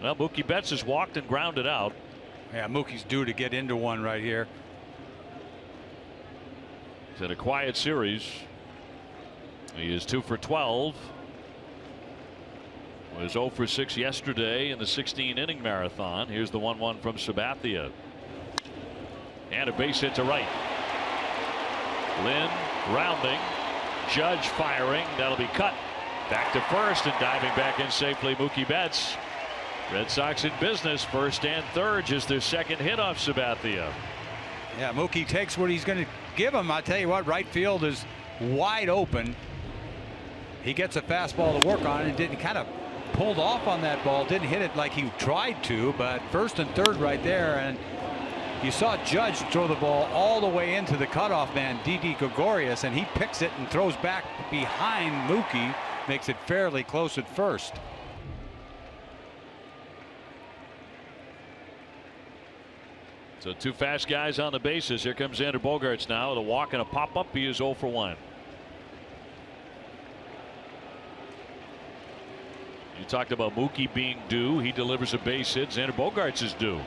Well, Mookie Betts has walked and grounded out. Yeah, Mookie's due to get into one right here. It's in a quiet series. He is 2 for 12. Was 0 for 6 yesterday in the 16-inning marathon. Here's the 1-1 from Sabathia. And a base hit to right. Lynn rounding. Judge firing. That'll be cut. Back to first and diving back in safely, Mookie Betts. Red Sox in business. First and third. Just their second hit off Sabathia. Yeah, Mookie takes what he's going to give him. I tell you what, right field is wide open. He gets a fastball to work on and didn't kind of pulled off on that ball. Didn't hit it like he tried to, but first and third right there. And you saw Judge throw the ball all the way into the cutoff man, Gregorius, and he picks it and throws back behind Mookie. Makes it fairly close at first. So 2 fast guys on the bases. Here comes Xander Bogaerts now. The walk and a pop up. He is 0 for 1. You talked about Mookie being due. He delivers a base hit. Xander Bogaerts is due.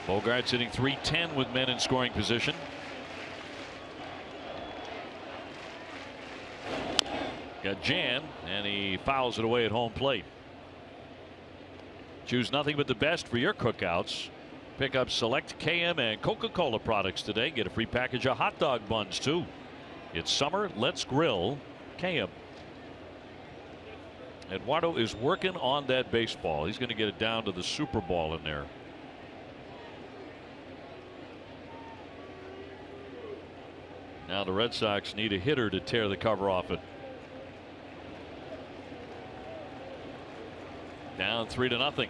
Bogaerts hitting .310 with men in scoring position. Got Jan, and he fouls it away at home plate. Choose nothing but the best for your cookouts. Pick up select KM and Coca-Cola products today. Get a free package of hot dog buns too. It's summer. Let's grill KM. Eduardo is working on that baseball. He's going to get it down to the Super Ball in there. Now the Red Sox need a hitter to tear the cover off it. Down 3-0.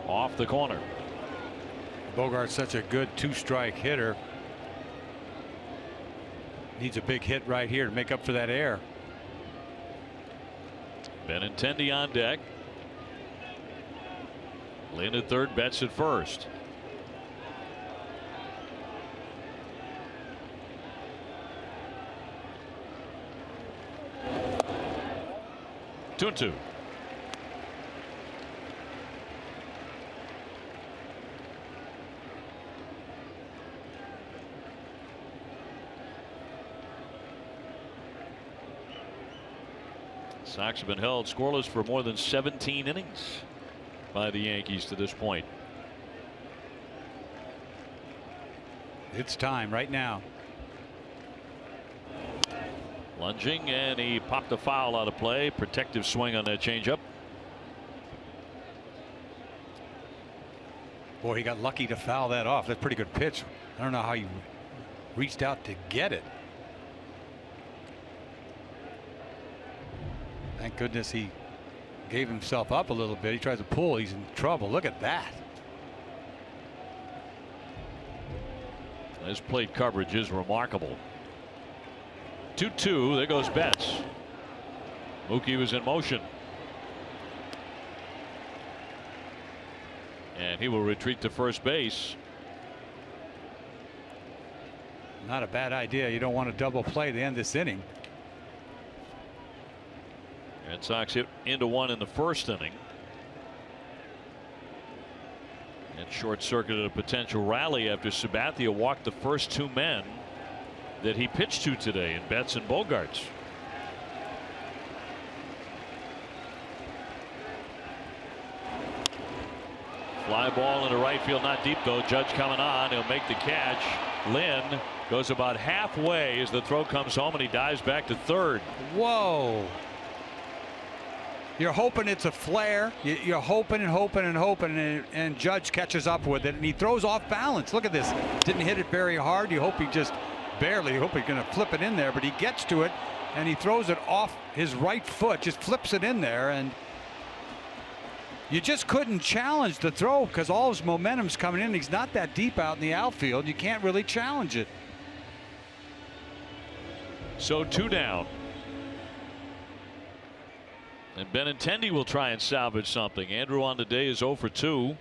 Off the corner. Bogaerts such a good 2-strike hitter. Needs a big hit right here to make up for that error. Benintendi on deck. Lynn at third, Betts at first. Two and two. Sox have been held scoreless for more than 17 innings by the Yankees to this point. It's time right now. Lunging, and he popped a foul out of play. Protective swing on that changeup. Boy, he got lucky to foul that off. That's a pretty good pitch. I don't know how he reached out to get it. Thank goodness he gave himself up a little bit. He tries to pull. He's in trouble. Look at that. His plate coverage is remarkable. 2-2. There goes Betts. Mookie was in motion. And he will retreat to first base. Not a bad idea. You don't want to double play to end this inning. Red Sox hit into one in the first inning. And short-circuited a potential rally after Sabathia walked the first 2 men that he pitched to today in Betts and Bogaerts. Fly ball into right field, not deep though. Judge coming on. He'll make the catch. Lynn goes about halfway as the throw comes home, and he dives back to third. Whoa. You're hoping it's a flare. You're hoping and hoping and hoping, and Judge catches up with it, and he throws off balance. Look at this. Didn't hit it very hard. You hope he just barely. You hope he's going to flip it in there, but he gets to it, and he throws it off his right foot. Just flips it in there, and you just couldn't challenge the throw because all his momentum's coming in. He's not that deep out in the outfield. You can't really challenge it. So 2 down. And Benintendi will try and salvage something. Andrew on the day is 0 for 2.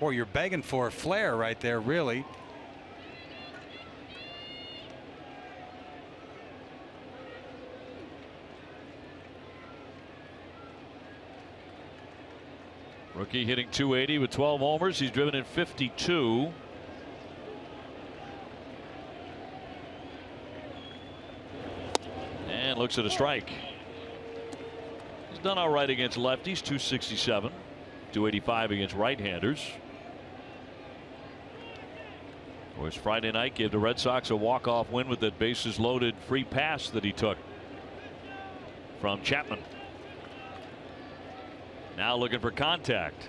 Boy, you're begging for a flare right there, really. Rookie hitting .280 with 12 homers. He's driven in 52. And looks at a strike. He's done all right against lefties, .267, .285 against right-handers. Of course, Friday night gave the Red Sox a walk-off win with that bases-loaded free pass that he took from Chapman. Now looking for contact.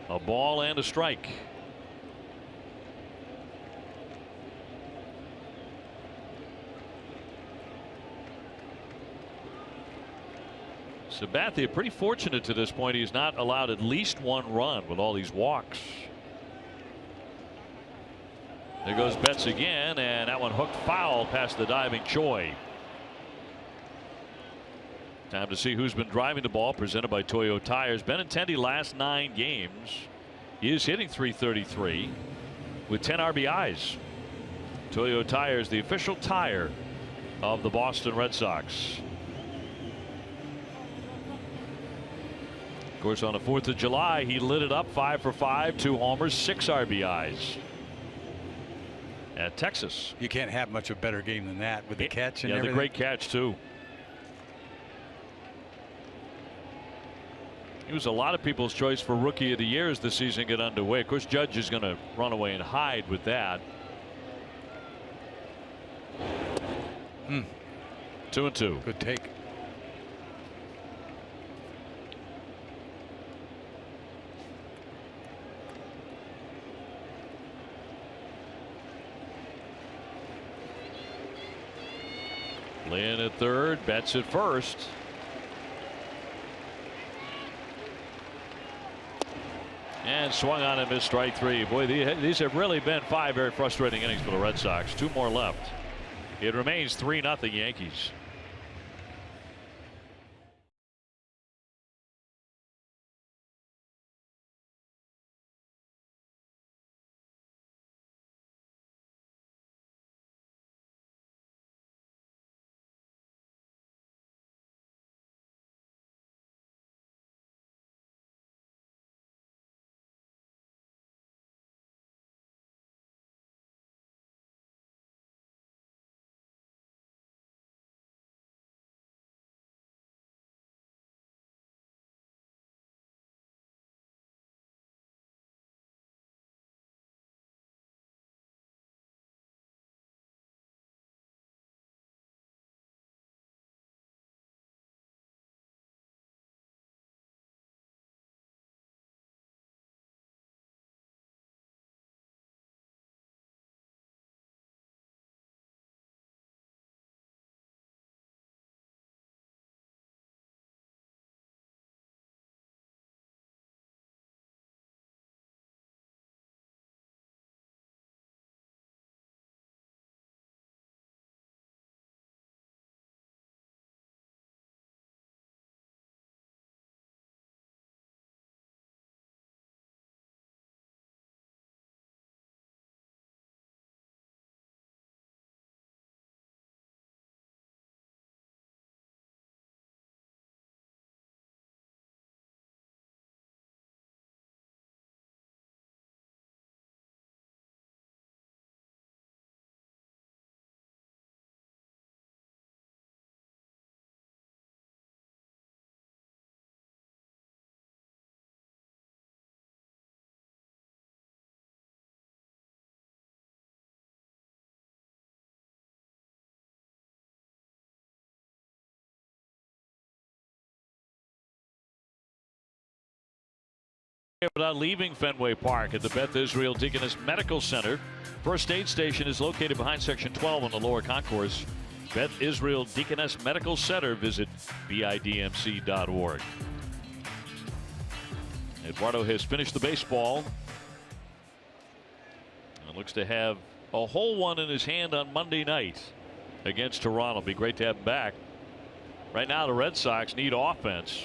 A ball and a strike. Sabathia pretty fortunate to this point. He's not allowed at least one run with all these walks. There goes Betts again, and that one hooked foul past the diving Choi. Time to see who's been driving the ball, presented by Toyo Tires. Benintendi last 9 games. He is hitting .333 with 10 RBIs. Toyo Tires, the official tire of the Boston Red Sox. Of course, on the 4th of July, he lit it up 5 for 5, 2 homers, 6 RBIs. At Texas. You can't have much of a better game than that with the catch and everything. The great catch too. He was a lot of people's choice for Rookie of the Year as the season got underway. Of course, Judge is going to run away and hide with that. 2-2. Good take. Lynn at third, Betts at first. And swung on and missed strike 3. Boy, these have really been 5 very frustrating innings for the Red Sox. 2 more left. It remains 3-0 Yankees. Without leaving Fenway Park at the Beth Israel Deaconess Medical Center. First aid station is located behind section 12 on the lower concourse. Beth Israel Deaconess Medical Center. Visit bidmc.org. Eduardo has finished the baseball and looks to have a whole one in his hand on Monday night against Toronto. Be great to have him back. Right now, the Red Sox need offense.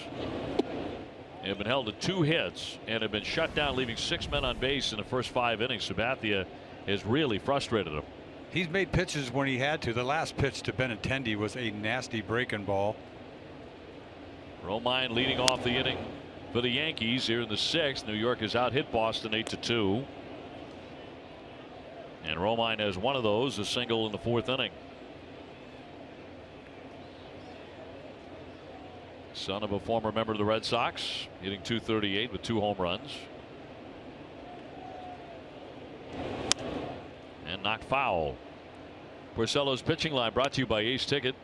They have been held to 2 hits and have been shut down, leaving 6 men on base in the first 5 innings. Sabathia has really frustrated him. He's made pitches when he had to. The last pitch to Benintendi was a nasty breaking ball. Romine leading off the inning for the Yankees here in the 6th. New York has out hit Boston 8-2. And Romine has one of those, a single in the 4th inning. Son of a former member of the Red Sox, hitting .238 with 2 home runs. And knocked foul. Porcello's pitching line brought to you by Ace Ticket.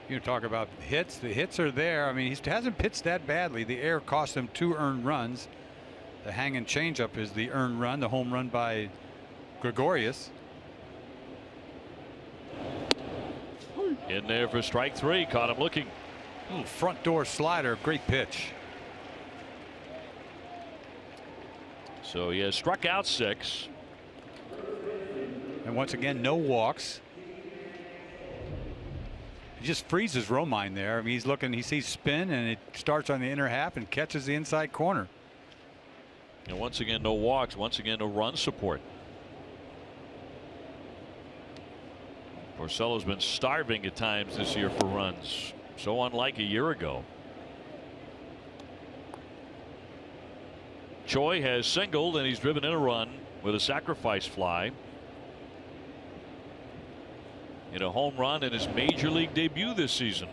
You talk about hits. The hits are there. I mean, he hasn't pitched that badly. The error cost him 2 earned runs. The hanging changeup is the earned run, the home run by Gregorius. In there for strike 3. Caught him looking. Little front door slider. Great pitch. So he has struck out 6. And once again, no walks. He just freezes Romine there. I mean, he's looking, he sees spin, and it starts on the inner half and catches the inside corner. And once again, no walks. Once again, no run support. Porcello's been starving at times this year for runs. So unlike a year ago. Choi has singled and he's driven in a run with a sacrifice fly. In a home run in his major league debut this season.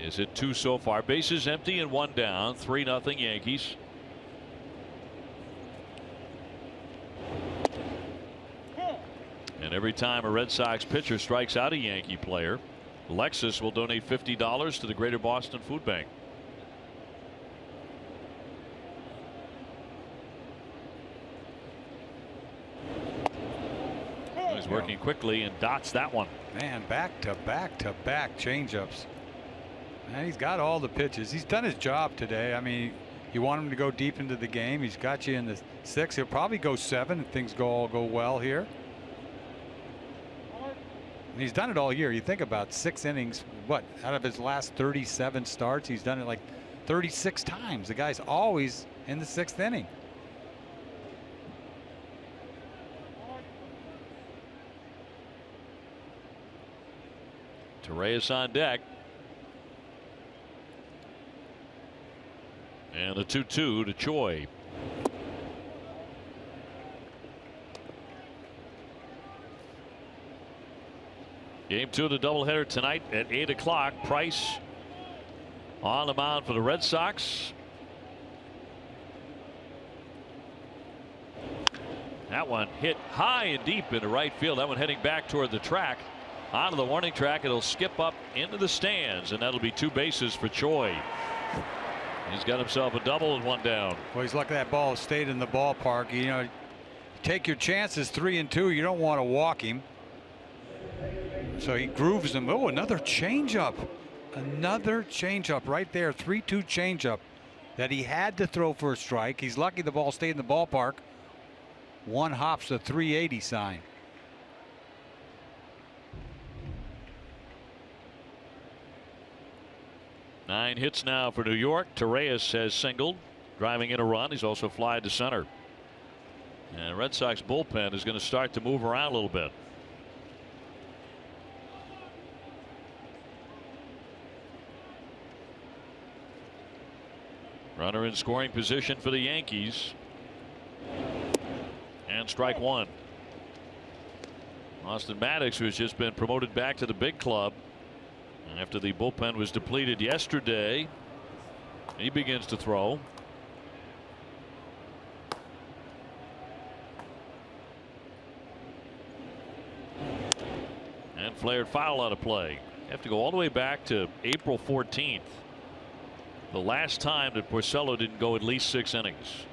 Is hit 2 so far. Bases empty and 1 down. 3-0 Yankees. And every time a Red Sox pitcher strikes out a Yankee player, Lexus will donate $50 to the Greater Boston Food Bank. He's working quickly and dots that one. Man, back to back changeups. And he's got all the pitches. He's done his job today. I mean, you want him to go deep into the game. He's got you in the 6th. He'll probably go 7 if things all go well here. And he's done it all year. You think about 6 innings. What, out of his last 37 starts, he's done it like 36 times. The guy's always in the 6th inning. Torreyes on deck. And the 2-2 to Choi. Game 2 of the doubleheader tonight at 8 o'clock. Price on the mound for the Red Sox. That one hit high and deep into right field. That one heading back toward the track. Onto the warning track. It'll skip up into the stands, and that'll be 2 bases for Choi. He's got himself a double and 1 down. Well, he's lucky that ball stayed in the ballpark. You know, take your chances. 3-2. You don't want to walk him. So he grooves him. Oh, another changeup. Another changeup right there. 3-2 changeup that he had to throw for a strike. He's lucky the ball stayed in the ballpark. 1 hops the 380 sign. Nine hits now for New York. Torreyes has singled, driving in a run. He's also flied to center. And Red Sox bullpen is going to start to move around a little bit. Runner in scoring position for the Yankees. And strike 1. Austin Maddox, who has just been promoted back to the big club after the bullpen was depleted yesterday. He begins to throw. And flared foul out of play. Have to go all the way back to April 14th. The last time that Porcello didn't go at least 6 innings.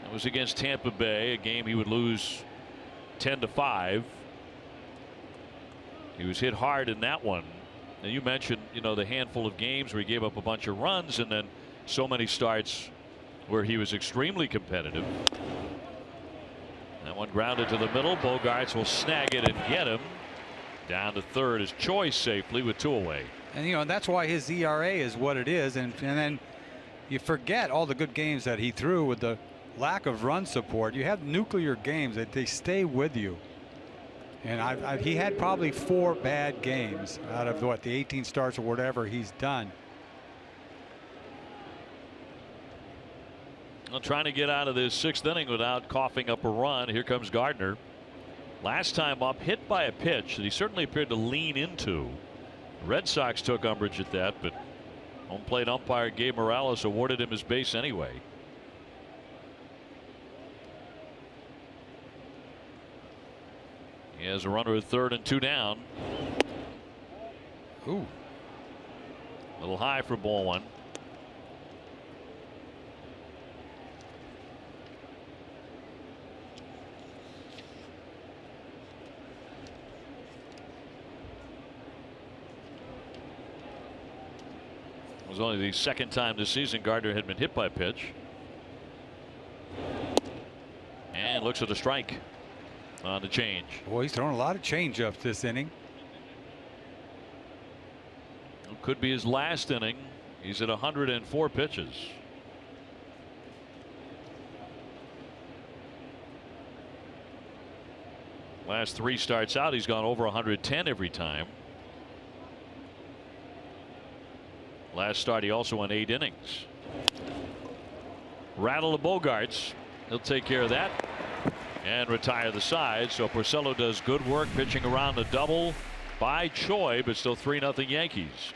It was against Tampa Bay, a game he would lose 10-5. He was hit hard in that one. Now you mentioned, the handful of games where he gave up a bunch of runs, and then so many starts where he was extremely competitive. That one grounded to the middle. Bogaerts will snag it and get him. Down to third is Choi safely with 2 away. And that's why his ERA is what it is. And then you forget all the good games that he threw with the lack of run support. You have nuclear games that they stay with you. And he had probably 4 bad games out of the 18 starts or whatever he's done. Well, trying to get out of this 6th inning without coughing up a run. Here comes Gardner. Last time up, hit by a pitch that he certainly appeared to lean into. Red Sox took umbrage at that, but home plate umpire Gabe Morales awarded him his base anyway. He has a runner at third and 2 down. Ooh. A little high for ball 1. It was only the 2nd time this season Gardner had been hit by a pitch. And looks at a strike on the change. Boy, he's throwing a lot of change-ups this inning. It could be his last inning. He's at 104 pitches. Last 3 starts out, he's gone over 110 every time. Last start, he also went 8 innings. Rattle the Bogaerts. He'll take care of that and retire the side. So Porcello does good work pitching around the double by Choi, but still 3-0 Yankees.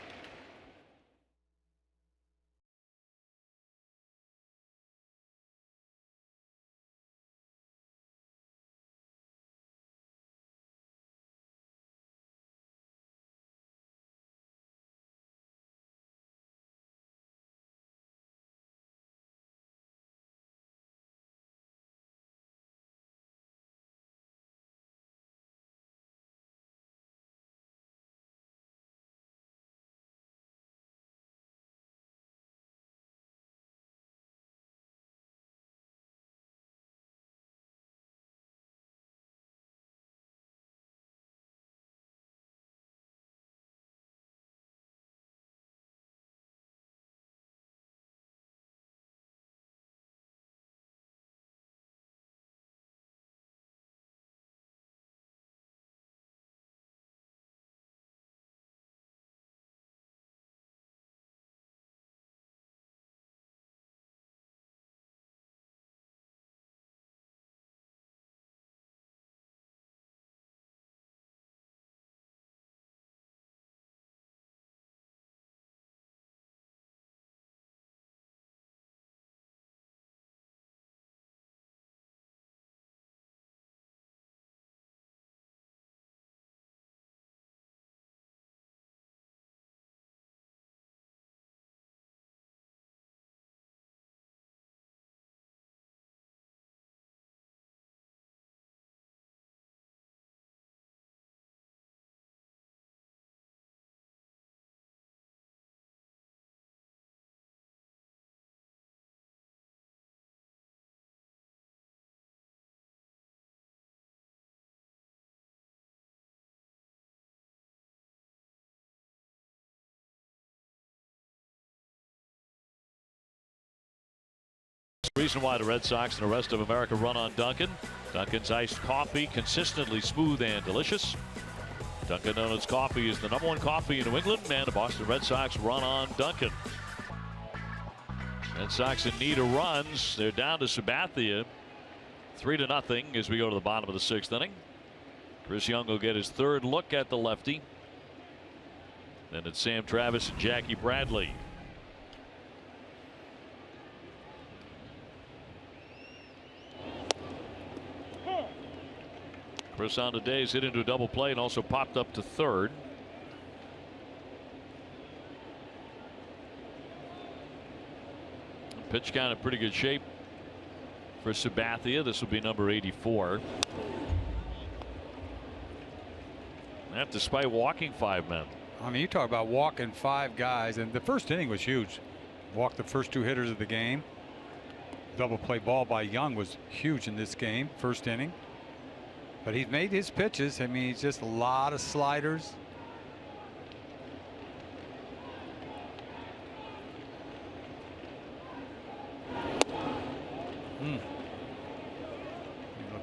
Reason why the Red Sox and the rest of America run on Dunkin'. Dunkin's iced coffee, consistently smooth and delicious. Dunkin' Donuts coffee is the #1 coffee in New England, and the Boston Red Sox run on Dunkin'. Red Sox in need of runs. They're down to Sabathia 3-0 as we go to the bottom of the 6th inning. Chris Young will get his 3rd look at the lefty. Then it's Sam Travis and Jackie Bradley. Chris on today is hit into a double play and also popped up to 3rd. Pitch count in pretty good shape for Sabathia. This will be number 84. That despite walking 5 men. I mean, you talk about walking 5 guys, and the first inning was huge. Walked the first 2 hitters of the game. Double play ball by Young was huge in this game, first inning. But he's made his pitches. I mean, he's just a lot of sliders.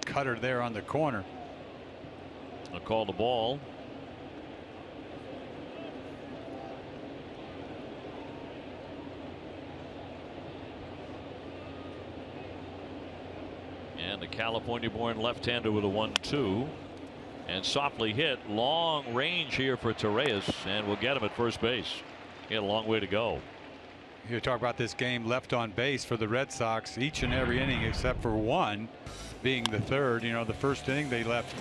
Cutter there on the corner. I'll call the ball. And the California-born left-hander with a 1-2. And softly hit. Long range here for Torreyes, and we'll get him at first base. He had a long way to go. You talk about this game left on base for the Red Sox each and every inning except for one, being the third. You know, the first inning they left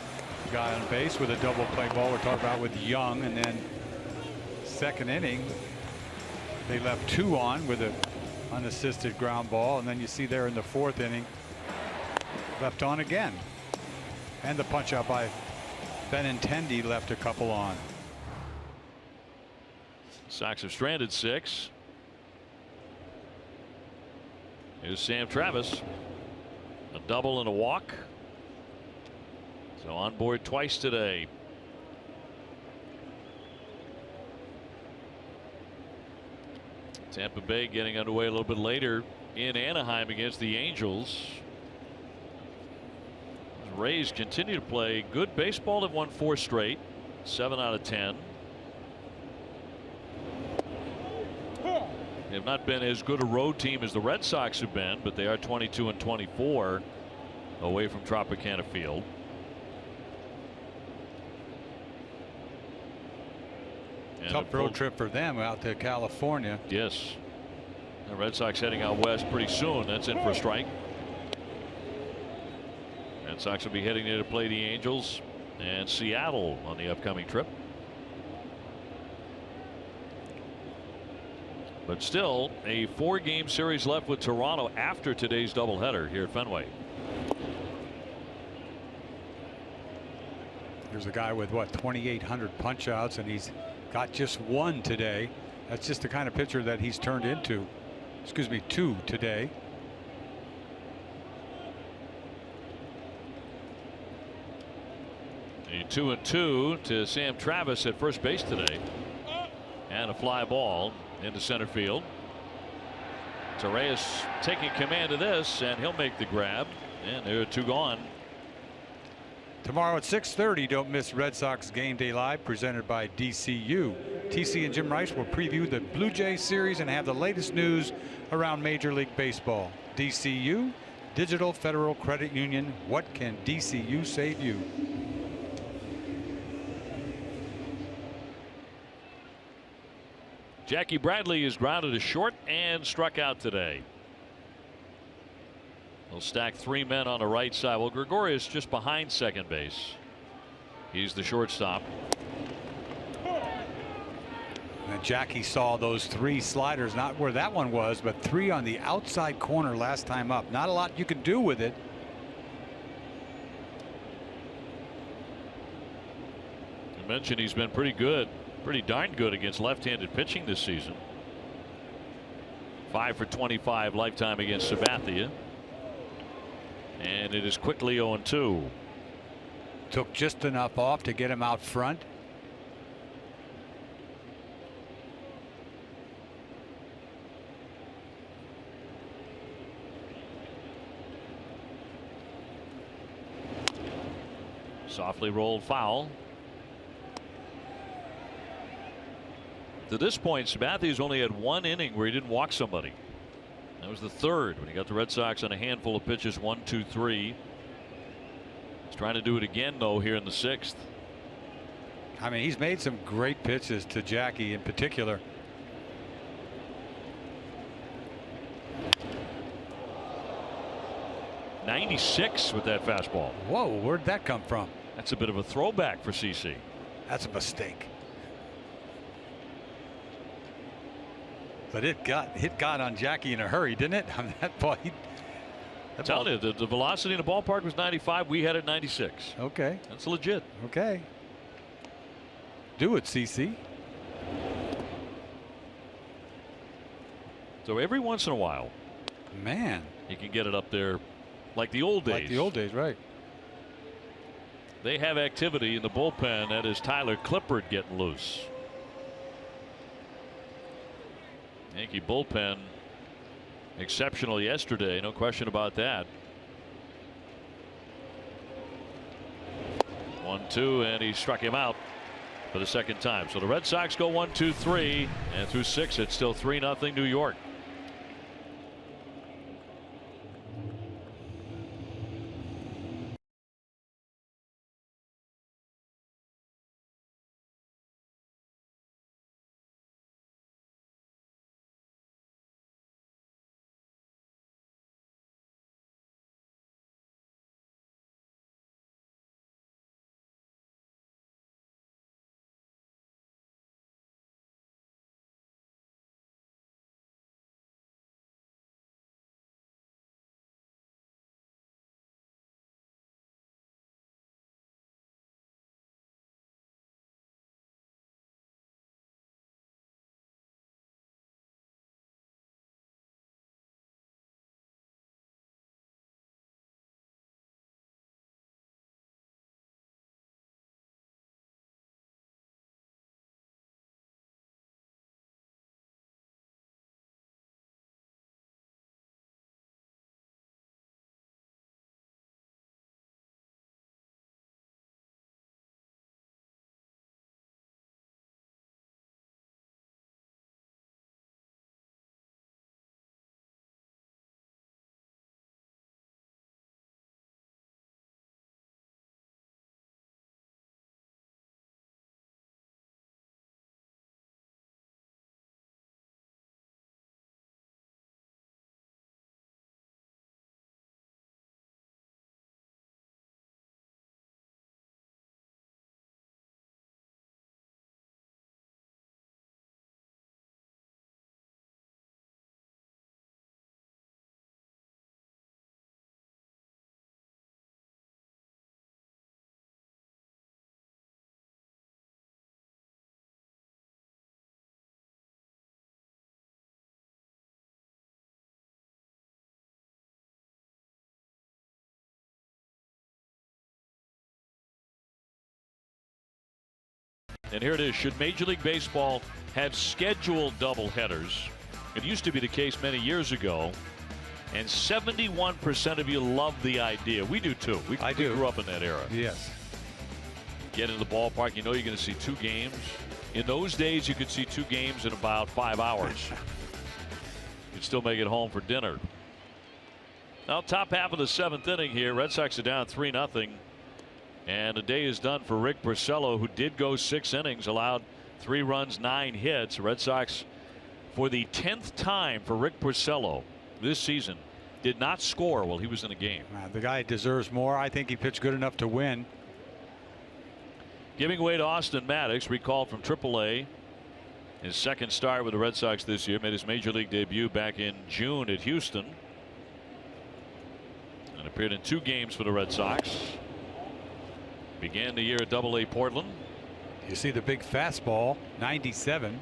a guy on base with a double play ball. We're talking about with Young, and then second inning they left 2 on with an unassisted ground ball, and then you see there in the 4th inning left on again, and the punch out by Benintendi left a couple on. Sox have stranded 6. Here's Sam Travis. A double and a walk. So on board twice today. Tampa Bay getting underway a little bit later in Anaheim against the Angels. The Rays continue to play good baseball. They've won 4 straight, 7 out of 10. They've not been as good a road team as the Red Sox have been, but they are 22-24 away from Tropicana Field. And tough road trip for them out to California. Yes. The Red Sox heading out west pretty soon. That's in for a strike. Red Sox will be heading there to play the Angels and Seattle on the upcoming trip. But still a 4-game series left with Toronto after today's doubleheader here at Fenway. There's a guy with what, 2,800 punch outs, and he's got just 1 today. That's just the kind of pitcher that he's turned into. Excuse me, 2 today. A 2-2 to Sam Travis at first base today, and a fly ball into center field. Torreyes taking command of this, and he'll make the grab, and there are 2 gone. Tomorrow at 6:30, don't miss Red Sox Game Day Live presented by DCU. TC and Jim Rice will preview the Blue Jays series and have the latest news around Major League Baseball. DCU, Digital Federal Credit Union. What can DCU save you? Jackie Bradley is grounded to short and struck out today. They'll stack 3 men on the right side. Well, Gregorius just behind second base. He's the shortstop. And Jackie saw those 3 sliders, not where that one was, but 3 on the outside corner last time up. Not a lot you can do with it. I mentioned he's been pretty good. Pretty darn good against left-handed pitching this season. 5 for 25 lifetime against Sabathia. And it is quickly 0-2. Took just enough off to get him out front. Softly rolled foul. To this point, Sabathia's only had 1 inning where he didn't walk somebody. That was the 3rd when he got the Red Sox on a handful of pitches, 1, 2, 3. He's trying to do it again, though, here in the 6th. I mean, he's made some great pitches to Jackie in particular. .96 with that fastball. Whoa, where'd that come from? That's a bit of a throwback for CC. That's a mistake. But it got on Jackie in a hurry, didn't it? On that ball. I'm telling you, the velocity in the ballpark was 95. We had it 96. Okay. That's legit. Okay. Do it, CC. So every once in a while, Man, he can get it up there like the old days. like the old days, right? They have activity in the bullpen. That is Tyler Clippard getting loose. Yankee bullpen exceptional yesterday, no question about that. 1-2, and he struck him out for the second time. So the Red Sox go 1-2-3, and through 6 it's still 3-0 New York. And here it is. Should Major League Baseball have scheduled doubleheaders? It used to be the case many years ago, and 71% of you love the idea. We do too. We grew up in that era. Yes. Get into the ballpark, you know you're going to see 2 games. In those days, you could see 2 games in about 5 hours. You'd still make it home for dinner. Now, top half of the 7th inning here. Red Sox are down 3-0. And the day is done for Rick Porcello, who did go 6 innings, allowed 3 runs, 9 hits. Red Sox, for the 10th time for Rick Porcello this season, did not score while he was in the game. The guy deserves more. I think he pitched good enough to win. Giving way to Austin Maddox, recalled from AAA. His second start with the Red Sox this year, made his major league debut back in June at Houston. And appeared in 2 games for the Red Sox. Began the year at AA Portland. You see the big fastball, 97.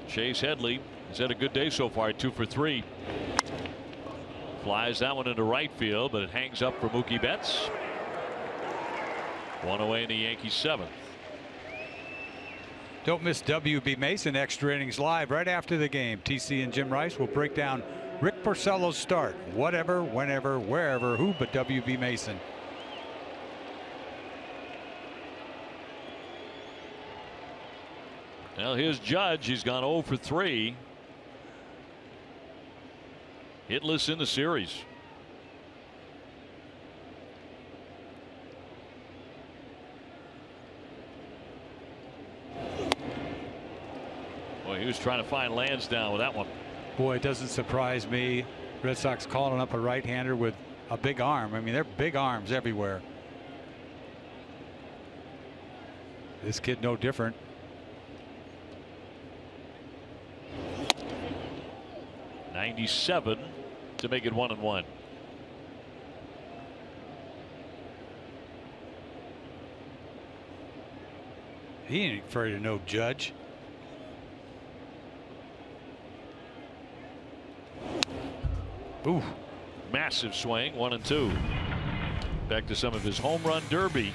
Chase Headley has had a good day so far, 2 for 3. Flies that one into right field, but it hangs up for Mookie Betts. 1 away in the Yankees 7th. Don't miss WB Mason Extra Innings Live right after the game. TC and Jim Rice will break down Rick Porcello's start. Whatever, whenever, wherever, who but WB Mason. Well, here's Judge. He's gone 0 for 3. Hitless in the series. Boy, he was trying to find Lansdowne with that one. Boy, it doesn't surprise me. Red Sox calling up a right-hander with a big arm. I mean, they're big arms everywhere. This kid no different. '97 to make it 1-1. He ain't afraid of no Judge. Ooh. Massive swing, 1-2. Back to some of his home run derby.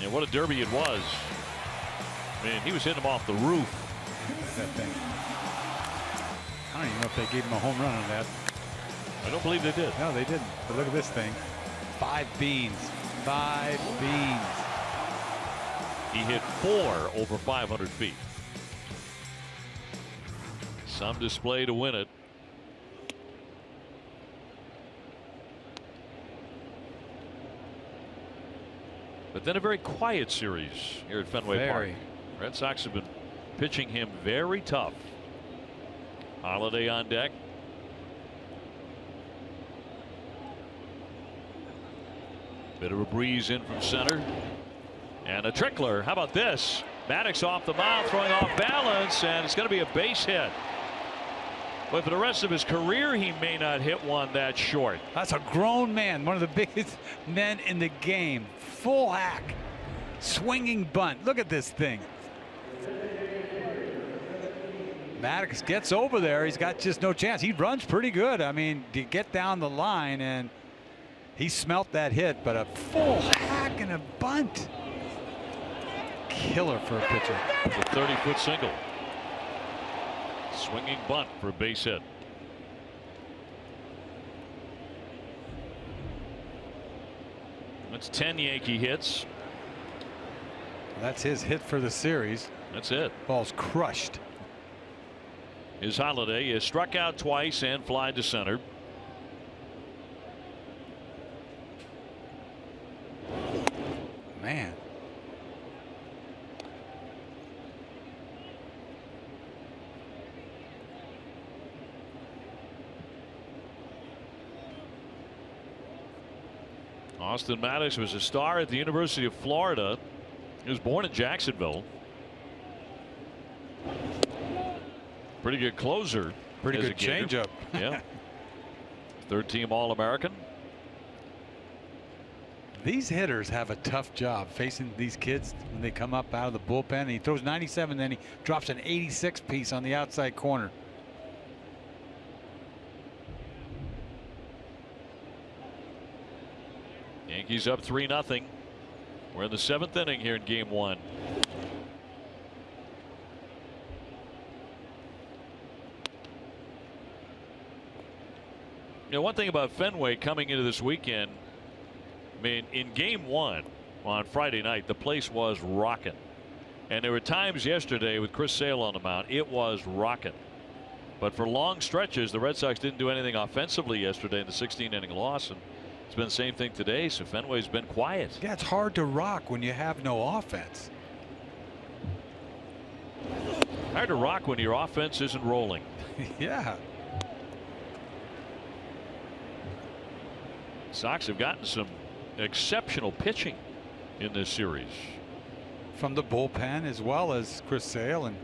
And what a derby it was. Man, he was hitting them off the roof. That thing. I don't even know if they gave him a home run on that. I don't believe they did. No, they didn't. But look at this thing. 5 beans. 5 beans. He hit 4 over 500 feet. Some display to win it. But then a very quiet series here at Fenway Park. Red Sox have been pitching him very tough. Holiday on deck. Bit of a breeze in from center. And a trickler. How about this? Maddox off the mound, throwing off balance, and it's going to be a base hit. But for the rest of his career, he may not hit one that short. That's a grown man, one of the biggest men in the game. Full hack, swinging bunt. Look at this thing. Maddox gets over there. He's got just no chance. He runs pretty good. I mean, to get down the line, and he smelt that hit, but a full hack and a bunt. Killer for a pitcher. It's a 30-foot single. Swinging bunt for a base hit. That's 10 Yankee hits. That's his hit for the series. That's it. Ball's crushed. His Holiday is struck out twice and fly to center. Man. Austin Maddox was a star at the University of Florida. He was born in Jacksonville. Pretty good closer. Pretty good changeup. Yeah. Third-team All-American. These hitters have a tough job facing these kids when they come up out of the bullpen. He throws 97, then he drops an 86 piece on the outside corner. Yankees up 3-0. We're in the 7th inning here in Game 1. You know, one thing about Fenway coming into this weekend, I mean, in Game 1 on Friday night, the place was rocking. And there were times yesterday with Chris Sale on the mound, it was rocking. But for long stretches, the Red Sox didn't do anything offensively yesterday in the 16-inning loss. And it's been the same thing today, so Fenway's been quiet. Yeah, it's hard to rock when you have no offense. Hard to rock when your offense isn't rolling. Yeah. Sox have gotten some exceptional pitching in this series. From the bullpen as well as Chris Sale, and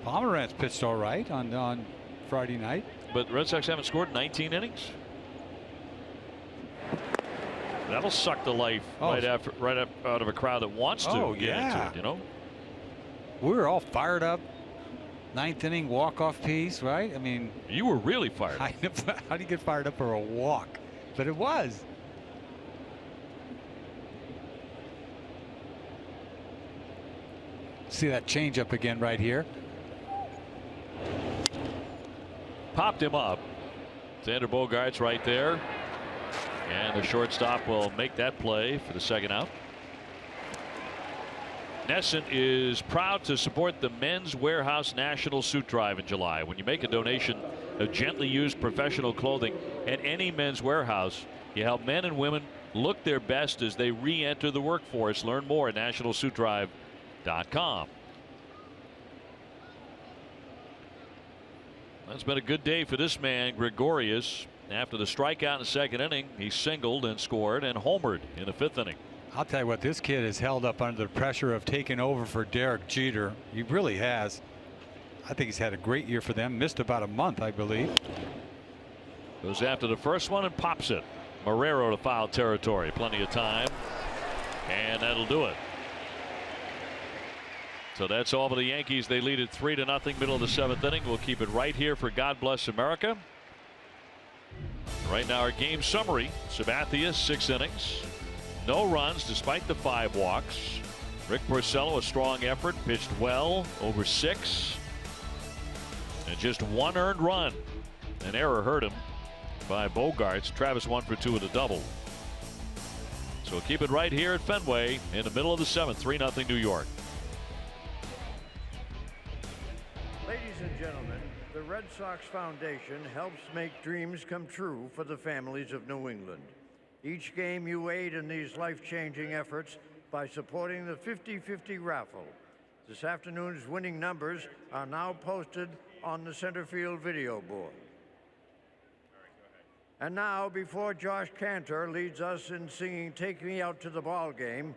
Pomeranz pitched all right on Friday night. But the Red Sox haven't scored 19 innings. That'll suck the life right up out of a crowd that wants to get into it, you know. We were all fired up. 9th inning walk-off piece, right? I mean, you were really fired up. How do you get fired up for a walk? But it was. See that changeup again right here. Popped him up. Xander Bogaerts right there. And the shortstop will make that play for the second out. NESN is proud to support the Men's Warehouse National Suit Drive in July. When you make a donation of gently used professional clothing at any Men's Warehouse, you help men and women look their best as they re-enter the workforce. Learn more at nationalsuitdrive.com. That's been a good day for this man, Gregorius. After the strikeout in the second inning, he singled and scored and homered in the 5th inning. I'll tell you what, this kid is held up under the pressure of taking over for Derek Jeter. He really has. I think he's had a great year for them. Missed about a month, I believe. Goes after the first one and pops it. Marrero to foul territory. Plenty of time. And that'll do it. So that's all for the Yankees. They lead it 3-0 middle of the 7th inning. We'll keep it right here for God Bless America. Right now our game summary. Sabathia 6 innings. No runs despite the 5 walks. Rick Porcello a strong effort. Pitched well over 6. And just 1 earned run. An error hurt him by Bogarts. Travis 1 for 2 with a double. So we'll keep it right here at Fenway in the middle of the 7th. 3-0 New York. Ladies and gentlemen, the Red Sox Foundation helps make dreams come true for the families of New England. Each game you aid in these life-changing efforts by supporting the 50-50 raffle. This afternoon's winning numbers are now posted on the center field video board. And now, before Josh Cantor leads us in singing Take Me Out to the Ball Game,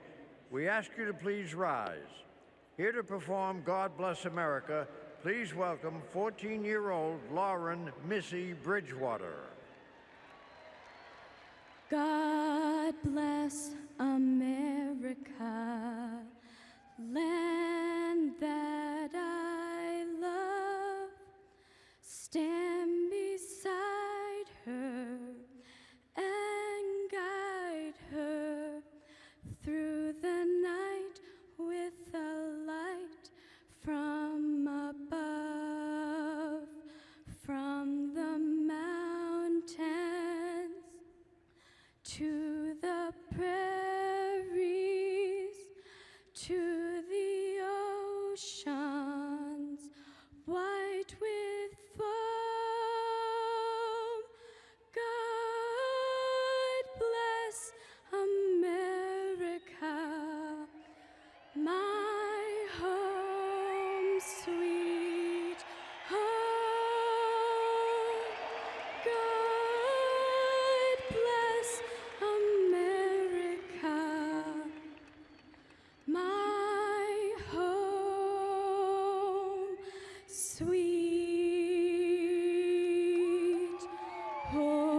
we ask you to please rise. Here to perform God Bless America, please welcome 14-year-old Lauren Missy Bridgewater. God bless America, land that I love. Stand beside her and guide her through the night with a light from above, from the mountains to the prairies, to the oceans, white with foam. God bless America, my home, sweet home. God bless America, my home, sweet home.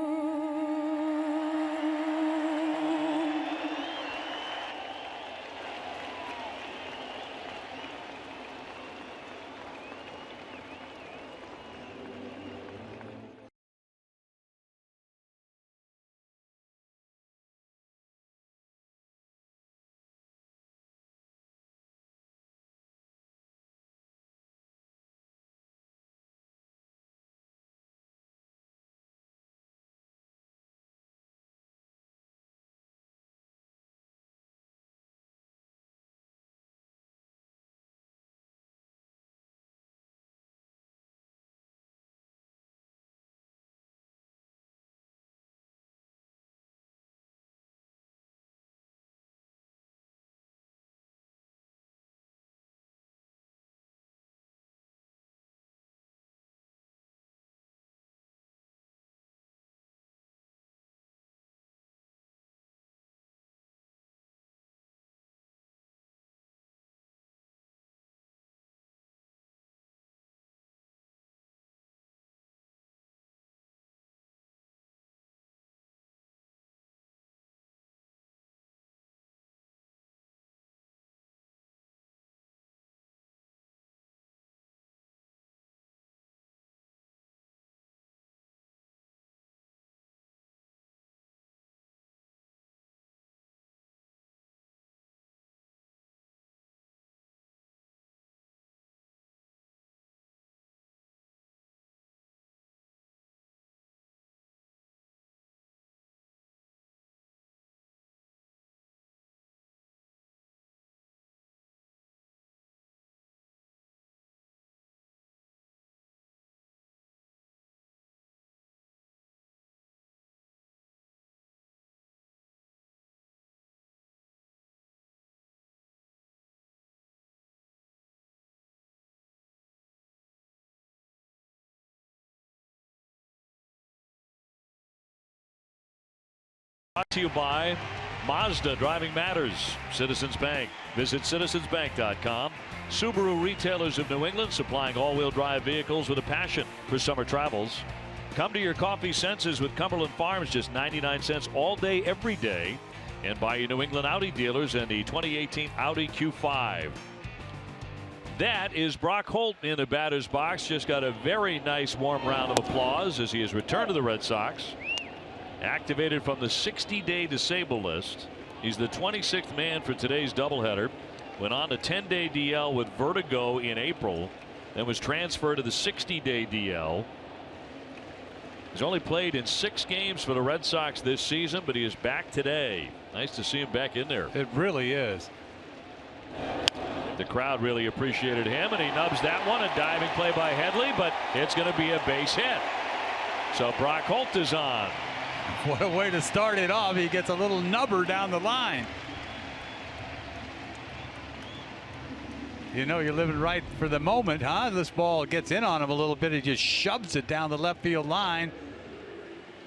Brought to you by Mazda. Driving matters. Citizens Bank. Visit citizensbank.com. Subaru Retailers of New England, supplying all-wheel drive vehicles with a passion for summer travels. Come to your coffee senses with Cumberland Farms, just 99 cents all day, every day. And by your New England Audi dealers and the 2018 Audi Q5. That is Brock Holt in the batter's box. Just got a very nice warm round of applause as he has returned to the Red Sox. Activated from the 60-day disabled list. He's the 26th man for today's doubleheader. Went on a 10-day DL with vertigo in April, then was transferred to the 60-day DL. He's only played in 6 games for the Red Sox this season, but he is back today. Nice to see him back in there. It really is. The crowd really appreciated him, and he nubs that one. A diving play by Headley, but it's going to be a base hit. So Brock Holt is on. What a way to start it off. He gets a little nubber down the line. You know, you're living right for the moment, huh? This ball gets in on him a little bit. He just shoves it down the left field line.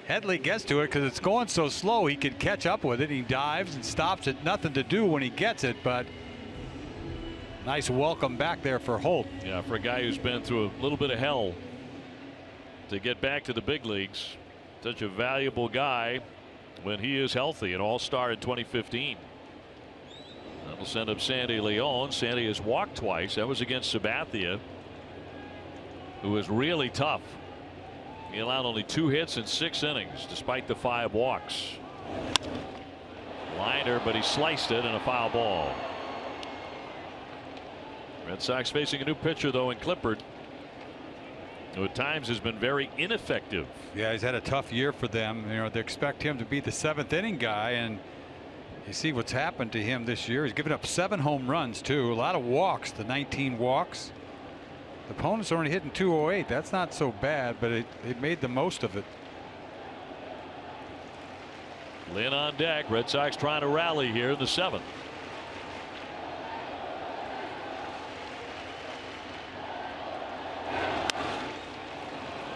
Headley gets to it because it's going so slow he can catch up with it. He dives and stops it. Nothing to do when he gets it, but nice welcome back there for Holt. Yeah, for a guy who's been through a little bit of hell to get back to the big leagues. Such a valuable guy when he is healthy, an all-star in 2015. That'll send up Sandy Leon. Sandy has walked twice. That was against Sabathia, who was really tough. He allowed only 2 hits in 6 innings despite the 5 walks. Liner, but he sliced it in a foul ball. Red Sox facing a new pitcher though in Clippard, who at times has been very ineffective. Yeah, he's had a tough year for them. You know, they expect him to be the 7th inning guy, and you see what's happened to him this year. He's given up 7 home runs too. A lot of walks, the 19 walks. The opponents are only hitting 208. That's not so bad, but it made the most of it. Lynn on deck. Red Sox trying to rally here in the 7th.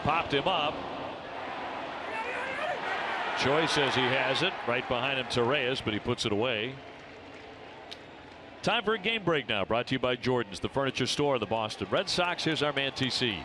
Popped him up. Choi says he has it right behind him, Torres, but he puts it away. Time for a game break now, brought to you by Jordan's, the furniture store of the Boston Red Sox. Here's our man TC.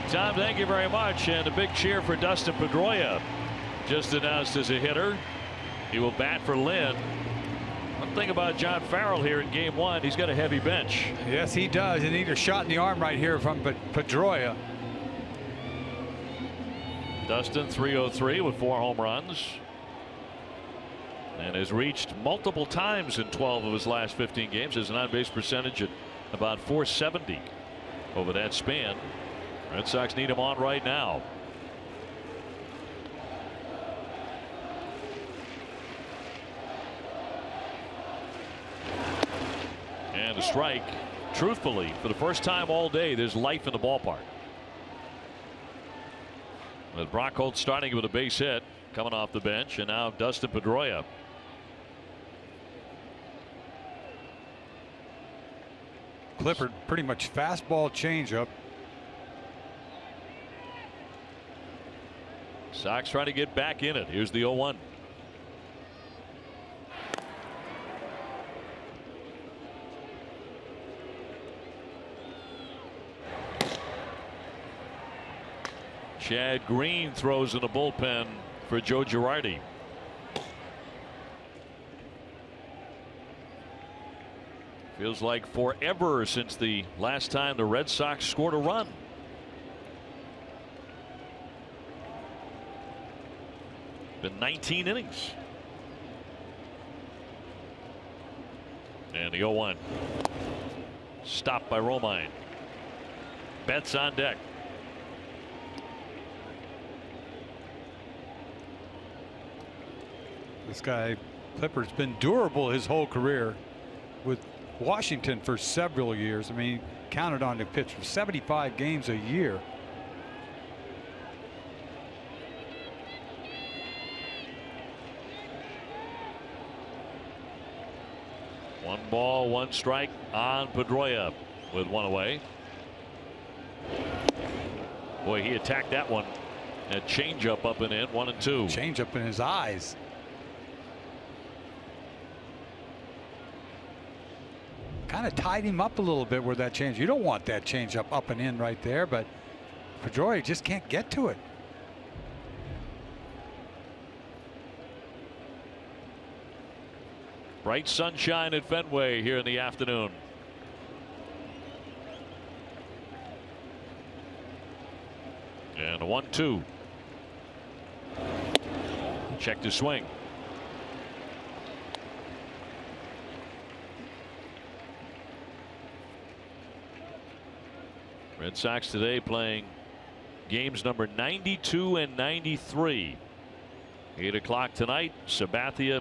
Tom, thank you very much, and a big cheer for Dustin Pedroia, just announced as a hitter. He will bat for Lynn. One thing about John Farrell here in game 1, he's got a heavy bench. Yes, he does. He needs a shot in the arm right here from Pedroia. Dustin 303 with 4 home runs, and has reached multiple times in 12 of his last 15 games. His on-base percentage at about .470 over that span. Red Sox need him on right now. And a strike. Truthfully, for the first time all day, there's life in the ballpark. With Brock Holt starting with a base hit, coming off the bench, and now Dustin Pedroia. Clippard pretty much fastball changeup. Sox trying to get back in it. Here's the 0-1. Chad Green throws in the bullpen for Joe Girardi. Feels like forever since the last time the Red Sox scored a run. Been 19 innings. And the 0-1. Stopped by Romine. Betts on deck. This guy, Clippard's been durable his whole career with Washington for several years. I mean, counted on to pitch for 75 games a year. One ball, 1 strike on Pedroia with 1 away. Boy, he attacked that one. A changeup up and in, 1-2. Changeup in his eyes. kind of tied him up a little bit where that change. You don't want that change up and in right there, but Pedroia just can't get to it. Bright sunshine at Fenway here in the afternoon. And a 1-2. Check to swing. Red Sox today playing games number 92 and 93. 8 o'clock tonight. Sabathia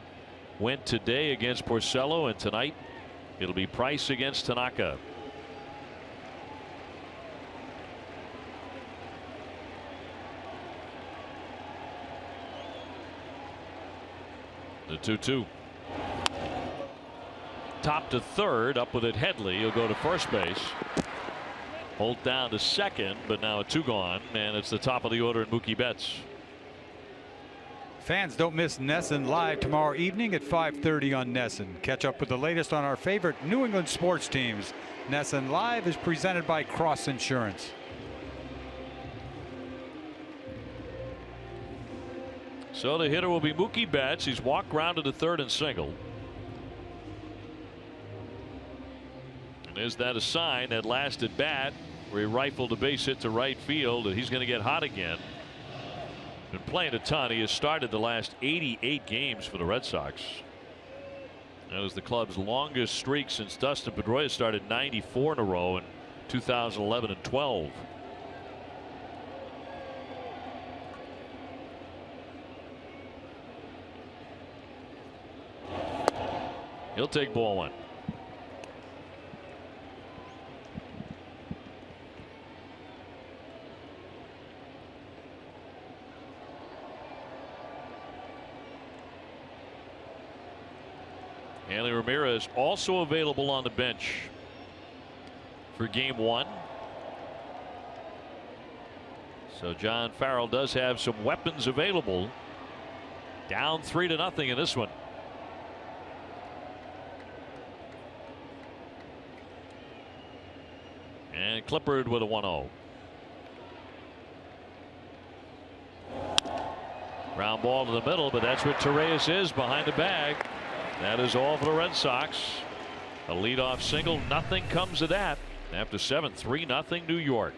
went today against Porcello, and tonight it'll be Price against Tanaka. The 2-2. Top to third, up with it Headley. He'll go to first base. Holt down to second, but now a 2 gone, and it's the top of the order in Mookie Betts. Fans, don't miss NESN Live tomorrow evening at 5:30 on NESN. Catch up with the latest on our favorite New England sports teams. NESN Live is presented by Cross Insurance. So the hitter will be Mookie Betts. He's walked round to the third and single. And is that a sign that last at bat where he rifled a base hit to right field that he's going to get hot again? Been playing a ton. He has started the last 88 games for the Red Sox. That was the club's longest streak since Dustin Pedroia started 94 in a row in 2011 and 12. He'll take ball 1. Hanley Ramirez also available on the bench for game 1. So John Farrell does have some weapons available. Down 3-0 in this one. And Clippard with a 1-0. Ground ball to the middle, but that's what Torreyes is behind the bag. That is all for the Red Sox. A leadoff single. Nothing comes of that. After 7, 3-0 New York.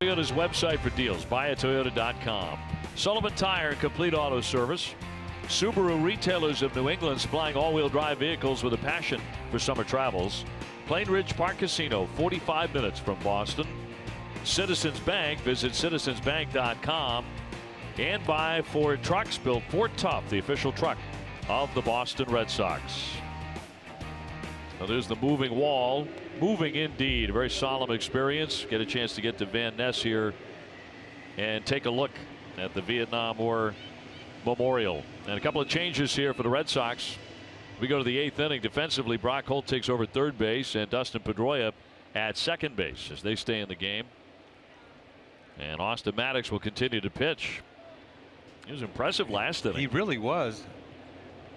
Toyota's website for deals. BuyAToyota.com. Sullivan Tire and Complete Auto Service. Subaru Retailers of New England, supplying all-wheel drive vehicles with a passion for summer travels. Plain Ridge Park Casino, 45 minutes from Boston. Citizens Bank. Visit citizensbank.com. And by Ford Trucks. Built Ford Tough, the official truck of the Boston Red Sox. Now there's the moving wall. Moving indeed. A very solemn experience. Get a chance to get to Van Ness here and take a look at the Vietnam War Memorial. And a couple of changes here for the Red Sox. We go to the 8th inning. Defensively, Brock Holt takes over third base, and Dustin Pedroia at second base as they stay in the game. And Austin Maddox will continue to pitch. He was impressive last inning. He really was.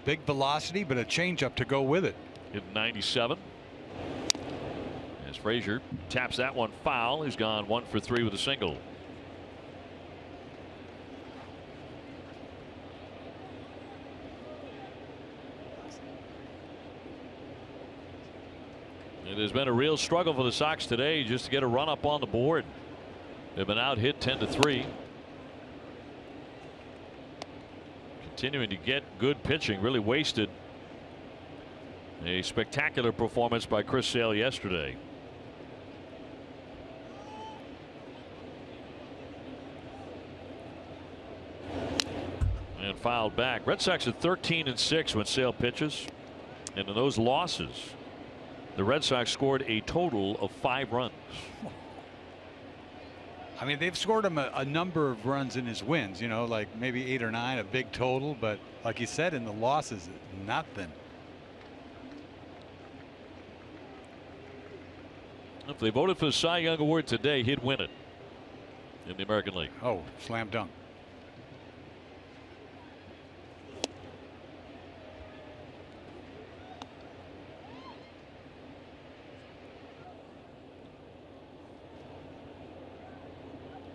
Big velocity, but a changeup to go with it. Hit 97. As Frazier taps that one foul, he's gone 1 for 3 with a single. It has been a real struggle for the Sox today just to get a run up on the board. They've been out hit 10-3. Continuing to get good pitching. Really wasted a spectacular performance by Chris Sale yesterday. And fouled back. Red Sox are 13-6 when Sale pitches. And in those losses, the Red Sox scored a total of 5 runs. I mean, they've scored him a number of runs in his wins, you know, like maybe 8 or 9, a big total. But like you said, in the losses, nothing. If they voted for the Cy Young Award today, he'd win it in the American League. Oh, slam dunk.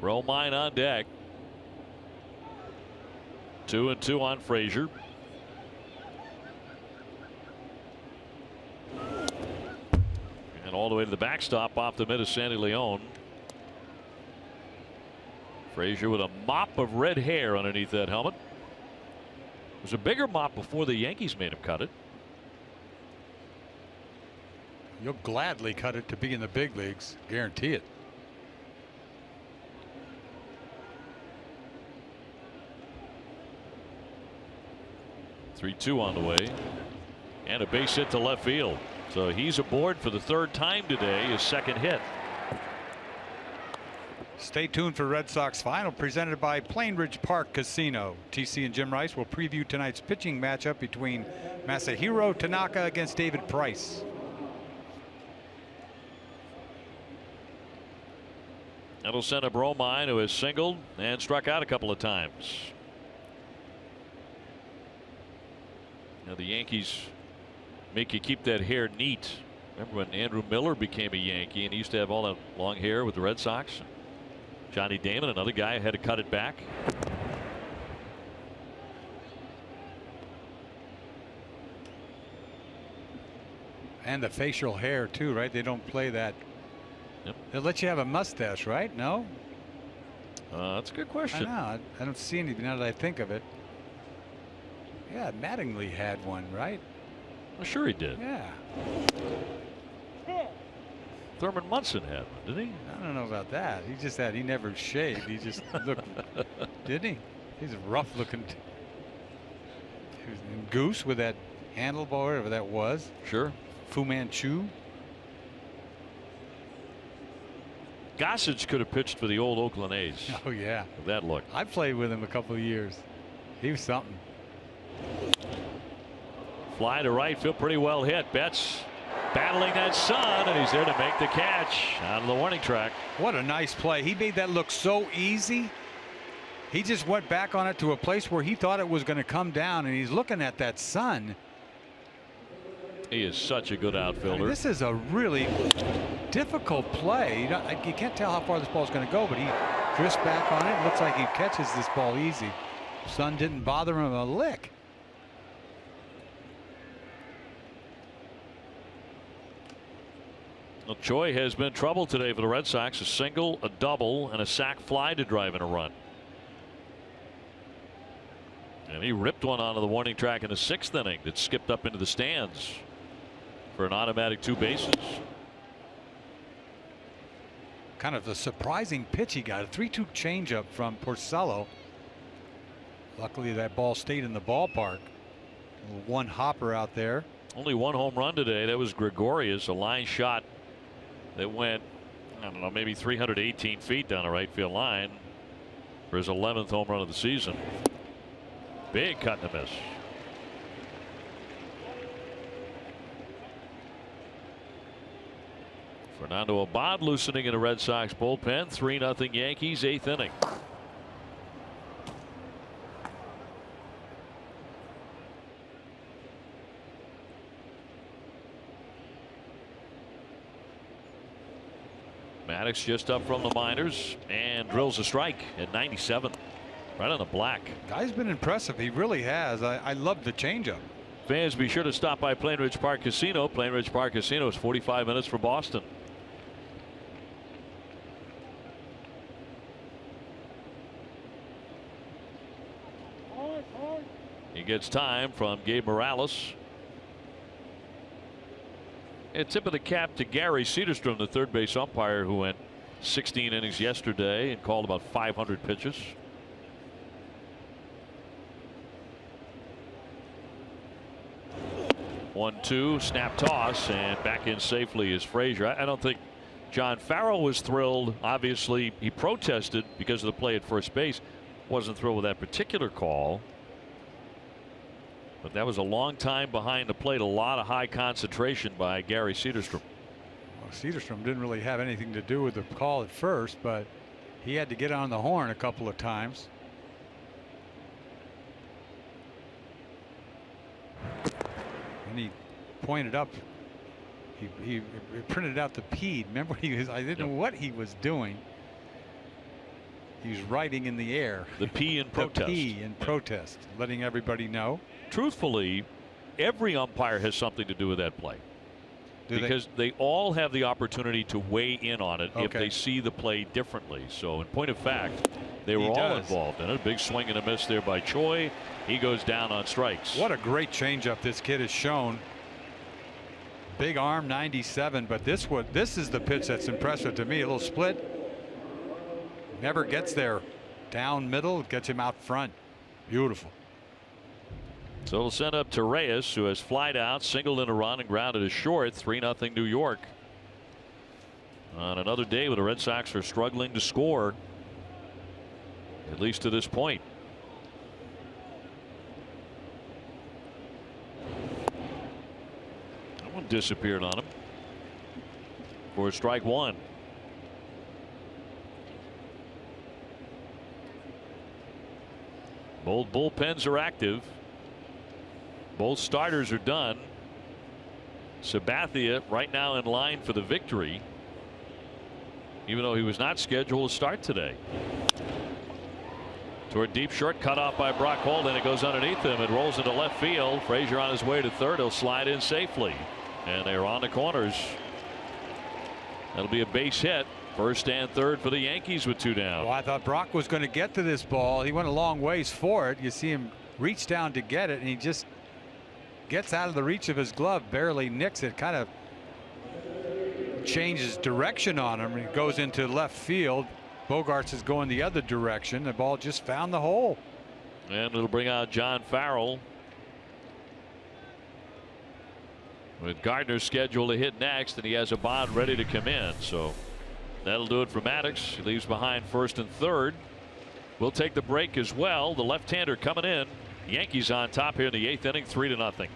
Romine on deck. 2-2 on Frazier. And all the way to the backstop off the mid of Sandy Leon. Frazier with a mop of red hair underneath that helmet. It was a bigger mop before the Yankees made him cut it. You'll gladly cut it to be in the big leagues. Guarantee it. Three-two on the way, and a base hit to left field. So he's aboard for the 3rd time today, his 2nd hit. Stay tuned for Red Sox Final, presented by Plainridge Park Casino. TC and Jim Rice will preview tonight's pitching matchup between Masahiro Tanaka against David Price. That'll send up Romine, who has singled and struck out a couple of times. Now the Yankees make you keep that hair neat. Remember when Andrew Miller became a Yankee and he used to have all that long hair with the Red Sox? Johnny Damon, another guy, had to cut it back. And the facial hair too, right? They don't play that. Yep. They'll let you have a mustache, right? No? That's a good question. I know. I don't see anything now that I think of it. Yeah, Mattingly had one, right? Well, sure he did. Yeah. Thurman Munson had one, didn't he? I don't know about that. He never shaved. He just looked, didn't he? He's a rough looking. He was in Goose with that handlebar, whatever that was. Sure. Fu Manchu. Gossage could have pitched for the old Oakland A's. Oh, yeah. With that look. I played with him a couple of years. He was something. Fly to right field, pretty well hit. Betts battling that sun, and he's there to make the catch out of the warning track. What a nice play. He made that look so easy. He just went back on it to a place where he thought it was going to come down, and he's looking at that sun. He is such a good outfielder. I mean, this is a really difficult play. You can't tell how far this ball is going to go, but he drifts back on it. Looks like he catches this ball easy. Sun didn't bother him a lick. Well, Choi has been trouble today for the Red Sox. A single, a double, and a sac fly to drive in a run. And he ripped one onto the warning track in the 6th inning that skipped up into the stands for an automatic 2 bases. Kind of a surprising pitch he got. A 3-2 changeup from Porcello. Luckily that ball stayed in the ballpark. One hopper out there. Only 1 home run today. That was Gregorius, a line shot that went, I don't know, maybe 318 feet down the right field line for his 11th home run of the season. Big cut and a miss. Fernando Abad loosening in the Red Sox bullpen. 3-0 Yankees, 8th inning. Maddox just up from the minors and drills a strike at 97. Right on the black. Guy's been impressive. He really has. I love the changeup. Fans, be sure to stop by Plainridge Park Casino. Plainridge Park Casino is 45 minutes from Boston. He gets time from Gabe Morales. A tip of the cap to Gary Cederstrom, the third base umpire who went 16 innings yesterday and called about 500 pitches. One, two, snap toss, and back in safely is Frazier. I don't think John Farrell was thrilled. Obviously, he protested because of the play at first base. Wasn't thrilled with that particular call. But that was a long time behind the plate. A lot of high concentration by Gary Cederstrom. Well, Cederstrom didn't really have anything to do with the call at first, but he had to get on the horn a couple of times. And he pointed up. He printed out the P. Remember, I didn't know what he was doing. He was writing in the air. The P in protest. The P in protest, letting everybody know. Truthfully, every umpire has something to do with that play. Because they all have the opportunity to weigh in on it if they see the play differently. So in point of fact, they were all involved in it. A big swing and a miss there by Choi. He goes down on strikes. What a great changeup this kid has shown. Big arm, 97, but this is the pitch that's impressive to me. A little split. Never gets there. Down middle, gets him out front. Beautiful. So it'll send up to Reyes, who has flied out, singled in a run, and grounded a short. 3-0 New York. On another day where the Red Sox are struggling to score, at least to this point. That one disappeared on him for strike one. Both bullpens are active. Both starters are done. Sabathia right now in line for the victory, even though he was not scheduled to start today. Toward deep short, cut off by Brock Holden. It goes underneath him. It rolls into left field. Frazier on his way to third. He'll slide in safely. And they're on the corners. That'll be a base hit. First and third for the Yankees with two down. Well, I thought Brock was going to get to this ball. He went a long ways for it. You see him reach down to get it, and he just gets out of the reach of his glove, barely nicks it, kind of changes direction on him, and it goes into left field. Bogarts is going the other direction. The ball just found the hole. And it'll bring out John Farrell, with Gardner scheduled to hit next, and he has a Abad ready to come in. So that'll do it for Maddox. He leaves behind first and third. We'll take the break as well. The left-hander coming in. Yankees on top here in the 8th inning, 3-0.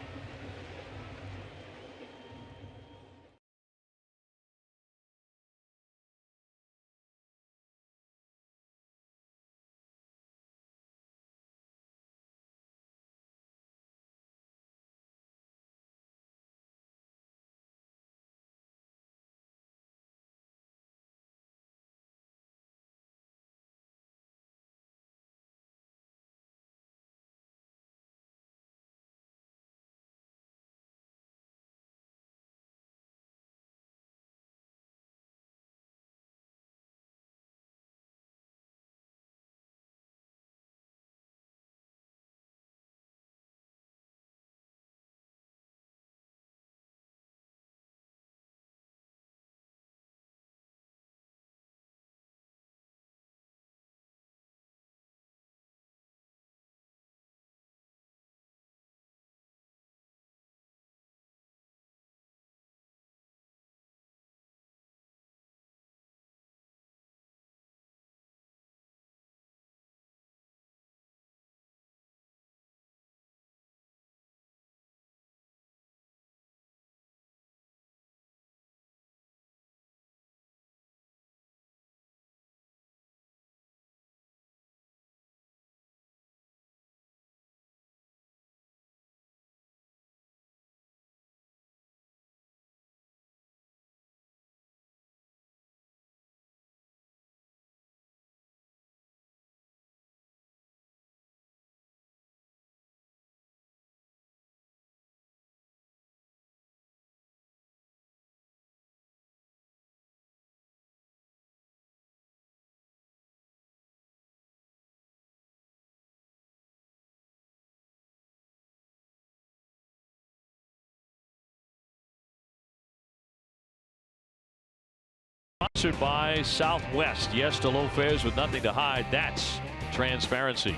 Sponsored by Southwest. Yes to low fares with nothing to hide. That's transparency.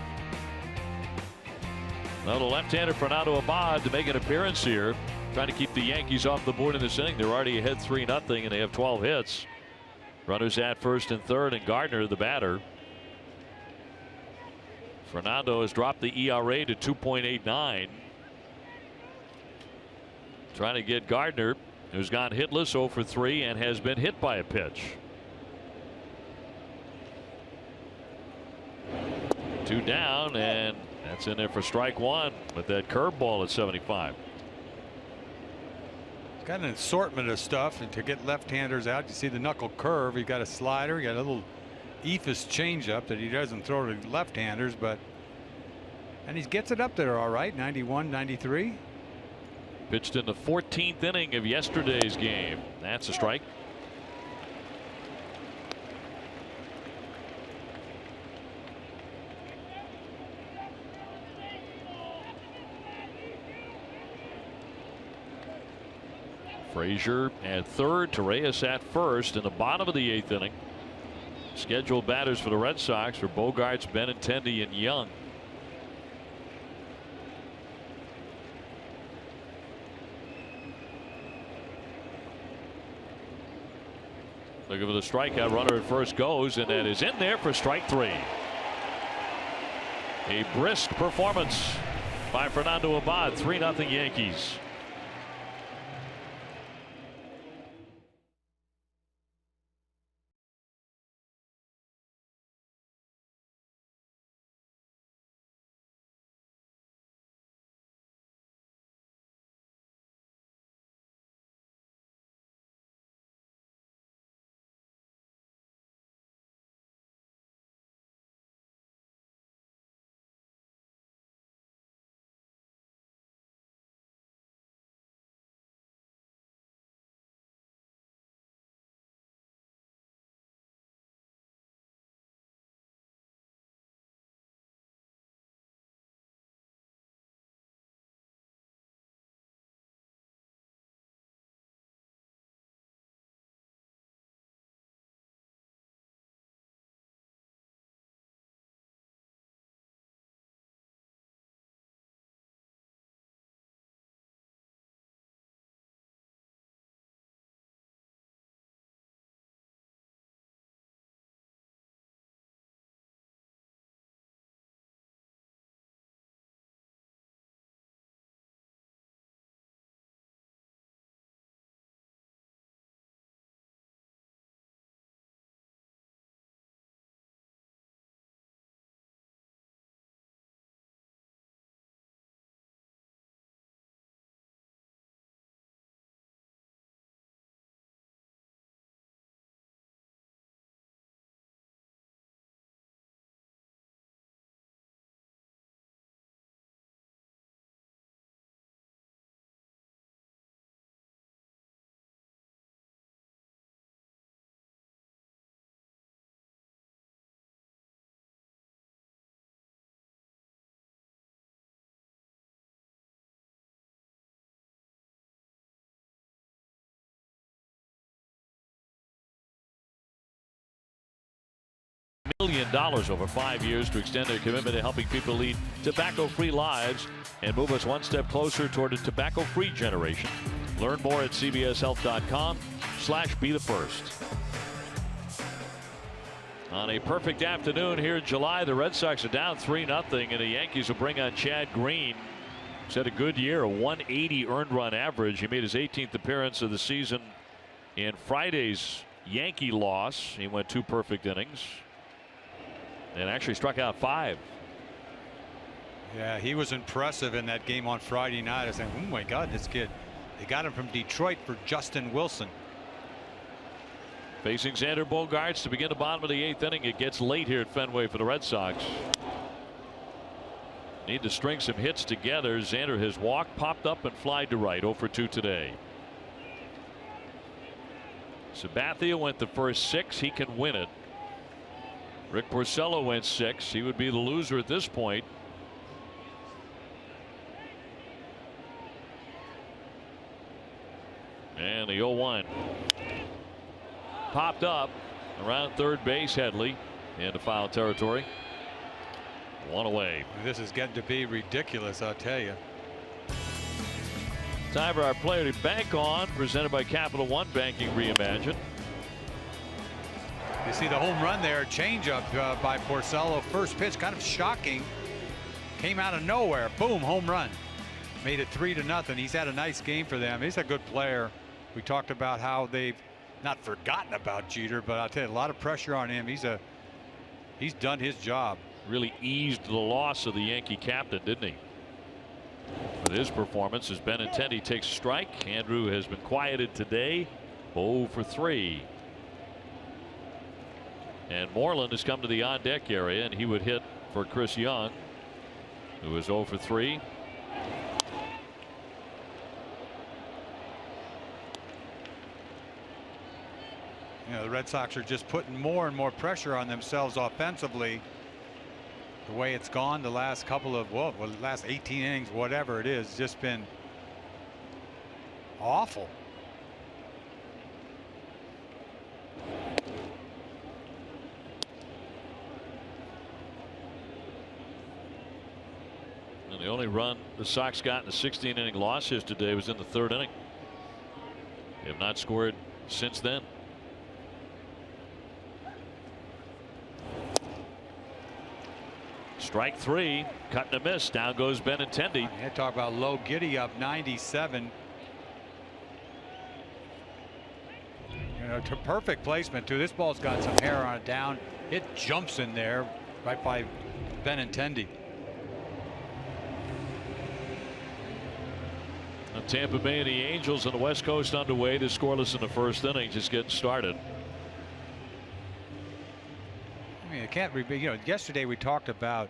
Well, the left-hander Fernando Abad to make an appearance here, trying to keep the Yankees off the board in this inning. They're already ahead 3-0, and they have 12 hits. Runners at first and third, and Gardner, the batter. Fernando has dropped the ERA to 2.89. Trying to get Gardner, who's gone hitless 0 for 3 and has been hit by a pitch. 2 down, and that's in there for strike 1 with that curveball at 75. He's got an assortment of stuff, and to get left-handers out, you see the knuckle curve. He got a slider, he got a little eephus changeup that he doesn't throw to left-handers, and he gets it up there all right. 91, 93. Pitched in the 14th inning of yesterday's game. That's a strike. Frazier at third, Torres at first in the bottom of the 8th inning. Scheduled batters for the Red Sox are Bogaerts, Benintendi, and Young. Looking for the strikeout. Runner at first goes, and that is in there for strike 3. A brisk performance by Fernando Abad. 3-0 Yankees. $1 million over 5 years to extend their commitment to helping people lead tobacco-free lives and move us one step closer toward a tobacco-free generation. Learn more at cbshealth.com/be-the-first. On a perfect afternoon here in July, the Red Sox are down 3-0, and the Yankees will bring on Chad Green. He's had a good year, a 180 earned run average. He made his 18th appearance of the season in Friday's Yankee loss. He went 2 perfect innings and actually struck out 5. Yeah, he was impressive in that game on Friday night. I was saying, oh my God, this kid. They got him from Detroit for Justin Wilson. Facing Xander Bogaerts to begin the bottom of the 8th inning. It gets late here at Fenway for the Red Sox. Need to string some hits together. Xander has walked, popped up, and flied to right. 0 for 2 today. Sabathia went the first 6. He can win it. Rick Porcello went 6. He would be the loser at this point. And the 0-1. popped up around third base. Headley into foul territory. One away. This is getting to be ridiculous, I'll tell you. Time for our player to bank on, presented by Capital One Banking Reimagined. You see the home run there, changeup by Porcello. First pitch, kind of shocking. Came out of nowhere. Boom, home run. Made it 3-0. He's had a nice game for them. He's a good player. We talked about how they've not forgotten about Jeter, but I'll tell you, a lot of pressure on him. He's done his job. Really eased the loss of the Yankee captain, didn't he? With his performance as Benintendi takes a strike. Andrew has been quieted today. 0 for 3. And Moreland has come to the on deck area, and he would hit for Chris Young, who was 0 for 3. You know, the Red Sox are just putting more and more pressure on themselves offensively. The way it's gone the last couple of, well, the last 18 innings, whatever it is, just been awful. And the only run the Sox got in the 16-inning loss yesterday was in the 3rd inning. They have not scored since then. Strike 3, cut and a miss. Down goes Benintendi. You talk about low giddy up, 97. You know, to perfect placement too. This ball's got some hair on it down. It jumps in there right by Benintendi. Tampa Bay and the Angels on the West Coast underway. They're scoreless in the 1st inning, just getting started. I mean, it can't be. You know, yesterday we talked about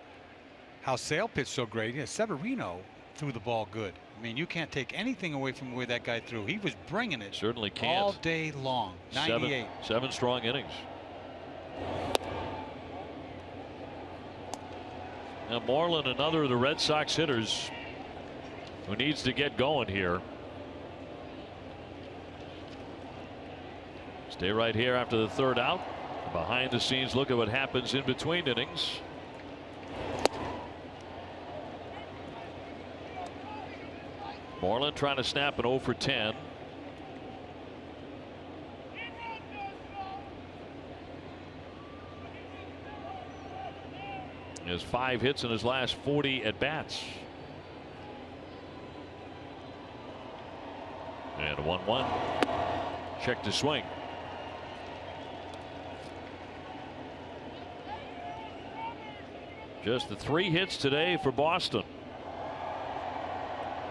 how Sale pitched so great. You know, Severino threw the ball good. I mean, you can't take anything away from the way that guy threw. He was bringing it. Certainly can't. All day long. 98. Seven strong innings. Now Moreland, another of the Red Sox hitters who needs to get going here. Stay right here after the 3rd out. Behind the scenes look at what happens in between innings. Moreland trying to snap an 0 for 10. He has 5 hits in his last 40 at bats. And 1-1. Check to swing. Just the 3 hits today for Boston.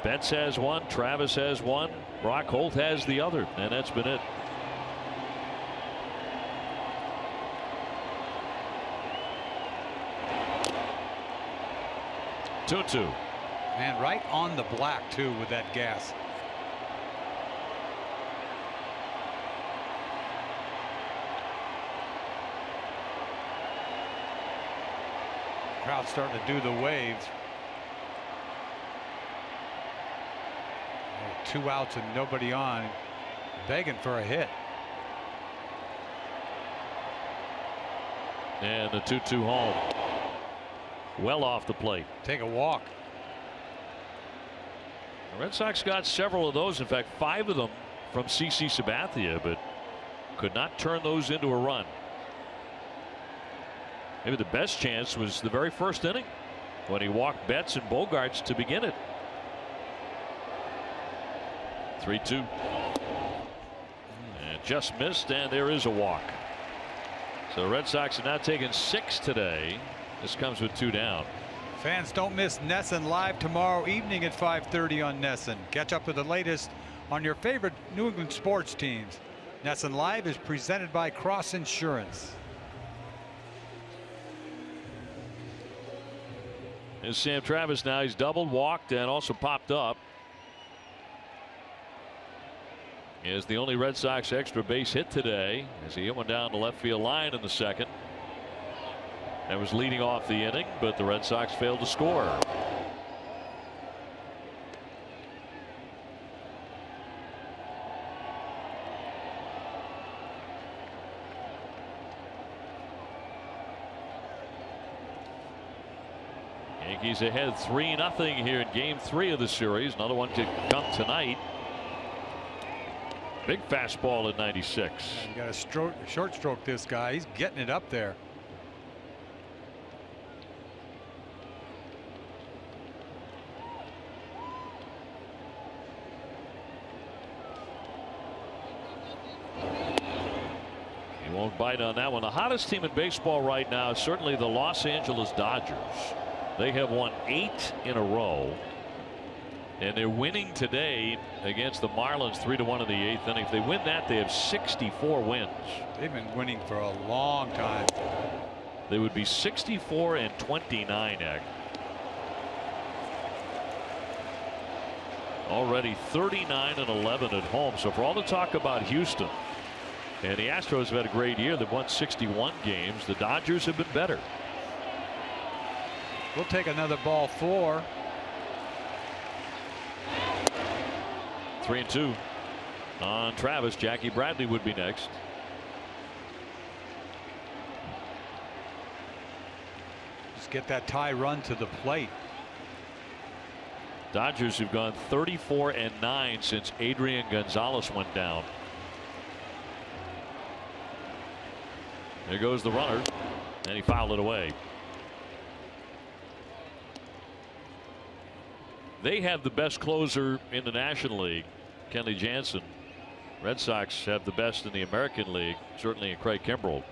Betts has 1, Travis has 1, Brock Holt has the other, and that's been it. Two. Man, right on the black too with that gas. Crowd starting to do the waves. 2 outs and nobody on, begging for a hit. And the 2-2 home. Well off the plate. Take a walk. The Red Sox got several of those. In fact, 5 of them from CC Sabathia, but could not turn those into a run. Maybe the best chance was the very 1st inning when he walked Betts and Bogarts to begin it. 3-2. And just missed, and there is a walk. So the Red Sox are now taking 6 today. This comes with 2 down. Fans, don't miss NESN Live tomorrow evening at 5:30 on NESN. Catch up with the latest on your favorite New England sports teams. NESN Live is presented by Cross Insurance. Here's Sam Travis now. He's doubled, walked, and also popped up. He is the only Red Sox extra base hit today as he hit one down the left field line in the 2nd. That was leading off the inning, but the Red Sox failed to score. Yankees ahead 3-0 here in game 3 of the series. Another one to come tonight. Big fastball at 96. You got to short stroke this guy. He's getting it up there. He won't bite on that one. The hottest team in baseball right now is certainly the Los Angeles Dodgers. They have won 8 in a row. And they're winning today against the Marlins 3-1 in the 8th inning. If they win that, they have 64 wins. They've been winning for a long time. They would be 64-29. Already 39-11 at home. So for all the talk about Houston, and the Astros have had a great year. They've won 61 games. The Dodgers have been better. We'll take another ball 4. 3-2 on Travis. Jackie Bradley would be next. Just get that tie run to the plate. Dodgers have gone 34-9 since Adrian Gonzalez went down. There goes the runner, and he fouled it away. They have the best closer in the National League, Kenley Jansen. Red Sox have the best in the American League, certainly in Craig Kimbrell.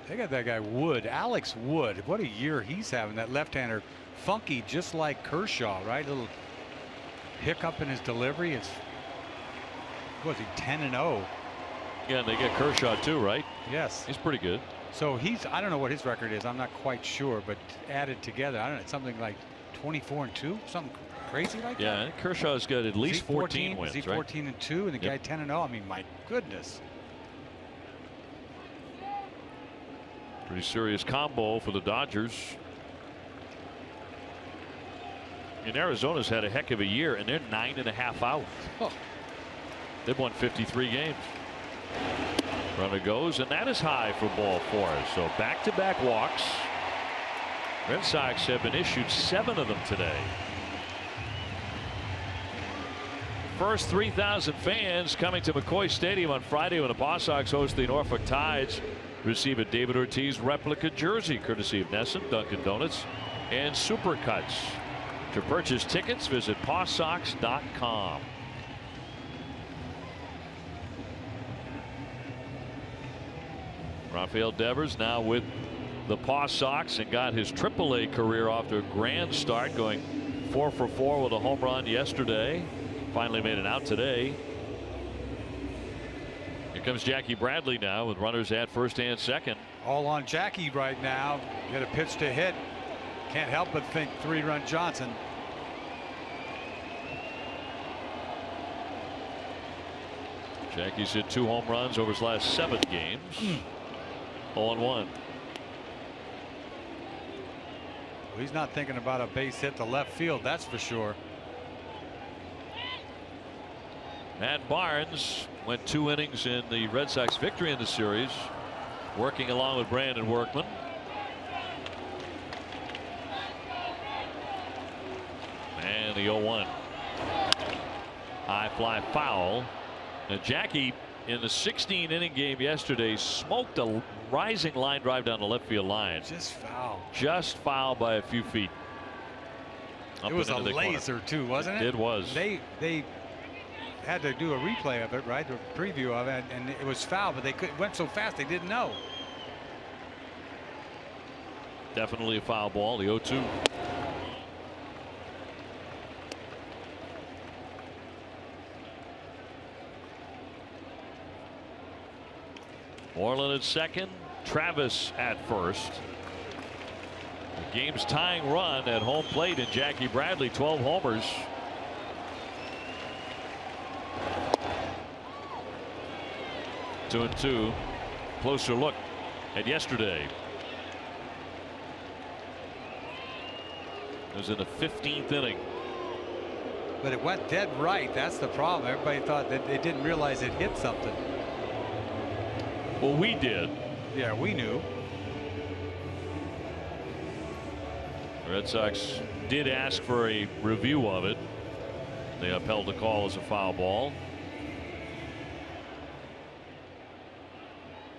They got that guy Wood, Alex Wood. What a year he's having. That left-hander, funky, just like Kershaw, right? A little hiccup in his delivery. It's, what was he, 10-0? Yeah, and they get Kershaw too, right? Yes. He's pretty good. So he's, I don't know what his record is. I'm not quite sure, but added together, I don't know, something like 24-2, something crazy like that. Yeah, and Kershaw's got at least 14 wins, is he right? 14-2, and the guy 10-0. I mean, my goodness. Pretty serious combo for the Dodgers. And Arizona's had a heck of a year, and they're 9.5 out. Oh. They've won 53 games. Runner goes, and that is high for ball 4. So back-to-back walks. Red Sox have been issued 7 of them today. First 3,000 fans coming to McCoy Stadium on Friday when the Paw Sox host the Norfolk Tides. Receive a David Ortiz replica jersey courtesy of Nesson, Dunkin' Donuts, and Supercuts. To purchase tickets, visit pawsox.com. Rafael Devers now with the Paw Sox and got his AAA career off to a grand start, going 4 for 4 with a home run yesterday. Finally made it out today. Here comes Jackie Bradley now with runners at first and second. All on Jackie right now. Get a pitch to hit. Can't help but think 3-run Johnson. Jackie's hit 2 home runs over his last 7 games. 0-1. He's not thinking about a base hit to left field, that's for sure. Matt Barnes went 2 innings in the Red Sox victory in the series, working along with Brandon Workman. And the 0-1. High fly foul. Now Jackie in the 16-inning game yesterday smoked a rising line drive down the left field line. Just foul. Just foul by a few feet. It was a laser too, wasn't it? It was. They had to do a replay of it, right? The preview of it, and it was foul, but it went so fast they didn't know. Definitely a foul ball. The 0-2. Moreland at second, Travis at first. The game's tying run at home plate, and Jackie Bradley 12 homers. Two and 2. Closer look at yesterday. It was in the 15th inning. But it went dead right. That's the problem. Everybody thought that they didn't realize it hit something. Well, we did. Yeah, we knew. The Red Sox did ask for a review of it. They upheld the call as a foul ball.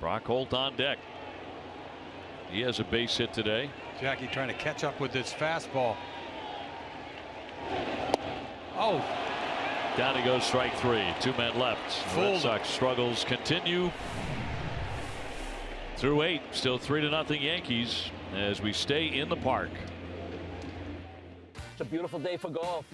Brock Holt on deck. He has a base hit today. Jackie trying to catch up with this fastball. Oh. Down he goes, strike 3. 2 men left. The Red Sox struggles continue through 8. Still 3-0 Yankees as we stay in the park. It's a beautiful day for golf.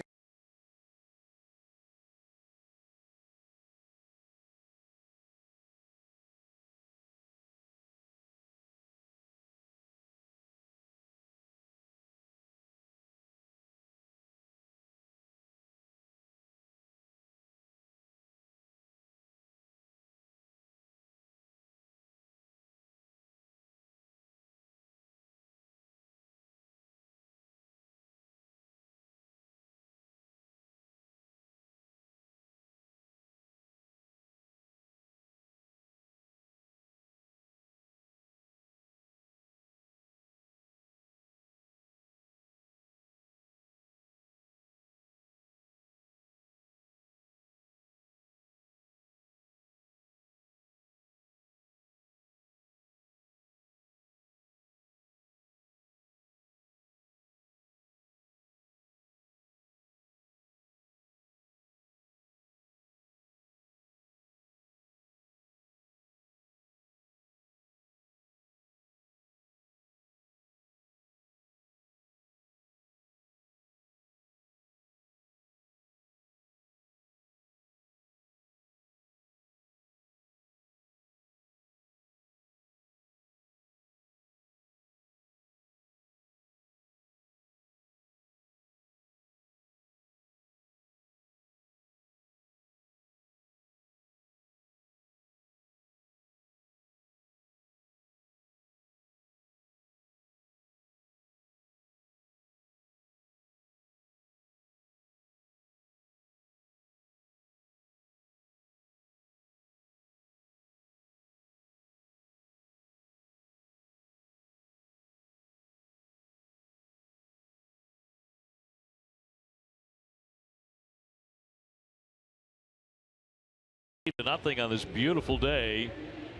Nothing on this beautiful day.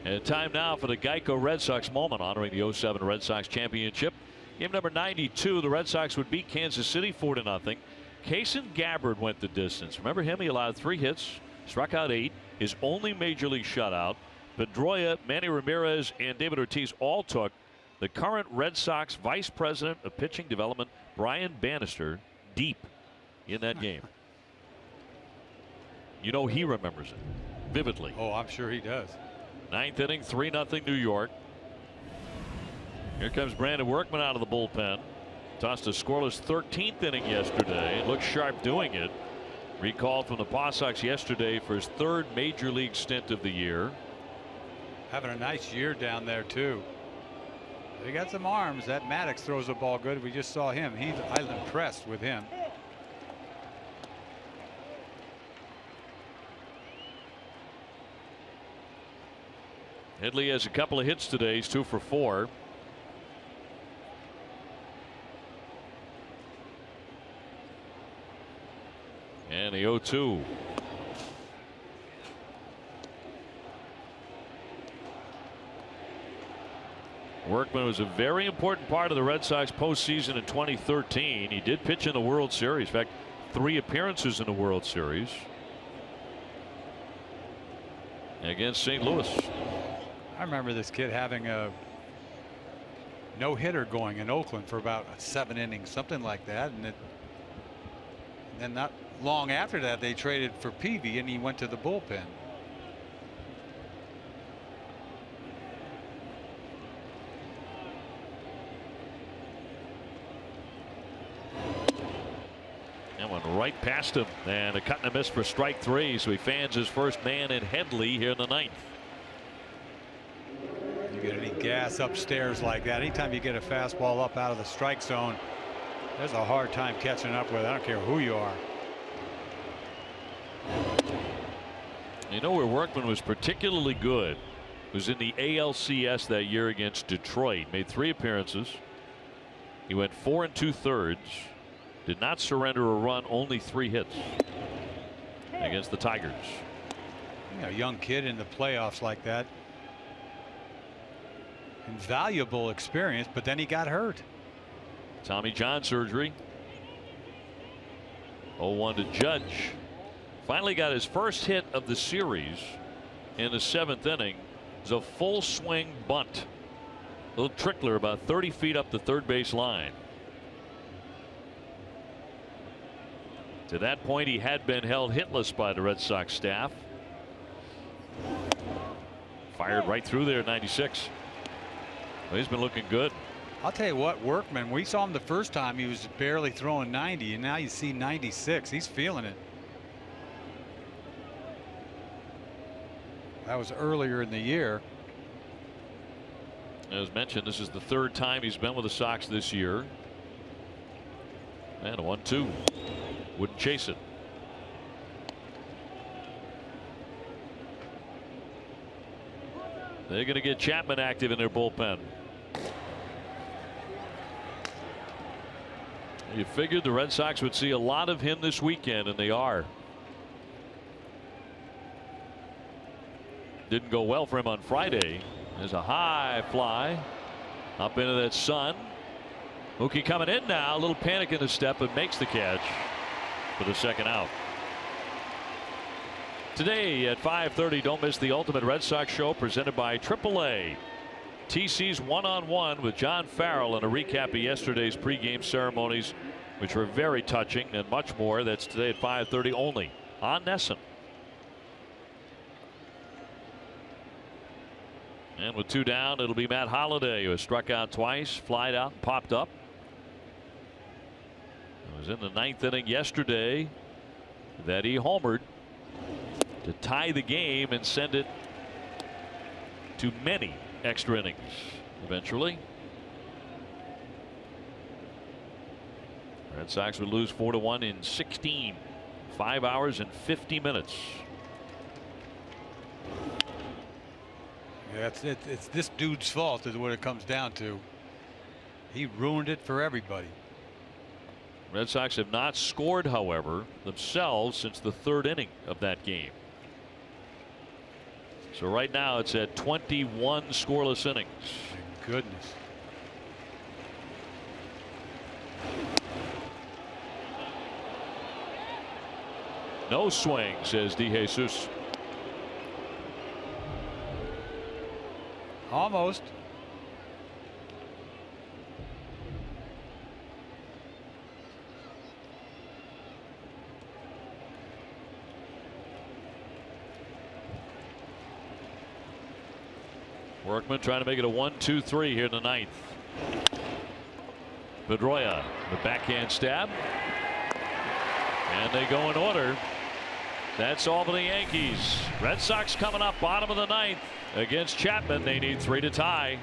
And time now for the Geico Red Sox moment, honoring the 07 Red Sox championship. Game number 92, the Red Sox would beat Kansas City 4-0. Kaysen Gabbard went the distance. Remember him? He allowed 3 hits, struck out 8, his only major league shutout. Pedroia, Manny Ramirez, and David Ortiz all took the current Red Sox vice president of pitching development, Brian Bannister, deep in that game. You know he remembers it vividly. Oh, I'm sure he does. 9th inning, 3-0 New York. Here comes Brandon Workman out of the bullpen. Tossed a scoreless 13th inning yesterday. Looked sharp doing it. Recalled from the Paw Sox yesterday for his 3rd major league stint of the year. Having a nice year down there too. They got some arms. That Maddox throws the ball good. We just saw him. I'm impressed with him. Headley has a couple of hits today. He's 2 for 4. And the 0-2. Workman was a very important part of the Red Sox postseason in 2013. He did pitch in the World Series. In fact, 3 appearances in the World Series against St. Louis. I remember this kid having a no-hitter going in Oakland for about 7 innings, something like that, and then not long after that they traded for Peavy and he went to the bullpen. And went right past him, and a cut and a miss for strike 3, so he fans his first man in Headley here in the 9th. You get any gas upstairs like that, anytime you get a fastball up out of the strike zone, there's a hard time catching up with it. I don't care who you are. You know where Workman was particularly good was in the ALCS that year against Detroit. Made 3 appearances. He went 4 2/3. Did not surrender a run, only 3 hits against the Tigers. A young kid in the playoffs like that. Invaluable experience, but then he got hurt. Tommy John surgery. 0-1 to Judge. Finally got his first hit of the series in the 7th inning. It was a full swing bunt. A little trickler about 30 feet up the third base line. To that point, he had been held hitless by the Red Sox staff. Fired right through there at 96. Well, he's been looking good. I'll tell you what, Workman, we saw him the first time, he was barely throwing 90, and now you see 96. He's feeling it. That was earlier in the year. As mentioned, this is the 3rd time he's been with the Sox this year. And a 1-2. Wouldn't chase it. They're going to get Chapman active in their bullpen. You figured the Red Sox would see a lot of him this weekend, and they are. Didn't go well for him on Friday. There's a high fly up into that sun. Mookie coming in now, a little panic in the step, but makes the catch for the 2nd out. Today at 5:30, don't miss the Ultimate Red Sox Show presented by AAA. TC's one-on-one with John Farrell and a recap of yesterday's pregame ceremonies, which were very touching, and much more. That's today at 5:30 only on NESN. And with 2 down, it'll be Matt Holliday, who has struck out twice, flied out, and popped up. It was in the 9th inning yesterday that he homered to tie the game and send it to many extra innings eventually. Red Sox would lose 4-1 in 16. 5 hours and 50 minutes. Yeah, it's this dude's fault is what it comes down to. He ruined it for everybody. Red Sox have not scored, however, themselves since the 3rd inning of that game. So right now it's at 21 scoreless innings. Thank goodness. No swing, says DeJesus. Almost. Workman trying to make it a 1-2-3 here in the 9th. Pedroia, the backhand stab. And they go in order. That's all for the Yankees. Red Sox coming up bottom of the 9th against Chapman. They need 3 to tie.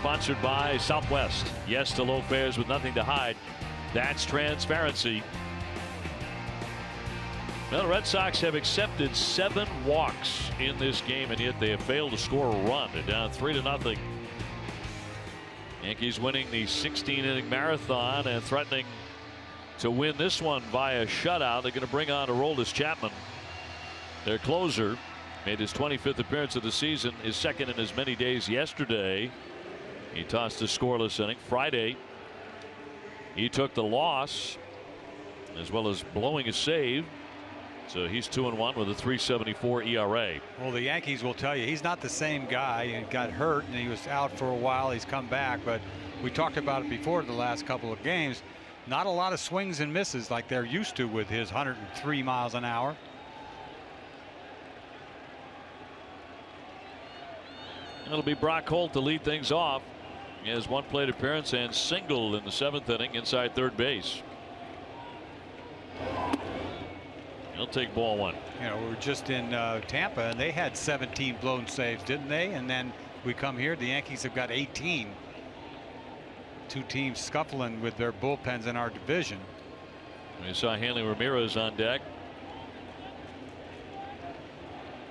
sponsored by Southwest. Yes to low fares with nothing to hide. That's transparency. Now, the Red Sox have accepted 7 walks in this game, and yet they have failed to score a run. They're down 3-0. Yankees winning the 16-inning marathon and threatening to win this one via shutout. They're going to bring on Aroldis Chapman. Their closer made his 25th appearance of the season, his second in as many days yesterday. He tossed a scoreless inning. Friday, he took the loss as well as blowing a save. So he's 2-1 with a 3.74 ERA. Well, the Yankees will tell you he's not the same guy. He got hurt and he was out for a while. He's come back, but we talked about it before the last couple of games. Not a lot of swings and misses like they're used to with his 103 miles an hour. It'll be Brock Holt to lead things off. He has 1 plate appearance and singled in the 7th inning inside third base. He'll take ball 1. You know, we were just in Tampa and they had 17 blown saves, didn't they? And then we come here, the Yankees have got 18. 2 teams scuffling with their bullpens in our division. We saw Hanley Ramirez on deck.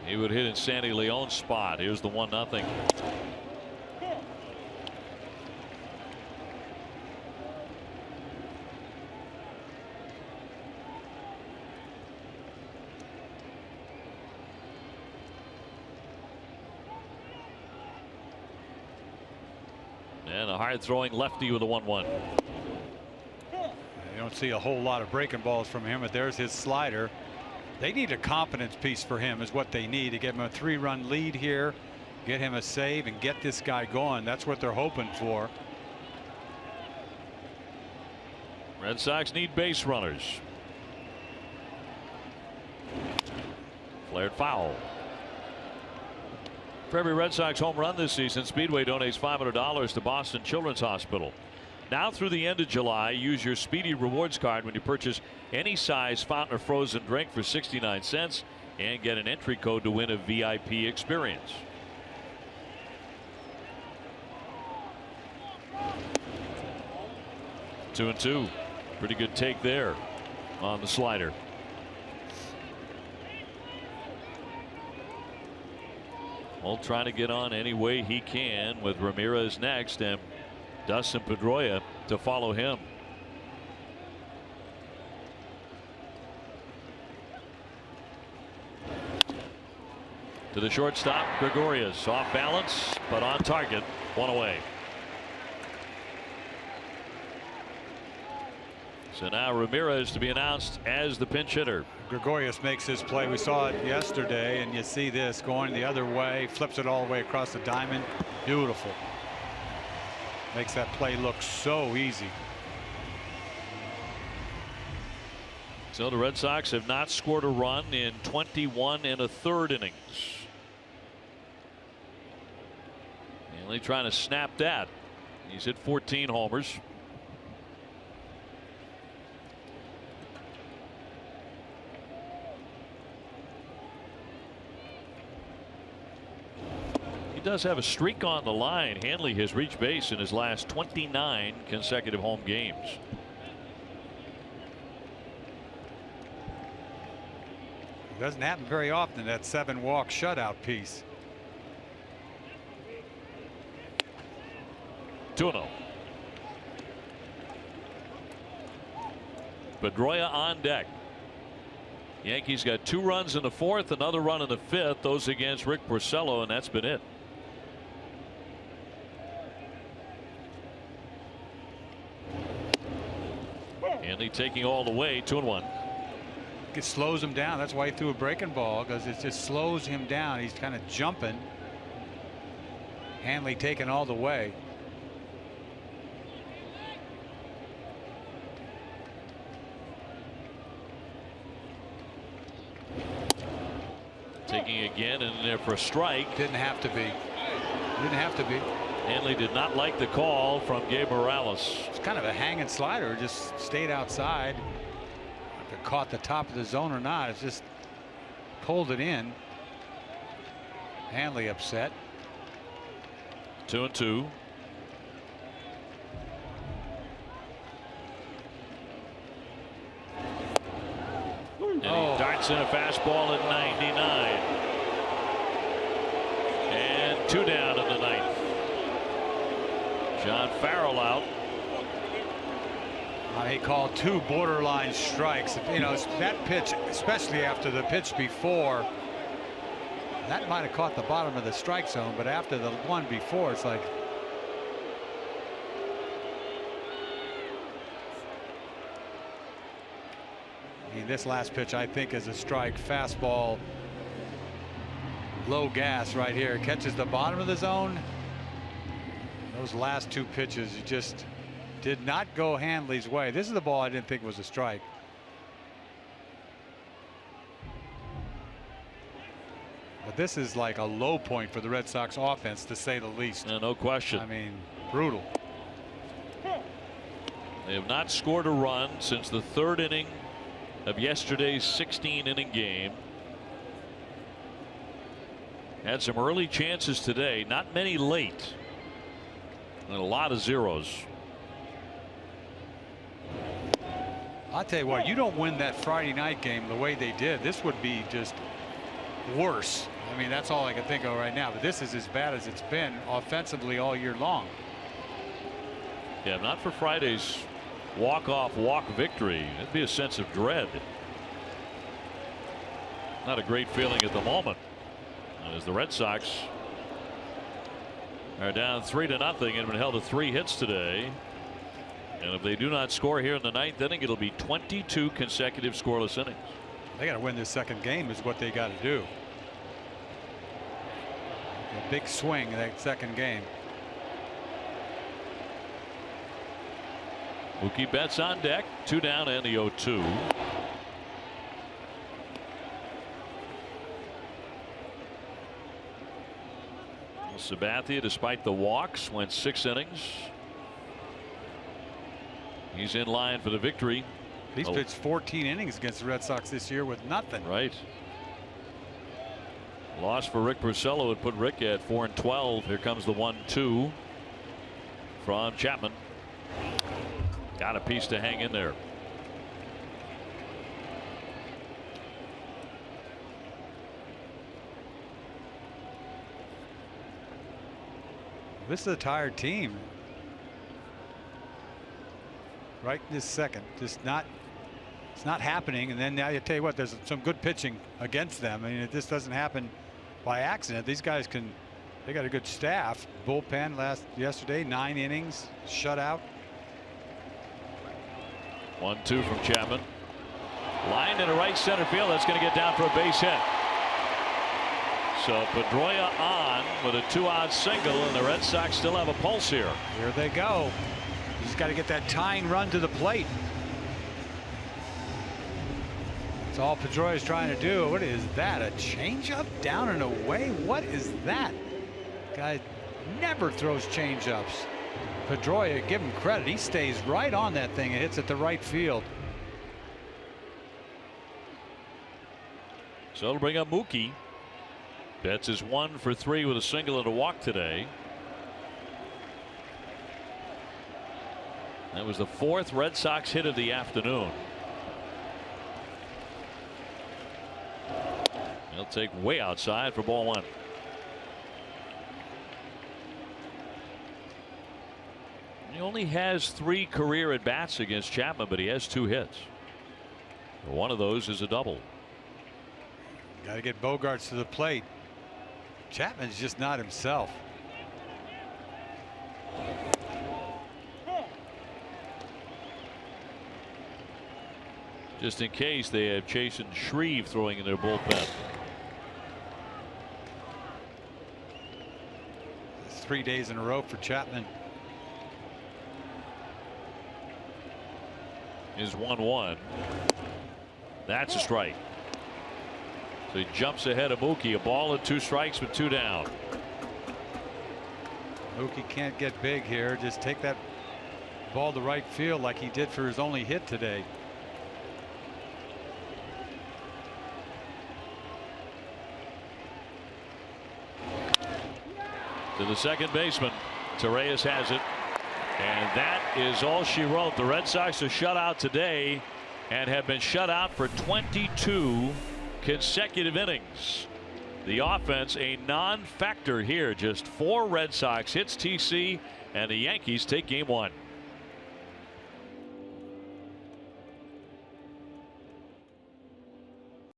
He would hit in Sandy Leon's spot. Here's the 1-0. And a hard throwing lefty with a 1-1. You don't see a whole lot of breaking balls from him, but there's his slider. They need a confidence piece for him is what they need to give him a 3-run lead here, get him a save and get this guy going. That's what they're hoping for. Red Sox need base runners. Flared foul. For every Red Sox home run this season, Speedway donates $500 to Boston Children's Hospital. Now through the end of July, use your Speedy Rewards card when you purchase any size fountain or frozen drink for 69 cents and get an entry code to win a VIP experience. Two and two. Pretty good take there on the slider. Well, trying to get on any way he can with Ramirez next and Dustin Pedroia to follow him. To the shortstop, Gregorius off balance but on target. 1 away. So now Ramirez to be announced as the pinch hitter. Gregorius makes his play. We saw it yesterday, and you see this going the other way, flips it all the way across the diamond. Beautiful. Makes that play look so easy. So the Red Sox have not scored a run in 21 1/3 innings. Only trying to snap that. He's hit 14 homers. Does have a streak on the line. Hanley has reached base in his last 29 consecutive home games. It doesn't happen very often, that 7-walk shutout piece. 2-0. Pedroia on deck. Yankees got 2 runs in the 4th, another run in the 5th. Those against Rick Porcello, and that's been it. Hanley taking all the way. 2-1. It slows him down. That's why he threw a breaking ball, because it just slows him down. He's kind of jumping. Hanley taking all the way. Taking again and there for a strike. Didn't have to be. Didn't have to be. Hanley did not like the call from Gabe Morales. It's kind of a hanging slider. Just stayed outside. If it caught the top of the zone or not, it's just pulled it in. Hanley upset. 2-2. And he darts in a fastball at 99. And 2 down in the ninth. John Farrell out. He called 2 borderline strikes. You know, that pitch, especially after the pitch before, that might have caught the bottom of the strike zone, but after the one before, it's like. I mean, this last pitch, I think, is a strike. Fastball, low gas right here. Catches the bottom of the zone. Those last 2 pitches just did not go Hanley's way. This is the ball I didn't think was a strike. But this is like a low point for the Red Sox offense, to say the least. No question. I mean, brutal. They have not scored a run since the 3rd inning of yesterday's 16-inning game. Had some early chances today, not many late, and a lot of zeros. I'll tell you what, you don't win that Friday night game the way they did, this would be just worse. I mean, that's all I can think of right now, but this is as bad as it's been offensively all year long. Yeah, not for Friday's walk-off walk victory. It'd be a sense of dread. Not a great feeling at the moment, as the Red Sox are down 3-0 and have been held to 3 hits today. And if they do not score here in the 9th inning, it'll be 22 consecutive scoreless innings. They got to win this second game is what they got to do. A big swing in that second game. Mookie Betts on deck, 2 down and the 0-2. Sabathia, despite the walks, went 6 innings. He's in line for the victory. He's pitched 14 innings against the Red Sox this year with nothing. Right. Loss for Rick Porcello would put Rick at 4-12. Here comes the 1-2 from Chapman. Got a piece to hang in there. This is a tired team right this second. Just not, it's not happening. And then now you tell you what, there's some good pitching against them. I mean, this doesn't happen by accident. These guys can, they got a good staff. Bullpen yesterday, 9 innings, shutout. 1-2 from Chapman. Line into right center field. That's going to get down for a base hit. So Pedroia on with a 2-out single, and the Red Sox still have a pulse here. Here they go. He's got to get that tying run to the plate. That's all Pedroia is trying to do. What is that? A changeup down and away? What is that? Guy never throws changeups. Pedroia, give him credit. He stays right on that thing and hits it to right field. So it'll bring up Mookie. Betts is 1 for 3 with a single and a walk today. That was the 4th Red Sox hit of the afternoon. He'll take way outside for ball 1. He only has 3 career at bats against Chapman, but he has 2 hits. One of those is a double. Got to get Bogarts to the plate. Chapman's just not himself. Just in case, they have Chase and Shreve throwing in their bullpen. It's 3 days in a row for Chapman. Is 1-1. That's a strike. So he jumps ahead of Mookie. A ball and 2 strikes with 2 down. Mookie can't get big here. Just take that ball to right field like he did for his only hit today. To the second baseman. Torreyes has it. And that is all she wrote. The Red Sox are shut out today and have been shut out for 22 consecutive innings. The offense a non-factor here. Just 4 Red Sox hits, TC, and the Yankees take game 1.